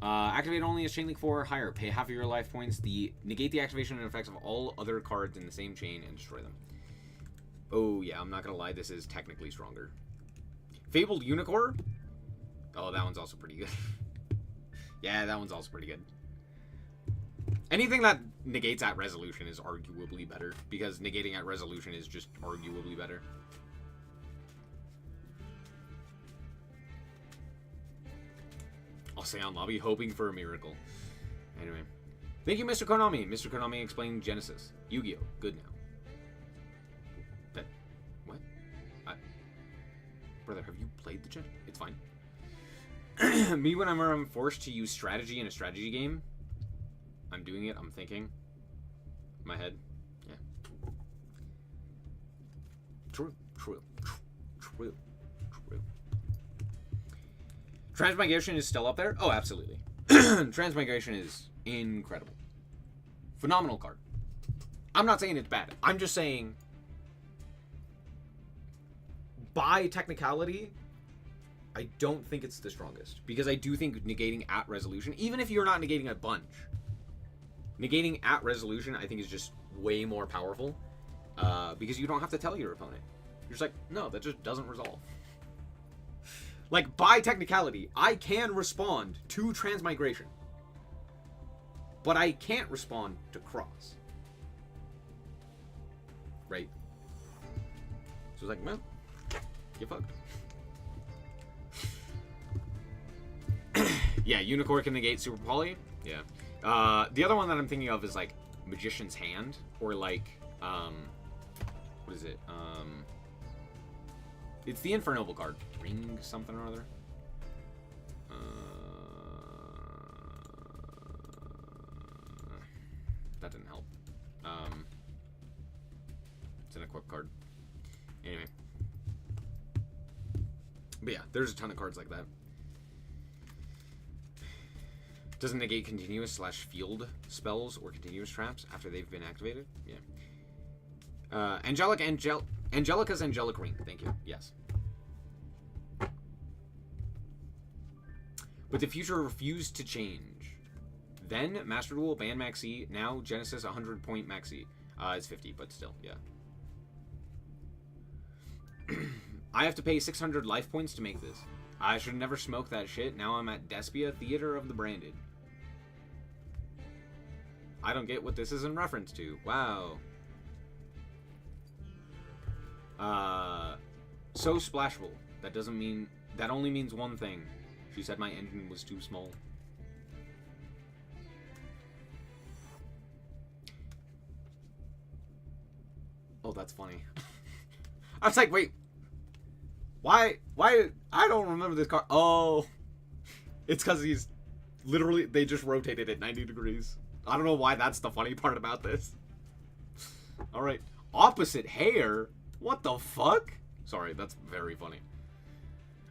S1: Activate only as Chain Link 4 or higher. Pay half of your life points. Negate the activation and effects of all other cards in the same chain and destroy them. Oh yeah, I'm not gonna lie, this is technically stronger. Fabled Unicorn? Oh, that one's also pretty good. Yeah, that one's also pretty good. Anything that negates at resolution is arguably better, because negating at resolution is just arguably better. I'll say on lobby, hoping for a miracle. Anyway. Thank you, Mr. Konami. Mr. Konami explaining Genesis. Yu-Gi-Oh! Good now. That... What? Brother, have you played the Gen? It's fine. Me, whenever I'm forced to use strategy in a strategy game, I'm doing it, I'm thinking. My head. Yeah. True. Transmigration is still up there? Oh, absolutely. Transmigration is incredible. Phenomenal card. I'm not saying it's bad. I'm just saying, by technicality, I don't think it's the strongest. Because I do think negating at resolution, even if you're not negating a bunch, negating at resolution, I think is just way more powerful. Because you don't have to tell your opponent. You're just like, no, that just doesn't resolve. Like, by technicality, I can respond to transmigration. But I can't respond to cross. Right? So it's like, well, get fucked. Yeah, Unicorn can negate Super Poly. Yeah. The other one that I'm thinking of is, like, Magician's Hand. Or, like, what is it? It's the Infernoble card. Ring something or other. That didn't help. It's an equip card. Anyway. But yeah, there's a ton of cards like that. Doesn't negate continuous / field spells or continuous traps after they've been activated. Yeah. Angelica's Angelic Ring. Thank you. Yes. But the future refused to change. Then Master Duel, ban Maxi. Now Genesis 100 point Maxi. It's 50, but still, yeah. I have to pay 600 life points to make this. I should never smoke that shit. Now I'm at Despia, Theater of the Branded. I don't get what this is in reference to. Wow. So splashable. That doesn't mean... That only means one thing. She said my engine was too small. Oh, that's funny. I was like, wait. Why? I don't remember this car. Oh. It's because he's... Literally, they just rotated it 90 degrees. I don't know why that's the funny part about this. Alright. Opposite hair? What the fuck? Sorry, that's very funny.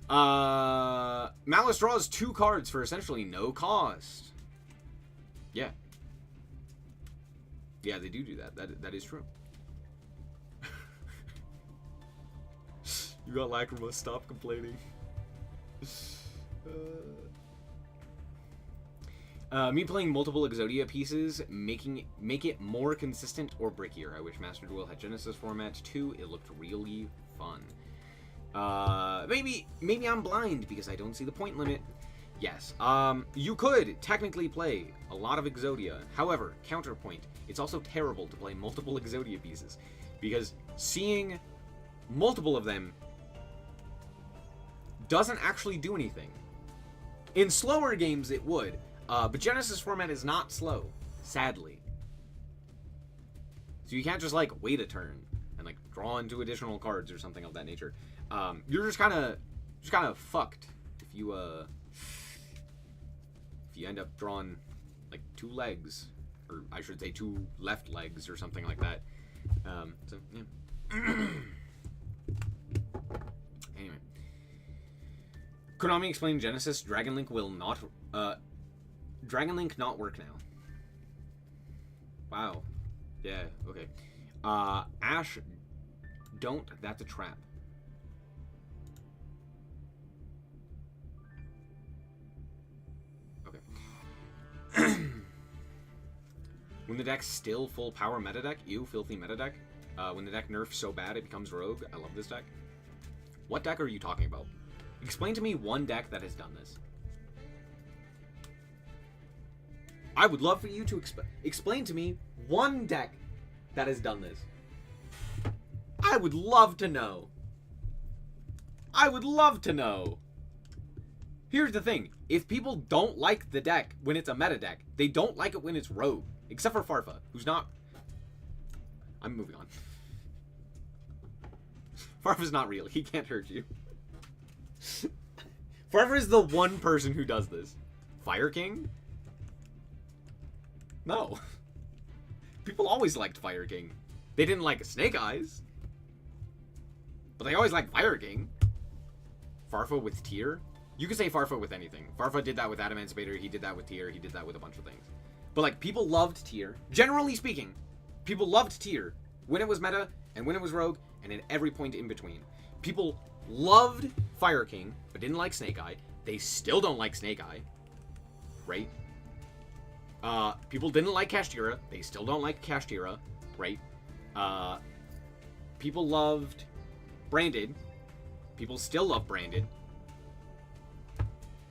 S1: Malice draws 2 cards for essentially no cost. Yeah. Yeah, they do that. That is true. You got Lacrima, stop complaining. Me playing multiple Exodia pieces, make it more consistent or brickier. I wish Master Duel had Genesis formats too. It looked really fun. Maybe I'm blind because I don't see the point limit. Yes. You could technically play a lot of Exodia. However, counterpoint, it's also terrible to play multiple Exodia pieces because seeing multiple of them doesn't actually do anything. In slower games, it would. But Genesis format is not slow, sadly. So you can't just, like, wait a turn and, like, draw into additional cards or something of that nature. You're just kind of fucked if you end up drawing, like, 2 legs. Or, I should say 2 left legs or something like that. So, yeah. Anyway. Konami explained Genesis. Dragon Link will not... Dragon Link not work now. Wow. Yeah, okay. Ash, don't. That's a trap. Okay. When the deck's still full power meta deck, ew, filthy meta deck. When the deck nerfs so bad it becomes rogue. I love this deck. What deck are you talking about? Explain to me one deck that has done this. I would love for you to explain to me one deck that has done this. I would love to know. I would love to know. Here's the thing. If people don't like the deck when it's a meta deck, they don't like it when it's rogue. Except for Farfa, who's not... I'm moving on. Farfa's not real. He can't hurt you. Farfa is the one person who does this. Fire King? No. People always liked Fire King. They didn't like Snake Eyes. But they always liked Fire King. Farfa with Tyr? You could say Farfa with anything. Farfa did that with Adamancipator, he did that with Tyr, he did that with a bunch of things. But like, people loved Tyr. Generally speaking, people loved Tyr when it was meta, and when it was rogue, and at every point in between. People loved Fire King, but didn't like Snake Eye. They still don't like Snake Eye. Right? People didn't like Kashtira. They still don't like Kashtira. Right? People loved Branded. People still love Branded.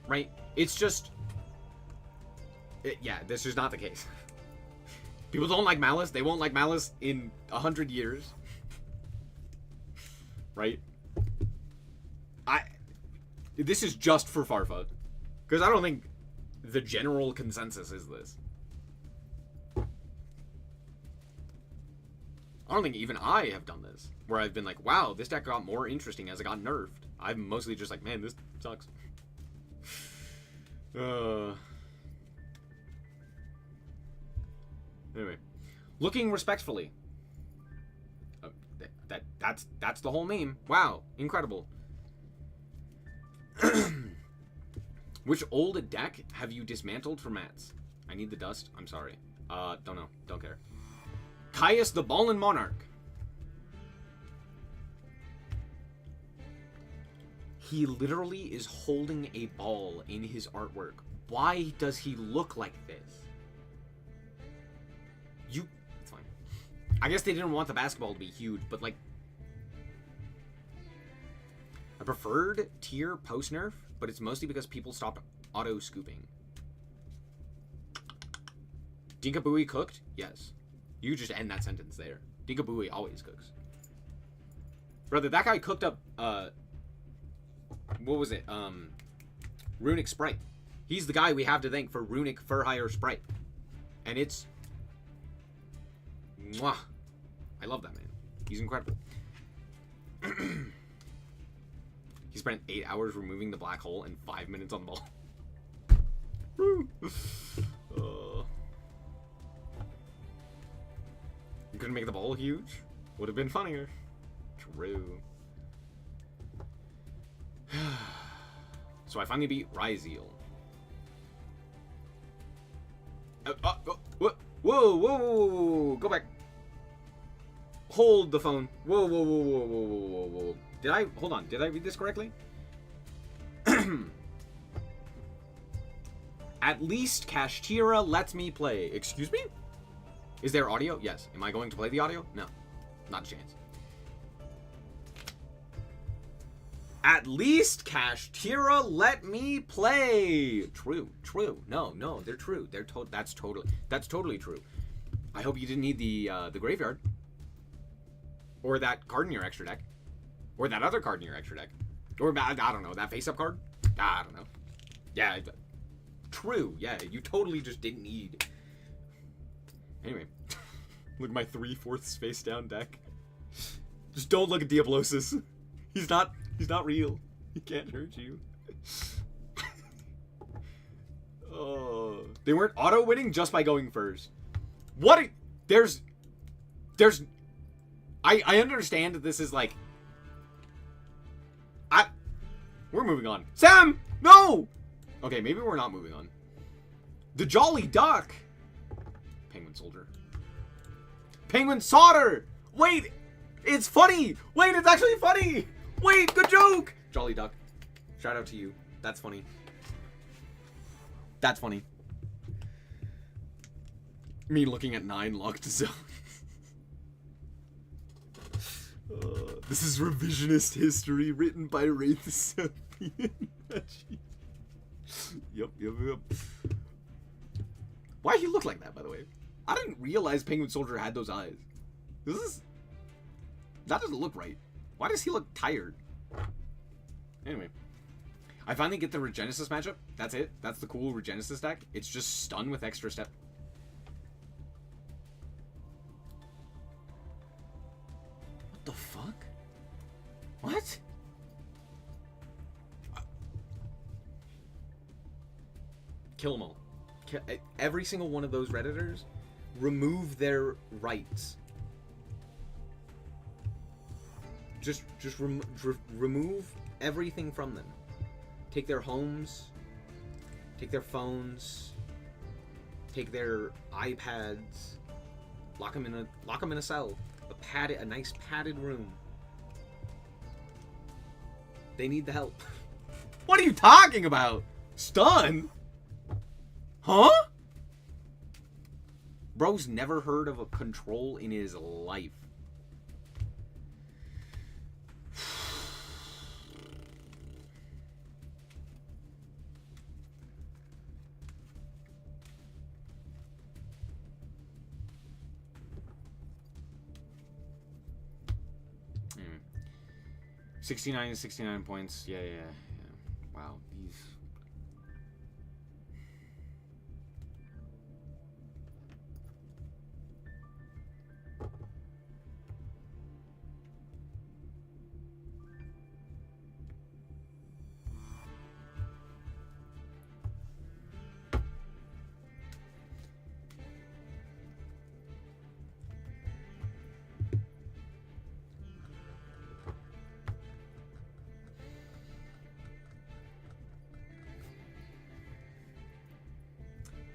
S1: Right? It's just... yeah, this is not the case. People don't like Malice. They won't like Malice in 100 years. Right? This is just for Farfa. Because I don't think the general consensus is this. I don't think even I have done this. Where I've been like, wow, this deck got more interesting as it got nerfed. I'm mostly just like, man, this sucks. Anyway. Looking respectfully. That's the whole meme. Wow. Incredible. Which old deck have you dismantled for mats? I need the dust. I'm sorry. Don't know. Don't care. Caius the Ballin' Monarch. He literally is holding a ball in his artwork. Why does he look like this? It's fine. I guess they didn't want the basketball to be huge, but like... I preferred Tyr post-nerf, but it's mostly because people stopped auto-scooping. Dinkabooey cooked? Yes. You just end that sentence there. Dinkabooey always cooks. Brother, that guy cooked up, what was it? Runic Sprite. He's the guy we have to thank for Runic Fur Hire Sprite. And it's... Mwah. I love that man. He's incredible. He spent 8 hours removing the black hole and 5 minutes on the ball. You couldn't make the ball huge? Would have been funnier. True. So I finally beat Ryzeal. Whoa, whoa, whoa, go back. Hold the phone. Whoa, whoa, whoa, whoa, whoa, whoa, whoa. Hold on, did I read this correctly? At least Kashtira lets me play. Excuse me? Is there audio? Yes. Am I going to play the audio? No. Not a chance. At least Kashtira let me play. True. True. No, they're true. That's totally true. I hope you didn't need the graveyard. Or that card in your extra deck. Or that other card in your extra deck. Or, I don't know, that face-up card? I don't know. Yeah, true. Yeah, you totally just didn't need. Anyway. Look at my 3/4 face-down deck. Just don't look at Diablosis. He's not real. He can't hurt you. Oh. They weren't auto-winning just by going first. What? There's... I understand that this is like... We're moving on. Sam! No! Okay, maybe we're not moving on. The Jolly Duck! Penguin Soldier. Penguin Solder! Wait! It's funny! Wait, it's actually funny! Wait, good joke! Jolly Duck. Shout out to you. That's funny. That's funny. Me looking at 9 locked zones. This is revisionist history written by Wraith. Yep. Why he look like that, by the way? I didn't realize Penguin Soldier had those eyes. That doesn't look right. Why does he look tired? Anyway. I finally get the Regenesis matchup. That's it. That's the cool Regenesis deck. It's just stun with extra step. What the fuck? What? Kill them all. Every single one of those Redditors, remove their rights. Just remove everything from them. Take their homes, take their phones, take their iPads, lock them in a cell, a nice padded room. They need the help. What are you talking about? Stun? Huh? Bro's never heard of a control in his life. Anyway. 69 points. Yeah. Wow, he's...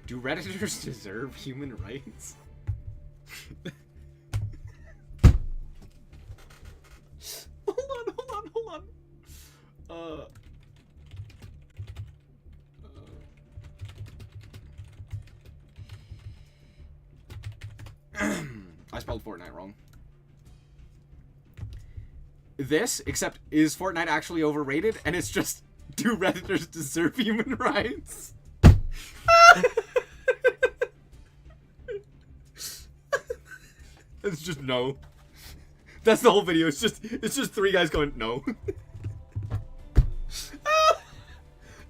S1: Do Redditors deserve human rights? Hold on. I spelled Fortnite wrong. This, except, is Fortnite actually overrated? And it's just, do Redditors deserve human rights? It's just no. That's the whole video. It's just 3 guys going no.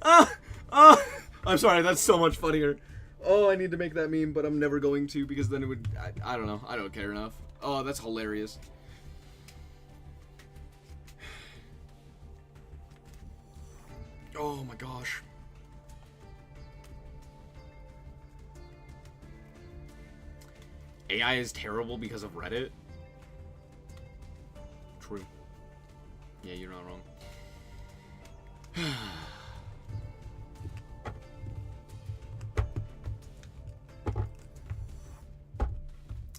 S1: I'm sorry. That's so much funnier. Oh, I need to make that meme, but I'm never going to because then it would. I don't know. I don't care enough. Oh, that's hilarious. Oh my gosh. AI is terrible because of Reddit. True. Yeah, you're not wrong.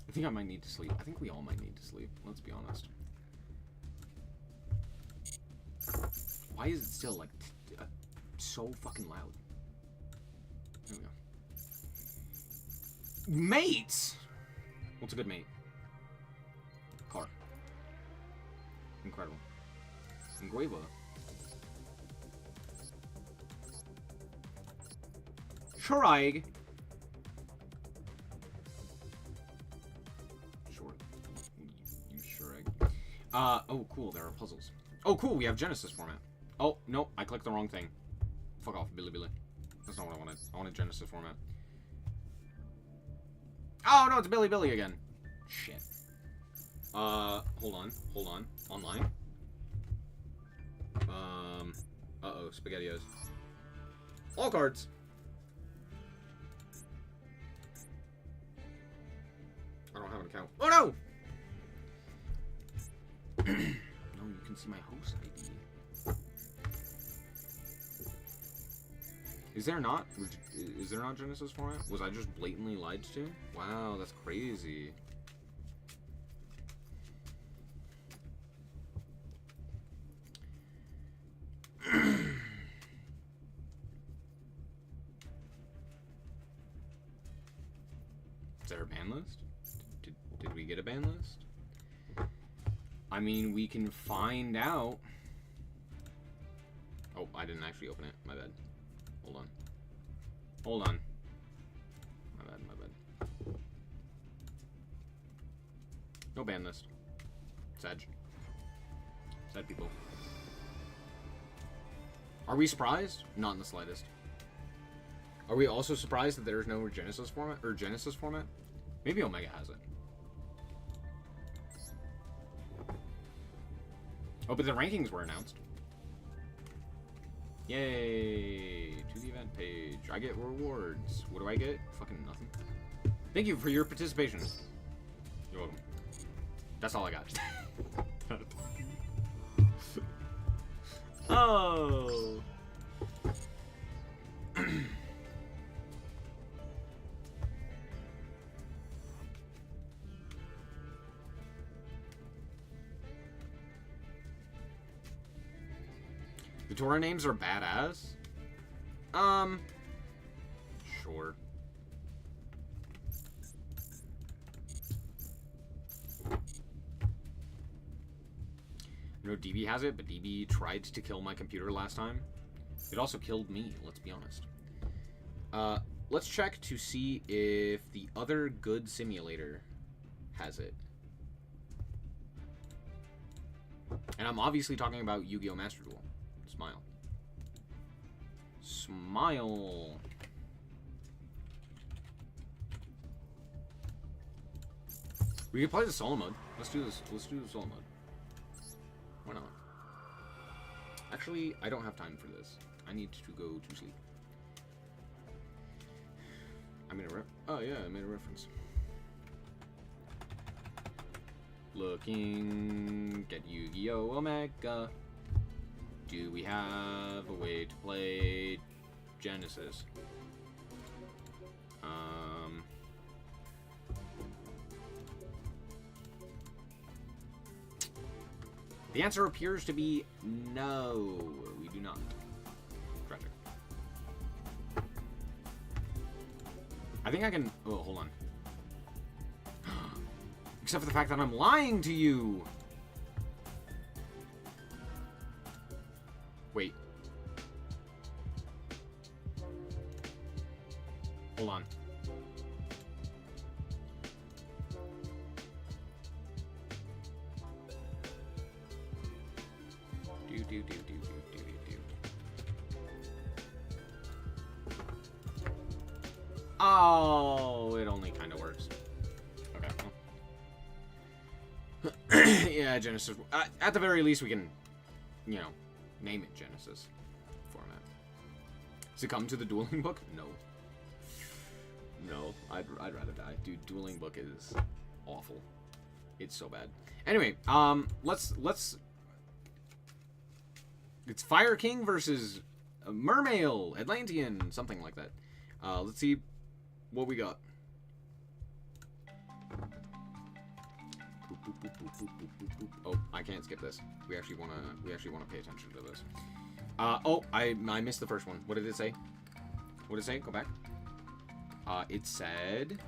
S1: I think I might need to sleep. I think we all might need to sleep. Let's be honest. Why is it still like so fucking loud? There we go. Mates! What's a good mate? Car. Incredible. Engueva. Shuraig. Sure. You Shuraig. Oh, cool. There are puzzles. Oh, cool. We have Genesis format. Oh, no. I clicked the wrong thing. Fuck off, Billy. That's not what I wanted. I wanted Genesis format. Oh, no, it's Billy again. Shit. Hold on. Online. Uh-oh, SpaghettiOs. All cards. I don't have an account. Oh, no! No, you can see my host ID. Is there not Genesis format? Was I just blatantly lied to? Wow, that's crazy. Is there a ban list? Did we get a ban list? I mean, we can find out. Oh, I didn't actually open it. My bad. Hold on. Hold on. My bad, my bad. No ban list. Sad. Sad people. Are we surprised? Not in the slightest. Are we also surprised that there's no Genesis format? Or Genesis format? Maybe Omega has it. Oh, but the rankings were announced. Yay! To the event page. I get rewards. What do I get? Fucking nothing. Thank you for your participation. You're welcome. That's all I got. Oh! The Torah names are badass? Sure. I know DB has it, but DB tried to kill my computer last time. It also killed me, let's be honest. Let's check to see if the other good simulator has it. And I'm obviously talking about Yu-Gi-Oh! Master Duel. Smile. Smile. We can play the solo mode. Let's do this. Let's do the solo mode. Why not? Actually, I don't have time for this. I need to go to sleep. I made a oh yeah, I made a reference. Looking at Yu-Gi-Oh! Omega. Do we have a way to play Genesis? The answer appears to be no. We do not. Tragic. I think I can. Oh, hold on. Except for the fact that I'm lying to you. Wait. Hold on. Do. Oh, it only kind of works. Okay. Well. Yeah, Genesis. At the very least, we can, you know, name it Genesis format. Does it come to the dueling book? No. No, I'd rather die. Dude, dueling book is awful. It's so bad. Anyway, let's. It's Fire King versus Mermail, Atlantean, something like that. Let's see what we got. Oh, I can't skip this. We actually wanna pay attention to this. Oh, I missed the first one. What did it say? What did it say? Go back. It said,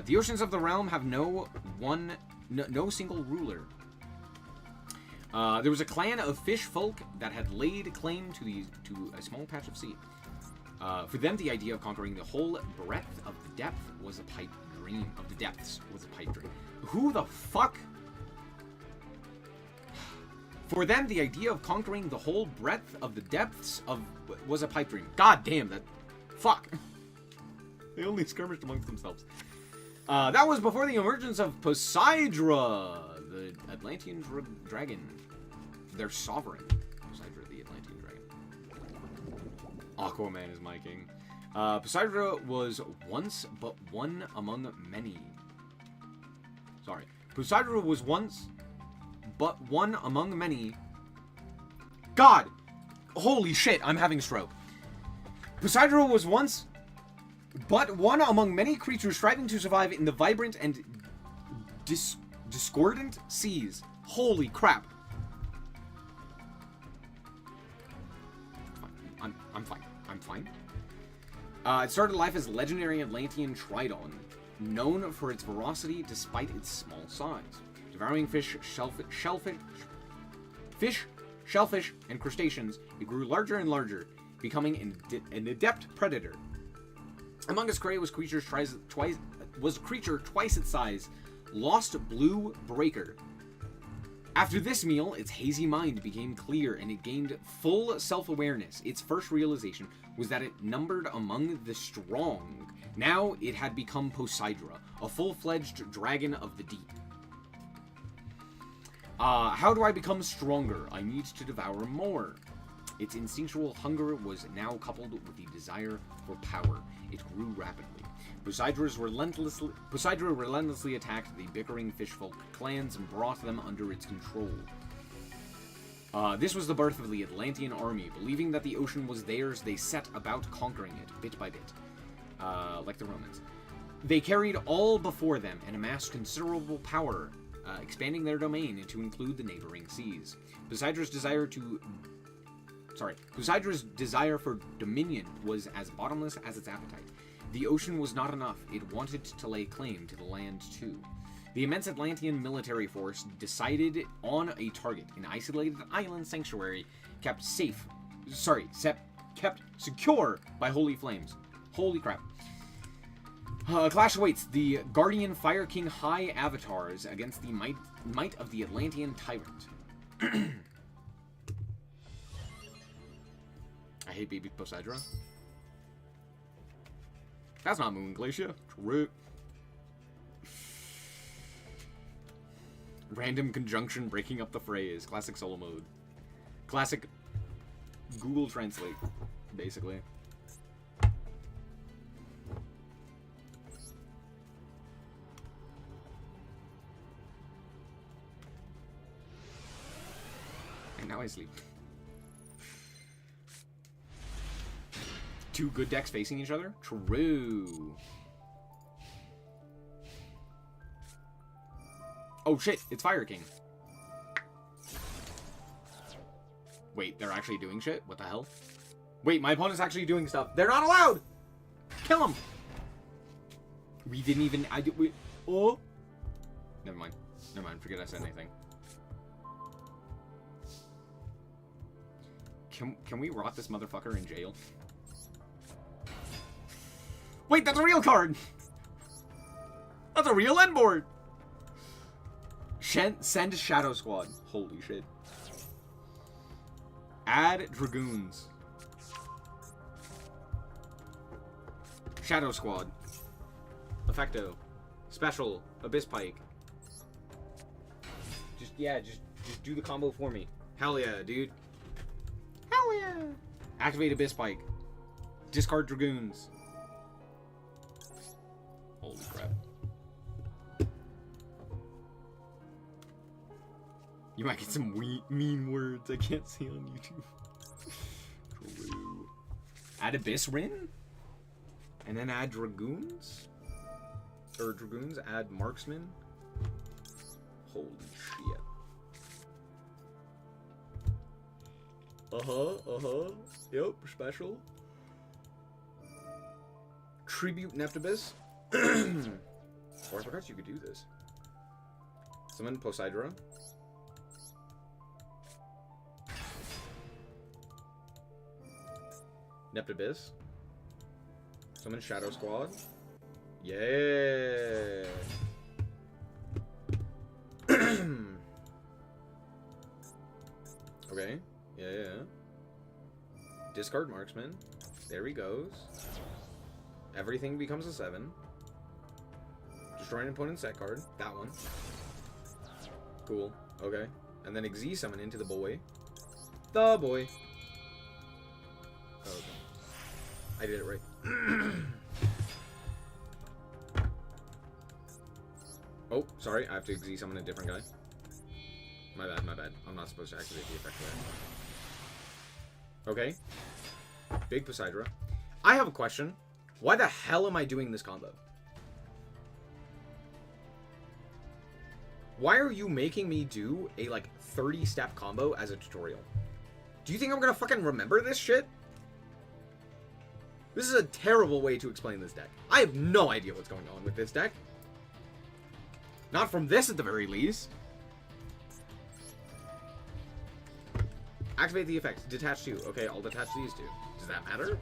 S1: the oceans of the realm have no single ruler. There was a clan of fish folk that had laid claim to a small patch of sea. For them, the idea of conquering the whole breadth of the depth was a pipe dream. Of the depths was a pipe dream. Who the fuck? For them, the idea of conquering the whole breadth of the depths was a pipe dream. God damn that. Fuck. They only skirmished amongst themselves. That was before the emergence of Poseidra, the Atlantean dragon. Their sovereign. Poseidra, the Atlantean dragon. Aquaman is my king. Poseidra was once but one among many. Sorry. Poseidra was once but one among many. God! Holy shit, I'm having a stroke. Poseidra was once but one among many creatures striving to survive in the vibrant and discordant seas. Holy crap. I'm fine. I'm fine. It started life as legendary Atlantean Tridon, known for its ferocity despite its small size. Devouring fish, shellfish, and crustaceans, it grew larger and larger, becoming an adept predator. Among its prey was creature twice its size, Lost Blue Breaker. After this meal, its hazy mind became clear and it gained full self-awareness. Its first realization was that it numbered among the strong. Now it had become Poseidra, a full-fledged dragon of the deep. How do I become stronger? I need to devour more. Its instinctual hunger was now coupled with the desire for power. It grew rapidly. Poseidra relentlessly attacked the bickering fishfolk clans and brought them under its control. This was the birth of the Atlantean army. Believing that the ocean was theirs, they set about conquering it, bit by bit. Like the Romans. They carried all before them and amassed considerable power, expanding their domain to include the neighboring seas. Poseidra's desire for dominion was as bottomless as its appetite. The ocean was not enough. It wanted to lay claim to the land too. The immense Atlantean military force decided on a target, an isolated island sanctuary kept secure by holy flames. Holy crap. Clash awaits the Guardian Fire King High avatars against the might of the Atlantean tyrant. I hate baby Poseidra. That's not Moon Glacier. True. Random conjunction breaking up the phrase. Classic solo mode. Classic Google Translate, basically. And now I sleep. Two good decks facing each other? True. Oh shit, it's Fire King. Wait, they're actually doing shit? What the hell? Wait, my opponent's actually doing stuff. They're not allowed! Kill him! We didn't even... Oh! Never mind. Never mind, forget I said anything. Can we rot this motherfucker in jail? Wait, that's a real card! That's a real end board! Send Shadow Squad. Holy shit. Add Dragoons. Shadow Squad. Effecto. Special. Abyss Pike. Just do the combo for me. Hell yeah, dude. Hell yeah! Activate Abyss Pike. Discard Dragoons. Holy crap. You might get some mean words I can't see on YouTube. True. Add Abyss Rin? And then add Dragoons? Or Dragoons, add Marksman? Holy shit. Yep, special. Tribute Nephtabis. Oh, I forgot you could do this. Summon Poseidra. Nephtabis. Summon Shadow Squad. Yeah. Okay. Yeah. Discard Marksman. There he goes. Everything becomes a 7. Destroy an opponent's set card. That one. Cool. Okay. And then Xyz summon into the boy. The boy. Oh, okay. I did it right. Oh, sorry. I have to Xyz summon a different guy. My bad. I'm not supposed to activate the effect there. Okay. Big Poseidra. I have a question. Why the hell am I doing this combo? Why are you making me do a, 30-step combo as a tutorial? Do you think I'm gonna fucking remember this shit? This is a terrible way to explain this deck. I have no idea what's going on with this deck. Not from this, at the very least. Activate the effect. Detach 2. Okay, I'll detach these two. Does that matter?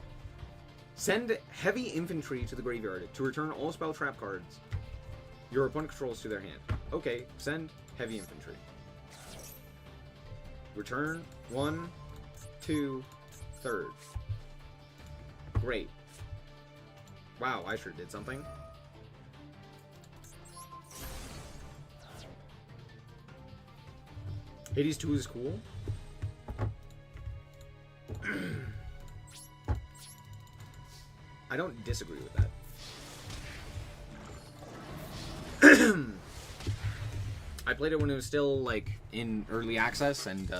S1: Send heavy infantry to the graveyard to return all spell trap cards your opponent controls to their hand. Okay, send heavy infantry. Return 1, 2, 3rd. Great. Wow, I sure did something. Hades 2 is cool. I don't disagree with that. I played it when it was still, like, in early access, and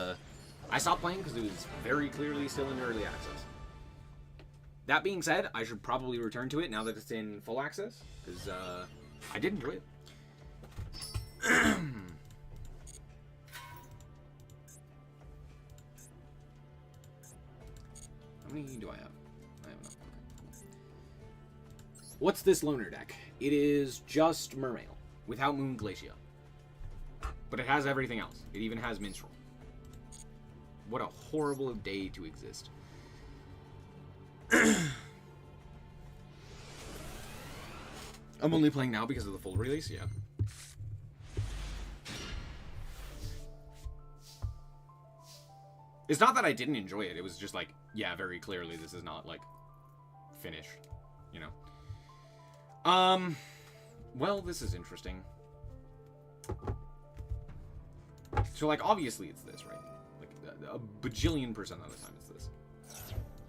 S1: I stopped playing because it was very clearly still in early access. That being said, I should probably return to it now that it's in full access, because I did enjoy it. How many do I have? I have enough. Okay. What's this loner deck? It is just Mermail, without Moon Glacia. But it has everything else. It even has Minstrel. What a horrible day to exist. I'm only playing now because of the full release, yeah. It's not that I didn't enjoy it. It was just like, yeah, very clearly this is not, like, finished, you know? Well, this is interesting. So, like, obviously it's this, right? Like, a bajillion % of the time it's this.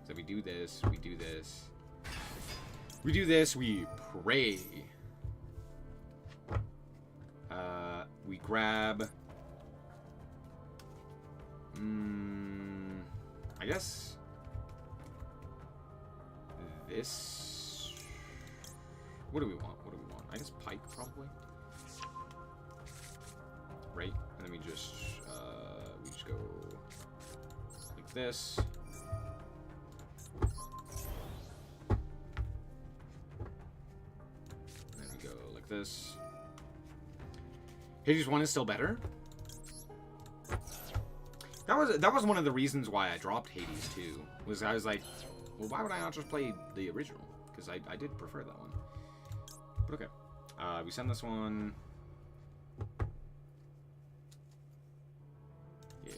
S1: So we do this, we do this. We do this, we pray. We grab... I guess... this... What do we want? What do we want? I guess Pike, probably. Right? And then we just go like this. And then we go like this. Hades 1 is still better. That was one of the reasons why I dropped Hades 2. Was I was like, well, why would I not just play the original? Because I did prefer that one. But okay. We send this one. Yeah.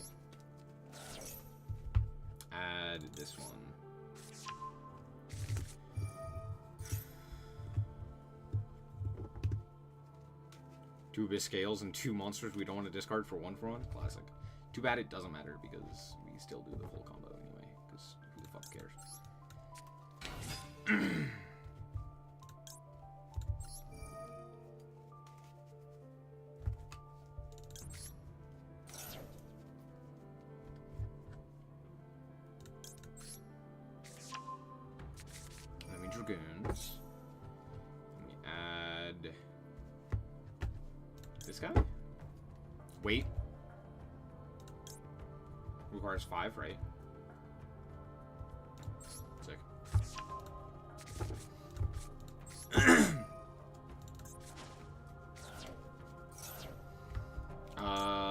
S1: Add this one. Two Abyss Scales and 2 monsters we don't want to discard for 1/1. Classic. Too bad it doesn't matter because we still do the full combo anyway. Because who the fuck cares? Then we Dragoons. Then we add this guy. Wait. Requires 5, right? Sick.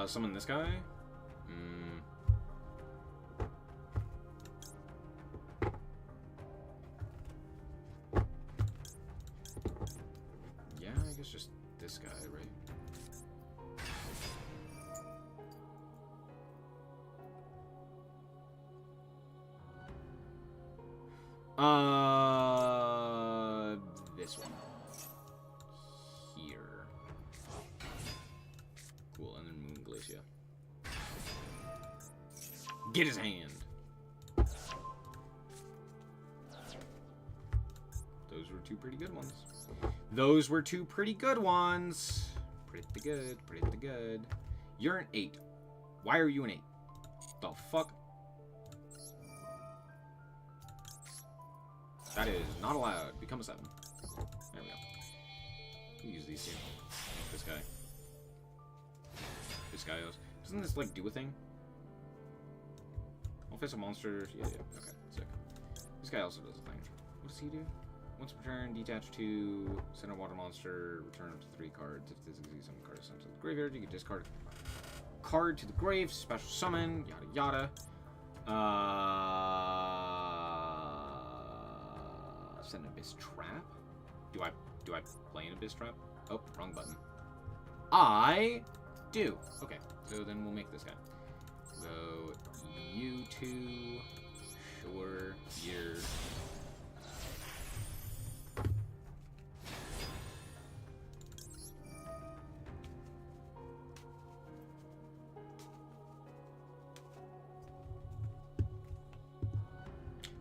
S1: Summon this guy? Yeah, I guess just this guy, right? This one. Here. Cool, and then Moon Glacia. Get his hand! Those were 2 pretty good ones. Those were 2 pretty good ones! Pretty good, pretty good. You're an 8. Why are you an 8? The fuck? That is not allowed. Become a 7. There we go. We'll use these two. This guy. This guy goes. Doesn't this, like, do a thing? I'll face a monster. Yeah, yeah. Okay, sick. This guy also does a thing. What does he do? Once per turn, detach 2, send a water monster, return up to 3 cards. If this exists, some card is sent to the graveyard. You can discard a card to the grave, special summon, yada yada. Send Abyss Trap? Do I play an Abyss Trap? Oh, wrong button. I do. Okay, so then we'll make this guy. So, you two, sure, here.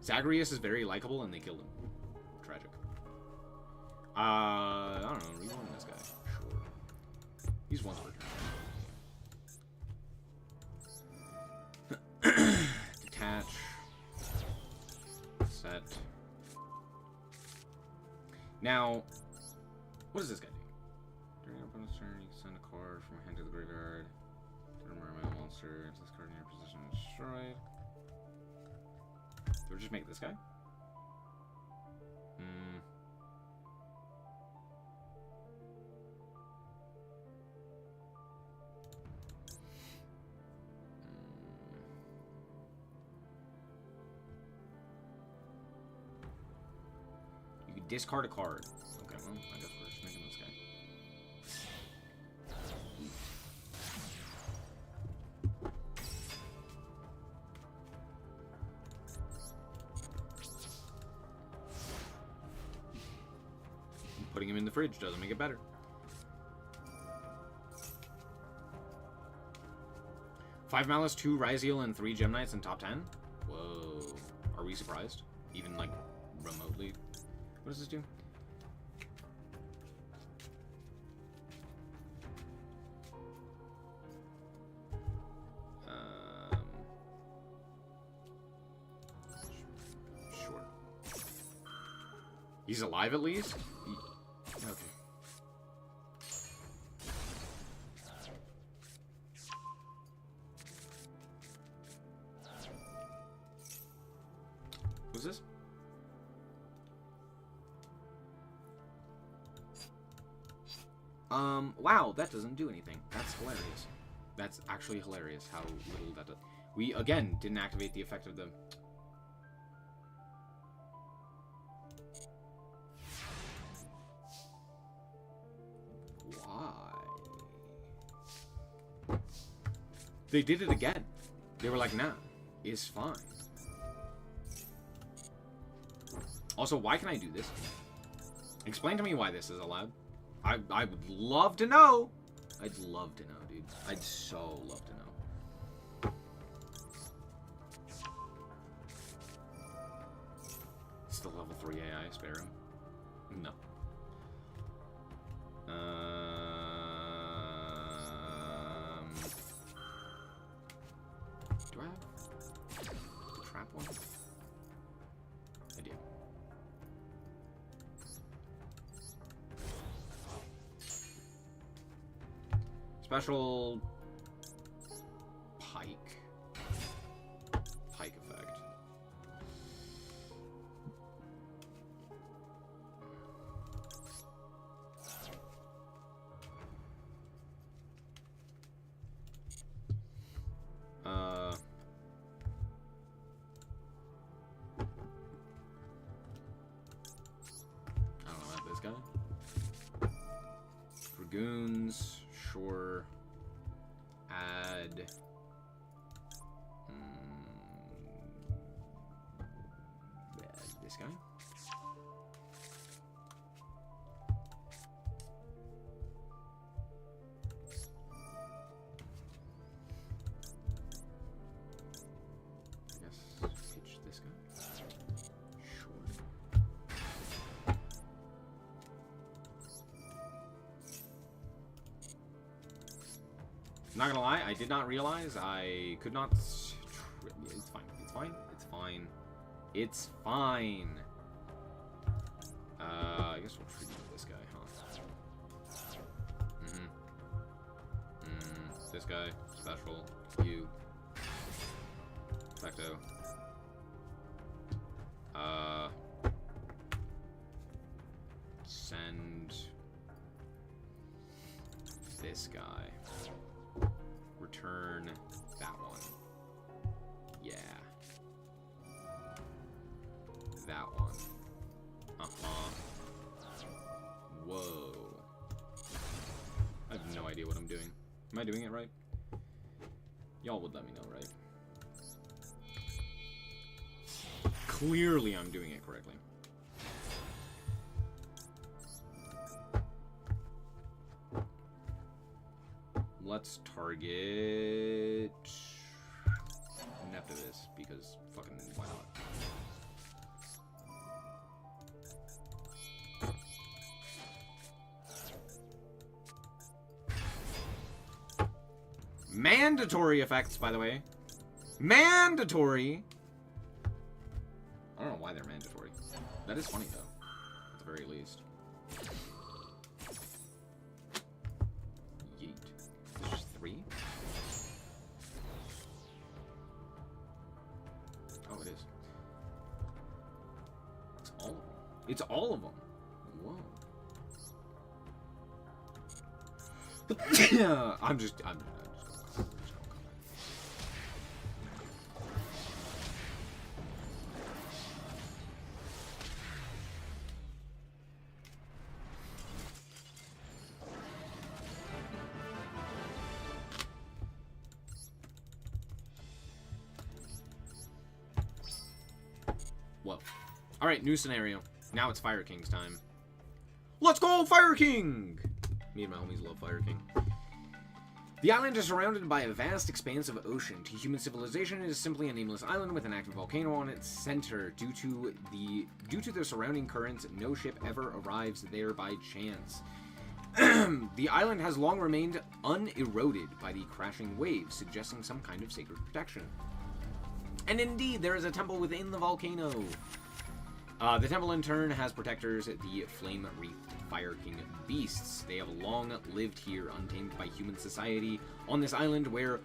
S1: Zagreus is very likable, and they killed him. Tragic. I don't know. Reborn this guy. Sure. He's once per turn. Detach. Set. Now, what does this guy do? During your opponent's turn, you can send a card from your hand to the graveyard. Determine a monster. If this card in your position is destroyed. Do we just make this guy? You can discard a card. Okay, well, I guess we're just making this guy. Putting him in the fridge doesn't make it better. Five Malice, 2 Ryziel, and 3 Gem Knights in top 10? Whoa. Are we surprised? Even, like, remotely? What does this do? Sure. He's alive at least? Okay. What's this? Wow, that doesn't do anything. That's hilarious. That's actually hilarious how little that does. We, again, didn't activate the effect of the... They did it again. They were like, nah, it's fine. Also, why can I do this? Explain to me why this is allowed. I would love to know. I'd love to know, dude. I'd so love to know. Still level 3 AI, spare him? No. Do I have the trap one? I do. Special pike effect. I don't know about this guy. Dragoons, sure. Add. This guy. Yes, pitch this guy. Sure. Not gonna lie, I did not realize I could not. It's fine. It's fine. It's fine. It's fine. I guess we'll treat this guy, huh? This guy, special, you, Perfecto. Send this guy. Return that one. Yeah. that one. Uh-huh. Whoa. I have no idea what I'm doing. Am I doing it right? Y'all would let me know, right? Clearly I'm doing it correctly. Let's target Neptivus, because fucking why not? Mandatory effects, by the way. Mandatory! I don't know why they're mandatory. That is funny, though. At the very least. Yeet. There's just 3? Oh, it is. It's all of them. It's all of them. Whoa. I'm just going to Whoa. Alright, new scenario. Now it's Fire King's time. Let's go, Fire King! Me and my homies love Fire King. The island is surrounded by a vast expanse of ocean. To human civilization, it is simply a nameless island with an active volcano on its center. Due to the surrounding currents, no ship ever arrives there by chance. The island has long remained uneroded by the crashing waves, suggesting some kind of sacred protection. And indeed, there is a temple within the volcano. The temple, in turn, has protectors, the flame-wreathed Fire King beasts. They have long lived here, untamed by human society, on this island where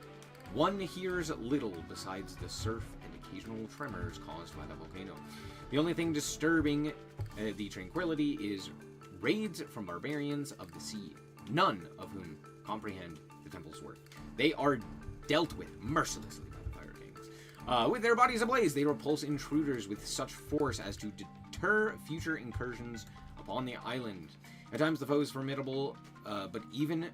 S1: one hears little besides the surf and occasional tremors caused by the volcano. The only thing disturbing the tranquility is raids from barbarians of the sea, none of whom comprehend the temple's worth. They are dealt with mercilessly by the Fire Kings. With their bodies ablaze, they repulse intruders with such force as to deter future incursions upon the island. At times the foe is formidable, but even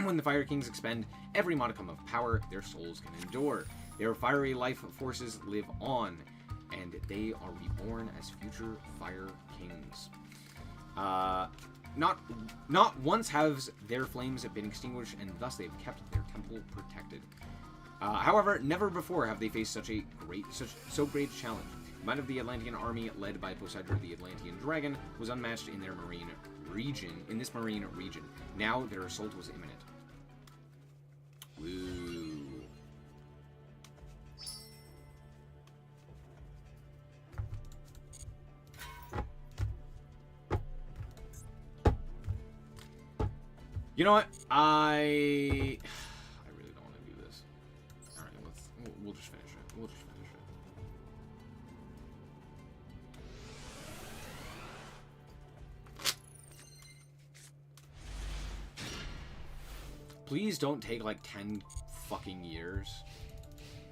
S1: when the Fire Kings expend every modicum of power, their souls can endure. Their fiery life forces live on, and they are reborn as future Fire Kings. Not once has their flames been extinguished, and thus they've kept their temple protected. However, never before have they faced so great a challenge. The might of the Atlantean army, led by Poseidon the Atlantean dragon, was unmatched in this marine region. Now their assault was imminent. Woo. You know what? I really don't want to do this. All right, we'll just finish it. We'll just finish it. Please don't take like 10 fucking years.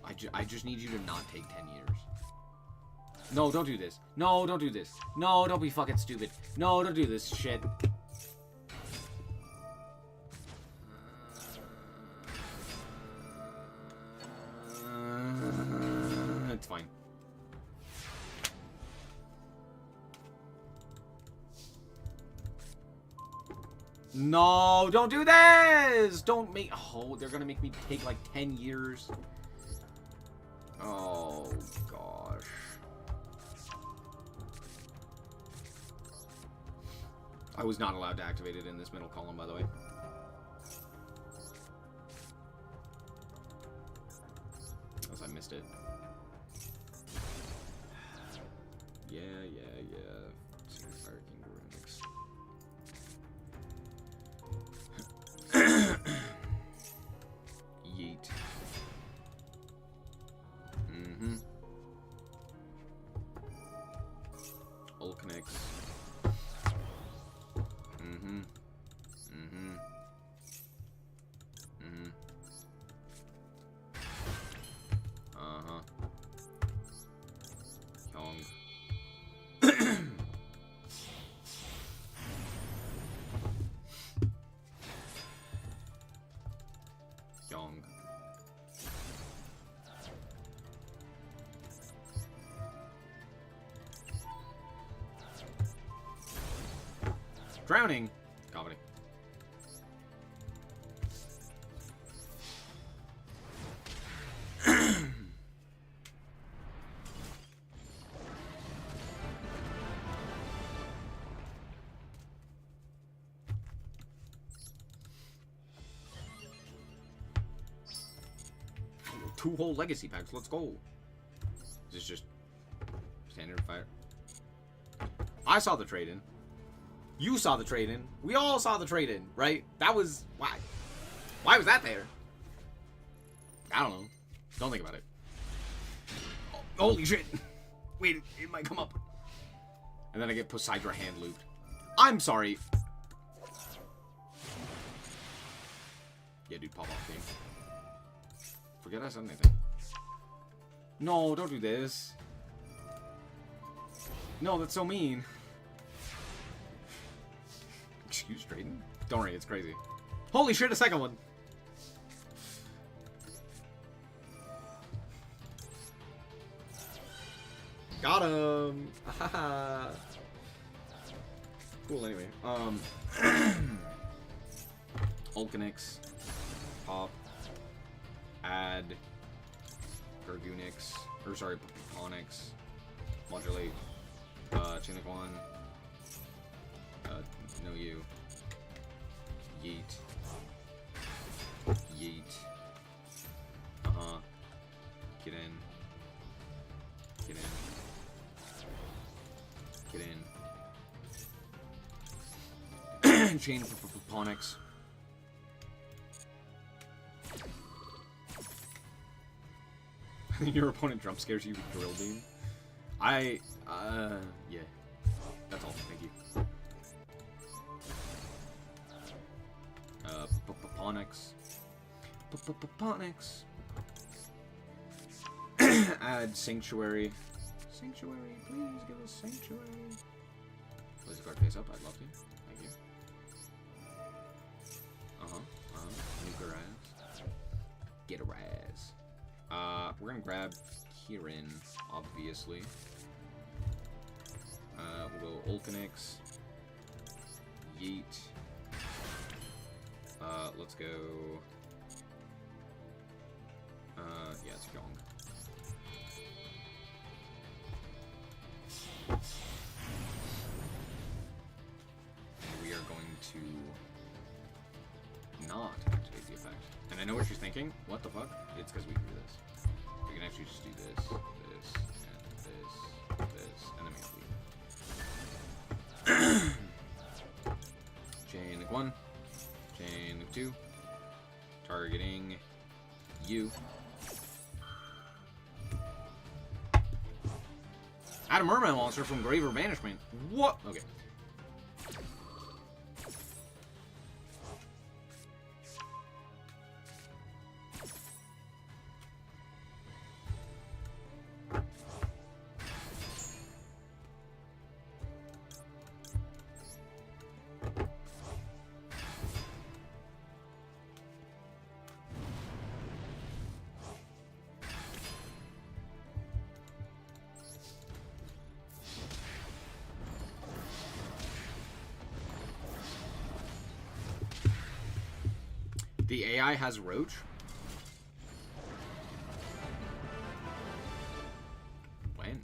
S1: I just need you to not take 10 years. No, don't do this. No, don't do this. No, don't be fucking stupid. No, don't do this shit. It's fine. No, don't do this! Don't make... Oh, they're gonna make me take like 10 years. Oh, gosh. I was not allowed to activate it in this middle column, by the way. Unless I missed it. Yeah. Fire King Runics. Yeet. All connects. crowning. Comedy. Two whole legacy packs. Let's go. Is this just standard fire? I saw the trade-in. You saw the trade-in. We all saw the trade-in, right? That was... Why? Why was that there? I don't know. Don't think about it. Oh, holy shit. Wait, it might come up. And then I get Poseidra hand looped. I'm sorry. Yeah, dude, pop off game. Forget I said anything. No, don't do this. No, that's so mean. Excuse trading? Don't worry, it's crazy. Holy shit, a second one! Got him! Haha. Cool, anyway. Ulcanix. Pop. Add. Gargunix. Or sorry, Onyx. Modulate. Chinook 1. No you. Yeet. Yeet. Uh-huh. Get in. Get in. Get in. Chain for Onyx. Your opponent jump scares you with Drill Beam. Yeah. That's all. Thank you. Onyx. Onyx. Add Sanctuary. Sanctuary, please give us Sanctuary. Place the card face up, I'd love to. Thank you. Nuke a Raz. Get a Raz. We're gonna grab Kieran, obviously. We'll go Ulcanix. Yeet. Let's go... yeah, it's Yong. And we are going to not activate the effect. And I know what you're thinking. What the fuck? It's because we can do this. We can actually just do this, and then we have leave. Chain of 1. Chain of 2. Targeting you. Add a merman monster from Grave or Banishment. What? Okay. The AI has Roach? When?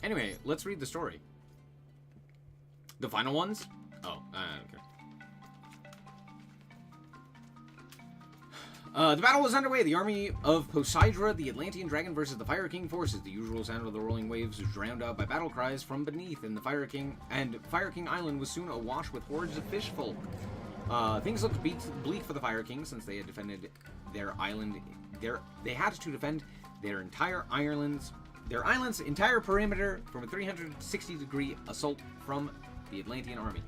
S1: Anyway, let's read the story. The final ones? Oh, okay. The battle was underway. The army of Poseidra, the Atlantean dragon, versus the Fire King forces. The usual sound of the rolling waves was drowned out by battle cries from beneath, and the Fire King Island was soon awash with hordes of fish folk. Things looked bleak for the Fire King since they had defended their island. They had to defend their island's entire perimeter from a 360-degree assault from the Atlantean army.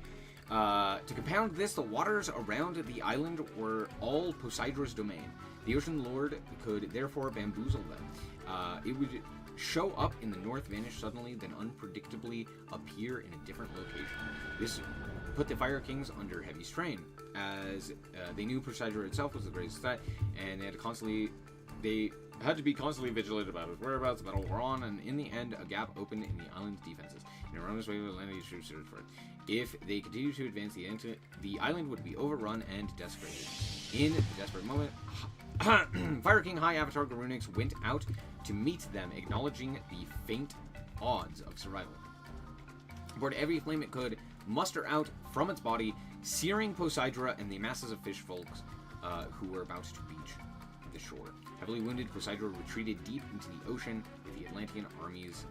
S1: To compound this, the waters around the island were all Poseidra's domain. The Ocean Lord could therefore bamboozle them. It would show up in the north, vanish suddenly, then unpredictably appear in a different location. This put the Fire Kings under heavy strain, as they knew Poseidon itself was the greatest threat, and they had to be constantly vigilant about its whereabouts. The battle wore on, and in the end, a gap opened in the island's defenses. In a runner's way, the Atlanteans should search for it. If they continued to advance, the island would be overrun and desecrated. In a desperate moment, Fire King High Avatar Garunix went out to meet them, acknowledging the faint odds of survival. Poured every flame it could muster out from its body, searing Poseidra and the masses of fish folks who were about to beach the shore. Heavily wounded, Poseidra retreated deep into the ocean with the Atlantean army's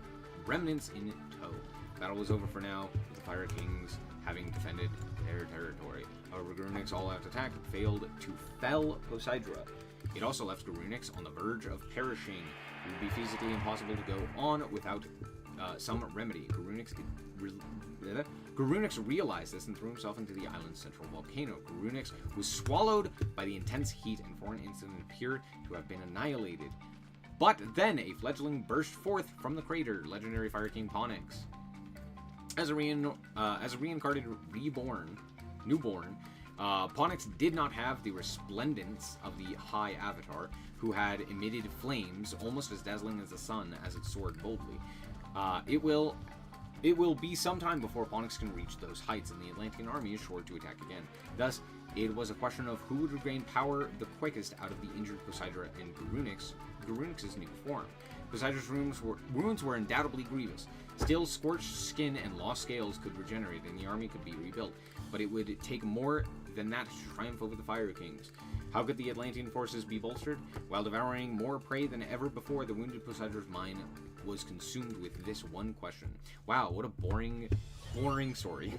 S1: remnants in tow. The battle was over for now, with the Fire Kings having defended their territory. However, Garunix all-out attack failed to fell Poseidra. It also left Garunix on the verge of perishing. It would be physically impossible to go on without some remedy. Garunix realized this and threw himself into the island's central volcano. Garunix was swallowed by the intense heat and for an instant appeared to have been annihilated. But then a fledgling burst forth from the crater, legendary Fire King Ponix. As a reincarnated newborn, Ponix did not have the resplendence of the High Avatar, who had emitted flames almost as dazzling as the sun as it soared boldly. It will be some time before Ponix can reach those heights, and the Atlantean army is sure to attack again. Thus, it was a question of who would regain power the quickest out of the injured Poseidra and Garunix's new form. Poseidra's wounds were undoubtedly grievous. Still, scorched skin and lost scales could regenerate, and the army could be rebuilt. But it would take more than that to triumph over the Fire Kings. How could the Atlantean forces be bolstered? While devouring more prey than ever before, the wounded Poseidra's mind was consumed with this one question. Wow, what a boring story.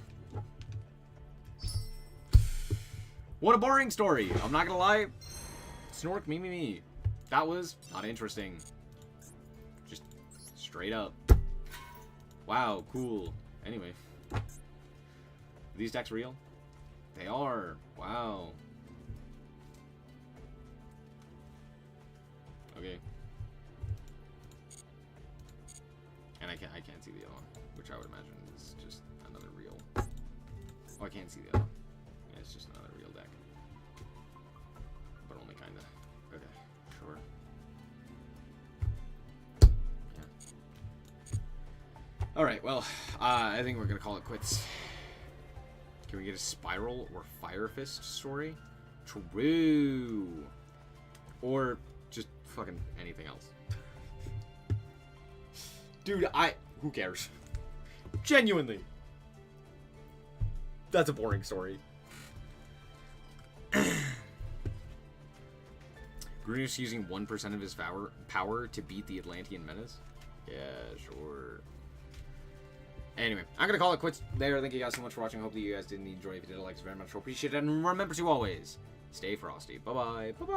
S1: What a boring story! I'm not gonna lie. Snork, me. That was not interesting. Just straight up. Wow, cool. Anyway. Are these decks real? They are. Wow. Okay. And I can't see the other one, which I would imagine is just another real. Oh, I can't see the other one. Yeah, it's just another real deck. But only kinda. Okay, sure. Yeah. Alright, well, I think we're gonna call it quits. Can we get a Spiral or Fire Fist story? True. Or just fucking anything else. Dude, who cares? Genuinely. That's a boring story. Grunus using 1% of his power to beat the Atlantean menace? Yeah, sure. Anyway, I'm gonna call it quits there. Thank you guys so much for watching. Hope that you guys did enjoy. If you did, I like very much appreciate it. And remember to always stay frosty. Bye-bye. Bye-bye.